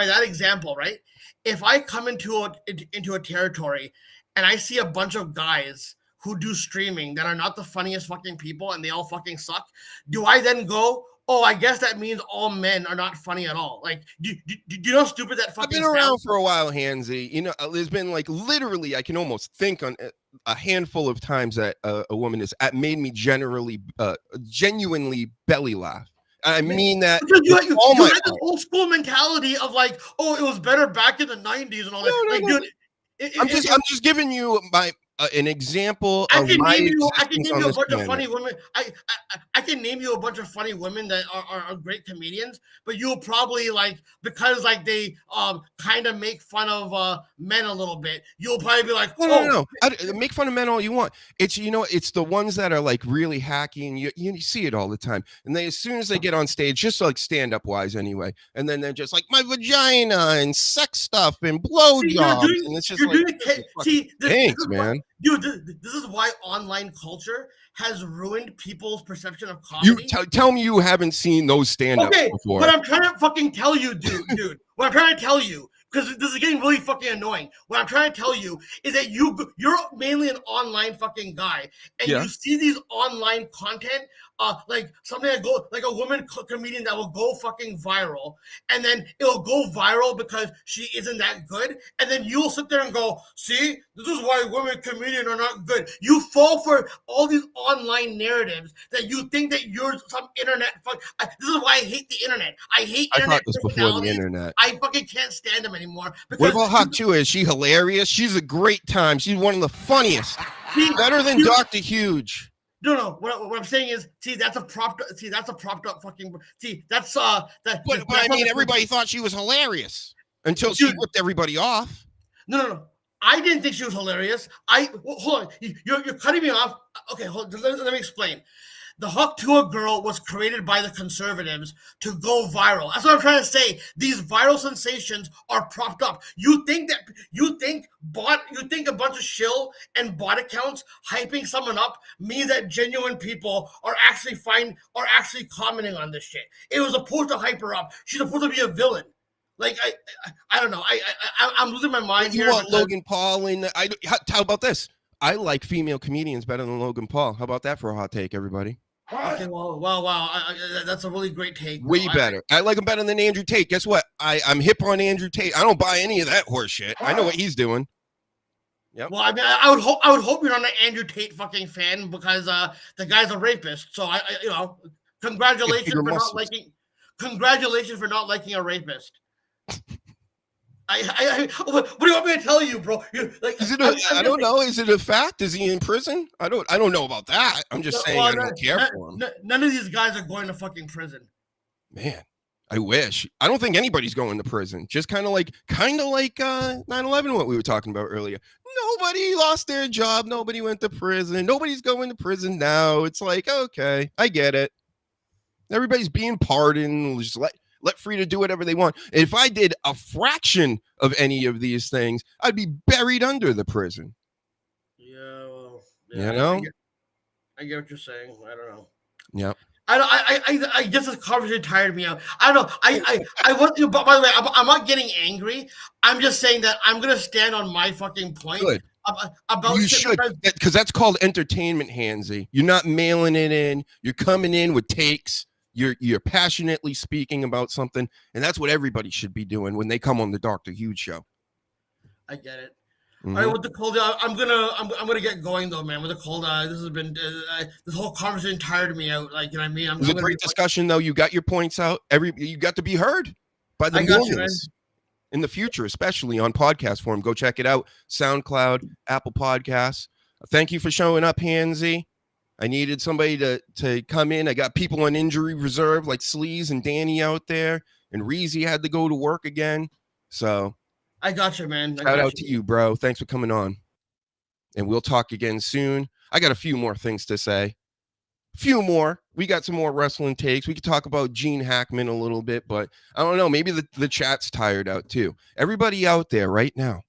that example, right? If I come into a territory and I see a bunch of guys who do streaming that are not the funniest fucking people and they all fucking suck, do I then go, oh, I guess that means all men are not funny at all? Like, do you know how stupid that fucking I've been around for a while, Hansy. There's been literally, I can almost think on a handful of times that a woman has made me genuinely belly laugh. I mean that you had this old school mentality of it was better back in the 90s and all that. No. I'm just giving you an example I of can my name you. I can existence name on you a this bunch of planet. funny women. I can name you a bunch of funny women that are great comedians, but you'll probably like because like they kind of make fun of men a little bit. You'll probably be like, No. Make fun of men all you want. It's it's the ones that are like really hacky, and you see it all the time. And they as soon as they get on stage, just like stand up wise anyway, and then they're just like my vagina and sex stuff and see, you're blowjobs, doing and it's just you're like doing it. See, this thanks, is man. dude. This is why online culture has ruined people's perception of You comedy. tell me you haven't seen those stand-ups Okay, before. what I'm trying to fucking tell you, dude. What I'm trying to tell you, because this is getting really fucking annoying. What I'm trying to tell you is that you're mainly an online fucking guy, and Yeah. you see these online content, like something that go like a woman comedian that will go fucking viral, and then it'll go viral because she isn't that good, and then you'll sit there and go, see, this is why women comedians are not good. You fall for all these online narratives that you think that you're some internet fuck. This is why I hate the internet. I hate I internet thought this before the personalities. internet. I fucking can't stand them anymore. What about Hawk Chua? Is she hilarious? She's a great time. She's one of the funniest. Better than Dr. Huge. No. What I'm saying is, see, that's a propped up fucking. See, that's that. But I mean, everybody thought she was hilarious until she ripped everybody off. No. I didn't think she was hilarious. Hold on. You're cutting me off. Okay, let me explain. The Hawk Tuah girl was created by the conservatives to go viral. That's what I'm trying to say. These viral sensations are propped up. You think a bunch of shill and bot accounts hyping someone up means that genuine people are actually commenting on this shit. It was supposed to hype her up. She's supposed to be a villain. Like I don't know. I'm losing my mind here. You want Logan Paul and how about this? I like female comedians better than Logan Paul. How about that for a hot take, everybody? Okay, wow. That's a really great take. Way better. I like him better than Andrew Tate. Guess what? I'm hip on Andrew Tate. I don't buy any of that horse shit. I know what he's doing. Yep. Well, I mean, I would hope you're not an Andrew Tate fucking fan because the guy's a rapist. So congratulations for not liking. Congratulations for not liking a rapist. What do you want me to tell you, bro? I don't know. Is it a fact? Is he in prison? I don't know about that. I'm just saying I don't care for him. None of these guys are going to fucking prison. Man, I wish. I don't think anybody's going to prison. Just kind of like 9/11, what we were talking about earlier. Nobody lost their job. Nobody went to prison. Nobody's going to prison now. It's like, okay, I get it. Everybody's being pardoned. Just let free to do whatever they want. If I did a fraction of any of these things, I'd be buried under the prison. Yeah, well, you know? I get what you're saying. I don't know. Yeah. I guess this conversation tired me out. I don't know. I want you. But by the way, I'm not getting angry. I'm just saying that I'm gonna stand on my fucking point. Good. About you should, because that's called entertainment, Hansy. You're not mailing it in. You're coming in with takes. You're passionately speaking about something, and that's what everybody should be doing when they come on the Dr. Huge show. I get it. Mm-hmm. All right, with the cold, I'm gonna get going though, man. With the cold, this has been this whole conversation tired me out. Like, you know what I mean? It was a great discussion, though. You got your points out. You got to be heard by the millions in the future, especially on podcast form. Go check it out. SoundCloud, Apple Podcasts. Thank you for showing up, Hansy. I needed somebody to come in. I got people on injury reserve like Sleaze and Danny out there, and Reezy had to go to work again. So I got you, man. Shout out to you, bro. Thanks for coming on. And we'll talk again soon. I got a few more things to say. Few more. We got some more wrestling takes. We could talk about Gene Hackman a little bit, but I don't know. Maybe the chat's tired out too. Everybody out there right now,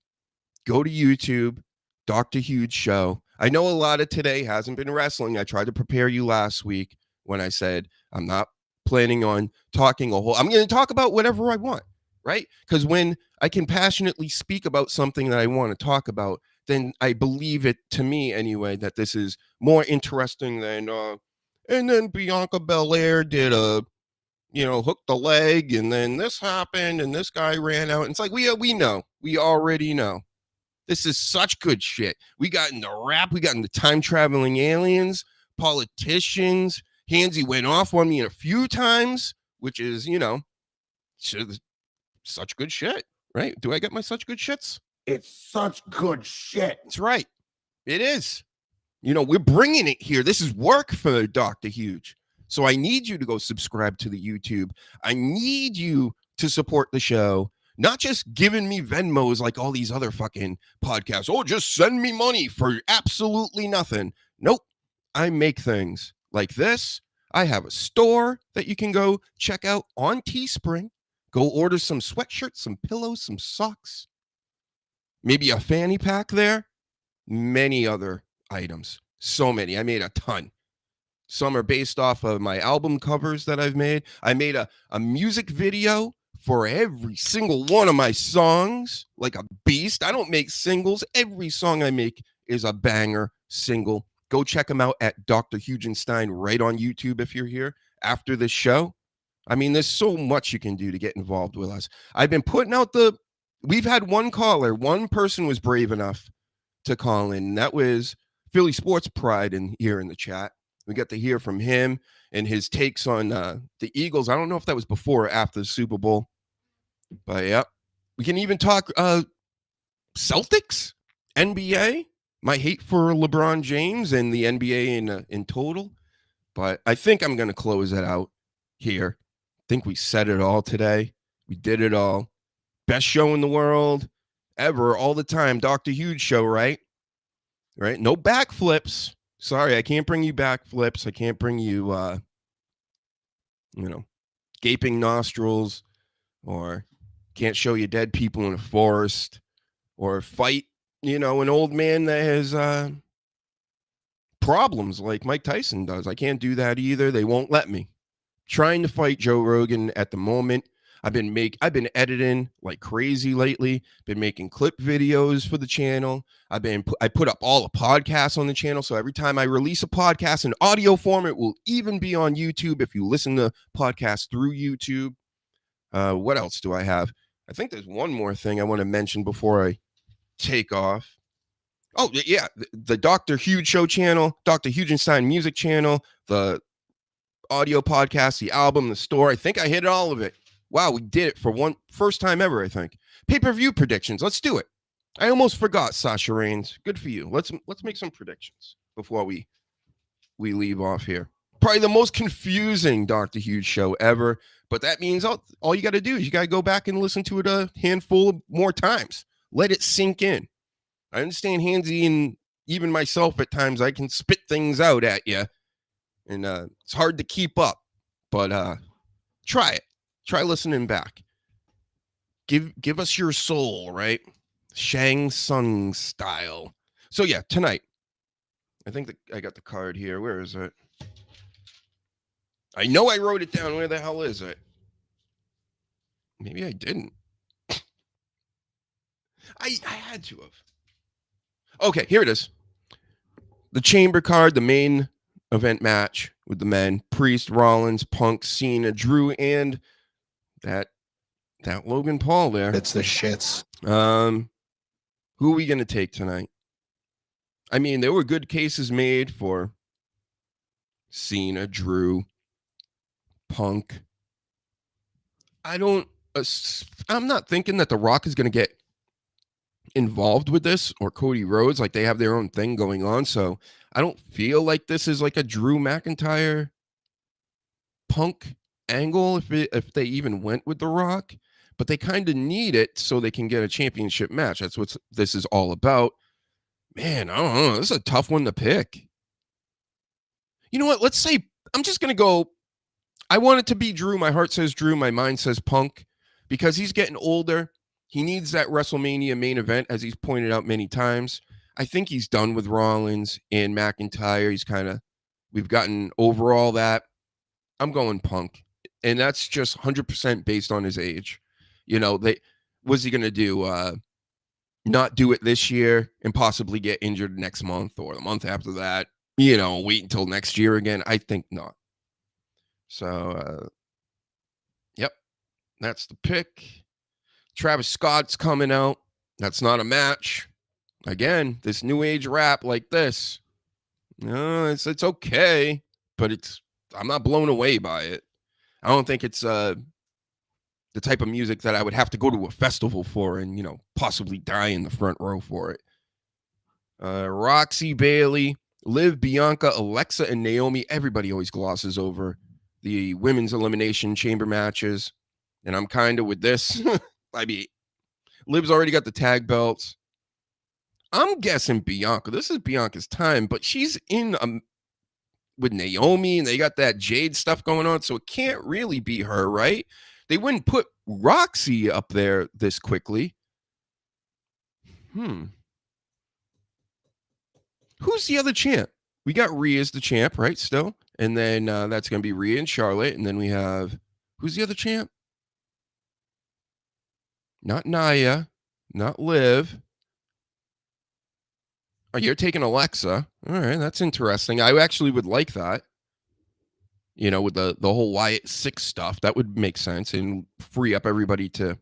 go to YouTube, Dr. Huge Show. I know a lot of today hasn't been wrestling. I tried to prepare you last week when I said I'm not planning on talking I'm going to talk about whatever I want, right? Because when I can passionately speak about something that I want to talk about, then I believe it, to me anyway, that this is more interesting than and then Bianca Belair did hooked the leg, and then this happened, and this guy ran out. And it's like, we know. We already know. This is such good shit. We got into rap. We got into time-traveling aliens, politicians. Hansy went off on me a few times, which is, such good shit, right? Do I get my such good shits? It's such good shit. That's right. It is. We're bringing it here. This is work for Dr. Huge. So I need you to go subscribe to the YouTube. I need you to support the show. Not just giving me Venmos like all these other fucking podcasts. Oh, just send me money for absolutely nothing. Nope. I make things like this. I have a store that you can go check out on Teespring. Go order some sweatshirts, some pillows, some socks. Maybe a fanny pack there. Many other items. So many. I made a ton. Some are based off of my album covers that I've made. I made a music video for every single one of my songs, like a beast. I don't make singles. Every song I make is a banger single. Go check them out at Dr. HUGENSTEIN right on YouTube if you're here after this show. I mean, there's so much you can do to get involved with us. I've been putting out we've had one caller. One person was brave enough to call in. And that was Philly Sports Pride here in the chat. We got to hear from him and his takes on the Eagles. I don't know if that was before or after the Super Bowl, but yeah, we can even talk Celtics, NBA, my hate for LeBron James and the NBA in total. But I think I'm going to close it out here. I think we said it all today. We did it all. Best show in the world ever, all the time. Dr. Huge show, right? Right? No backflips. Sorry, I can't bring you backflips. I can't bring you, gaping nostrils, or can't show you dead people in a forest, or fight, an old man that has problems like Mike Tyson does. I can't do that either. They won't let me. Trying to fight Joe Rogan at the moment. I've been editing like crazy lately. Been making clip videos for the channel. I put up all the podcasts on the channel. So every time I release a podcast in audio form, it will even be on YouTube if you listen to podcasts through YouTube. What else do I have? I think there's one more thing I want to mention before I take off. Oh, yeah. The Dr. Huge Show channel, Dr. HUGENSTEIN music channel, the audio podcast, the album, the store. I think I hit all of it. Wow, we did it for first time ever, I think. Pay-per-view predictions. Let's do it. I almost forgot, Sasha Reigns. Good for you. Let's make some predictions before we leave off here. Probably the most confusing Dr. Huge show ever, but that means all you got to do is you got to go back and listen to it a handful of more times. Let it sink in. I understand Hansy and even myself at times, I can spit things out at you, and it's hard to keep up, but try it. Try listening back. Give us your soul, right? Shang Tsung style. So yeah, tonight. I think that I got the card here. Where is it? I know I wrote it down. Where the hell is it? Maybe I didn't. I had to have. Okay, here it is. The chamber card, the main event match with the men. Priest, Rollins, Punk, Cena, Drew, and that Logan Paul there. It's the shits. Who are we going to take tonight? I mean, there were good cases made for Cena, Drew, Punk. I'm not thinking that The Rock is going to get involved with this, or Cody Rhodes. Like, they have their own thing going on. So I don't feel like this is like a Drew McIntyre Punk angle if they even went with The Rock, but they kind of need it so they can get a championship match. That's what this is all about. Man, I don't know. This is a tough one to pick. You know what? Let's say I'm just going to go. I want it to be Drew. My heart says Drew. My mind says Punk, because he's getting older. He needs that WrestleMania main event, as he's pointed out many times. I think he's done with Rollins and McIntyre. We've gotten over all that. I'm going Punk. And that's just 100% based on his age. What's he going to do? Not do it this year and possibly get injured next month or the month after that? Wait until next year again? I think not. So, yep, that's the pick. Travis Scott's coming out. That's not a match. Again, this new age rap like this. No, it's okay, but I'm not blown away by it. I don't think it's the type of music that I would have to go to a festival for and, possibly die in the front row for it. Roxy, Bailey, Liv, Bianca, Alexa, and Naomi. Everybody always glosses over the women's elimination chamber matches. And I'm kind of with this. I mean, Liv's already got the tag belts. I'm guessing Bianca. This is Bianca's time, but she's in with Naomi, and they got that Jade stuff going on, so it can't really be her, right? They wouldn't put Roxy up there this quickly. Who's the other champ? We got Rhea as the champ, right, still? And then that's going to be Rhea and Charlotte, and then we have... Who's the other champ? Not Nia, not Liv. Oh, you're taking Alexa. All right, that's interesting. I actually would like that. You know, with the whole Wyatt 6 stuff, that would make sense and free up everybody to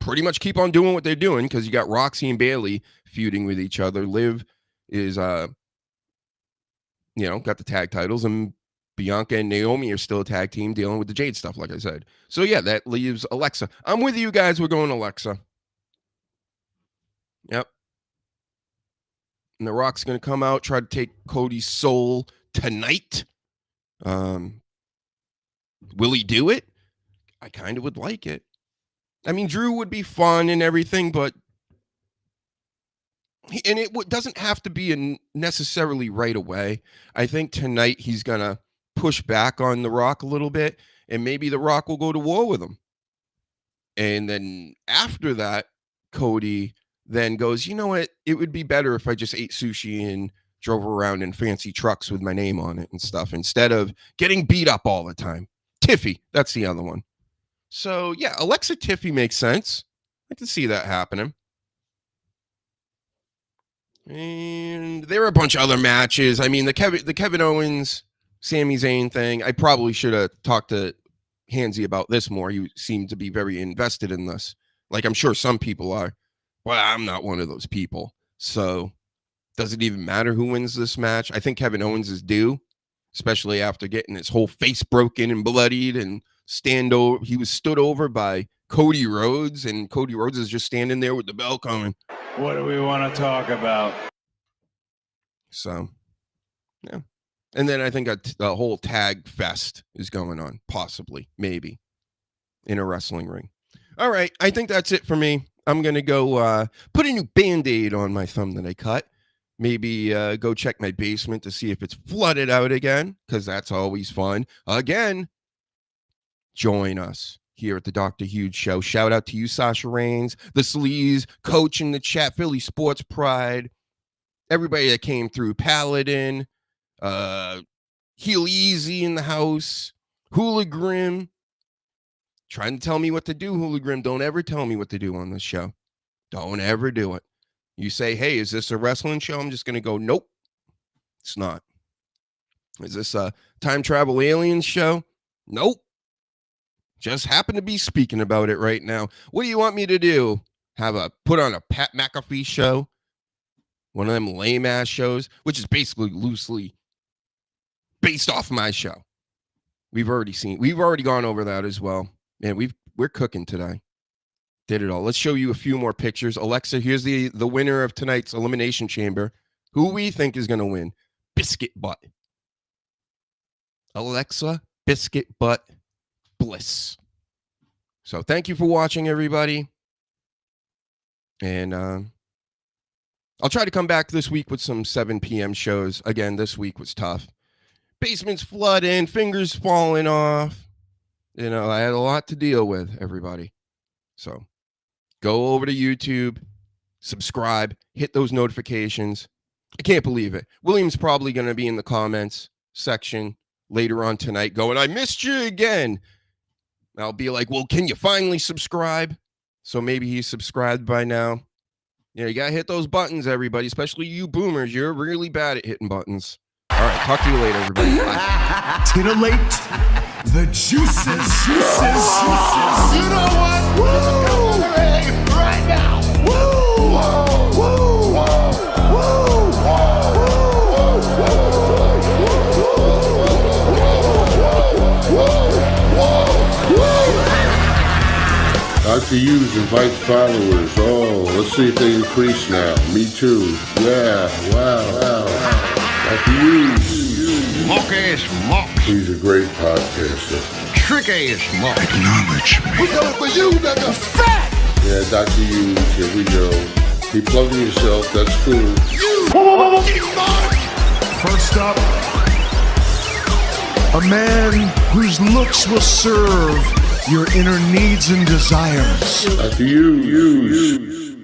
pretty much keep on doing what they're doing, because you got Roxy and Bailey feuding with each other. Liv is, got the tag titles, and Bianca and Naomi are still a tag team dealing with the Jade stuff, like I said. So, yeah, that leaves Alexa. I'm with you guys. We're going Alexa. Yep. And The Rock's going to come out, try to take Cody's soul tonight. Will he do it? I kind of would like it. I mean, Drew would be fun and everything, but... And it doesn't have to be necessarily right away. I think tonight he's going to push back on The Rock a little bit, and maybe The Rock will go to war with him. And then after that, Cody... then goes, you know what? It would be better if I just ate sushi and drove around in fancy trucks with my name on it and stuff, instead of getting beat up all the time. Tiffy, that's the other one. So, yeah, Alexa Tiffy makes sense. I can see that happening. And there are a bunch of other matches. I mean, the Kevin Owens, Sami Zayn thing, I probably should have talked to Hansy about this more. You seem to be very invested in this. Like, I'm sure some people are. Well, I'm not one of those people. So does it even matter who wins this match? I think Kevin Owens is due, especially after getting his whole face broken and bloodied and he was stood over by Cody Rhodes, and Cody Rhodes is just standing there with the bell coming. What do we want to talk about? So, yeah. And then I think a whole tag fest is going on, possibly, maybe, in a wrestling ring. All right, I think that's it for me. I'm going to go put a new Band-Aid on my thumb that I cut. Maybe go check my basement to see if it's flooded out again, because that's always fun. Again, join us here at the Dr. Huge Show. Shout out to you, Sasha Reigns, the Sleaze, Coach in the chat, Philly Sports Pride, everybody that came through, Paladin, Heel Easy in the house, Hula Grim. Trying to tell me what to do, Hula Grim. Don't ever tell me what to do on this show. Don't ever do it. You say, hey, is this a wrestling show? I'm just going to go, nope, it's not. Is this a time travel aliens show? Nope. Just happen to be speaking about it right now. What do you want me to do? Put on a Pat McAfee show? One of them lame ass shows, which is basically loosely based off my show. We've already gone over that as well. Man, we're cooking today. Did it all. Let's show you a few more pictures. Alexa, here's the winner of tonight's Elimination Chamber. Who we think is going to win? Biscuit Butt. Alexa, Biscuit Butt Bliss. So thank you for watching, everybody. And I'll try to come back this week with some 7 p.m. shows. Again, this week was tough. Basement's flooding, fingers falling off. You know, I had a lot to deal with, everybody. So go over to YouTube, subscribe, hit those notifications. I can't believe it. William's probably going to be in the comments section later on tonight going, I missed you again. I'll be like, well, can you finally subscribe? So maybe he's subscribed by now. Yeah, you got to hit those buttons, everybody, especially you boomers. You're really bad at hitting buttons. All right, talk to you later, everybody. Bye. Titillate the juices. You know what? Woo! Right now. Woo! Woo! Woo! Dr. Dr. Hughes invites followers. Oh, let's see if they increase now. Me too. Yeah, wow. Dr. Hughes. Mock-ass mock. He's a great podcaster. Trick-ass mock. Acknowledge me. We coming for you, nigga. Fat. Yeah, Dr. Hughes, here we go. Keep plugging yourself, that's cool. You. First up, a man whose looks will serve your inner needs and desires. Dr. Hughes.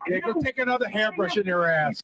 Yeah, go take another hairbrush in your ass.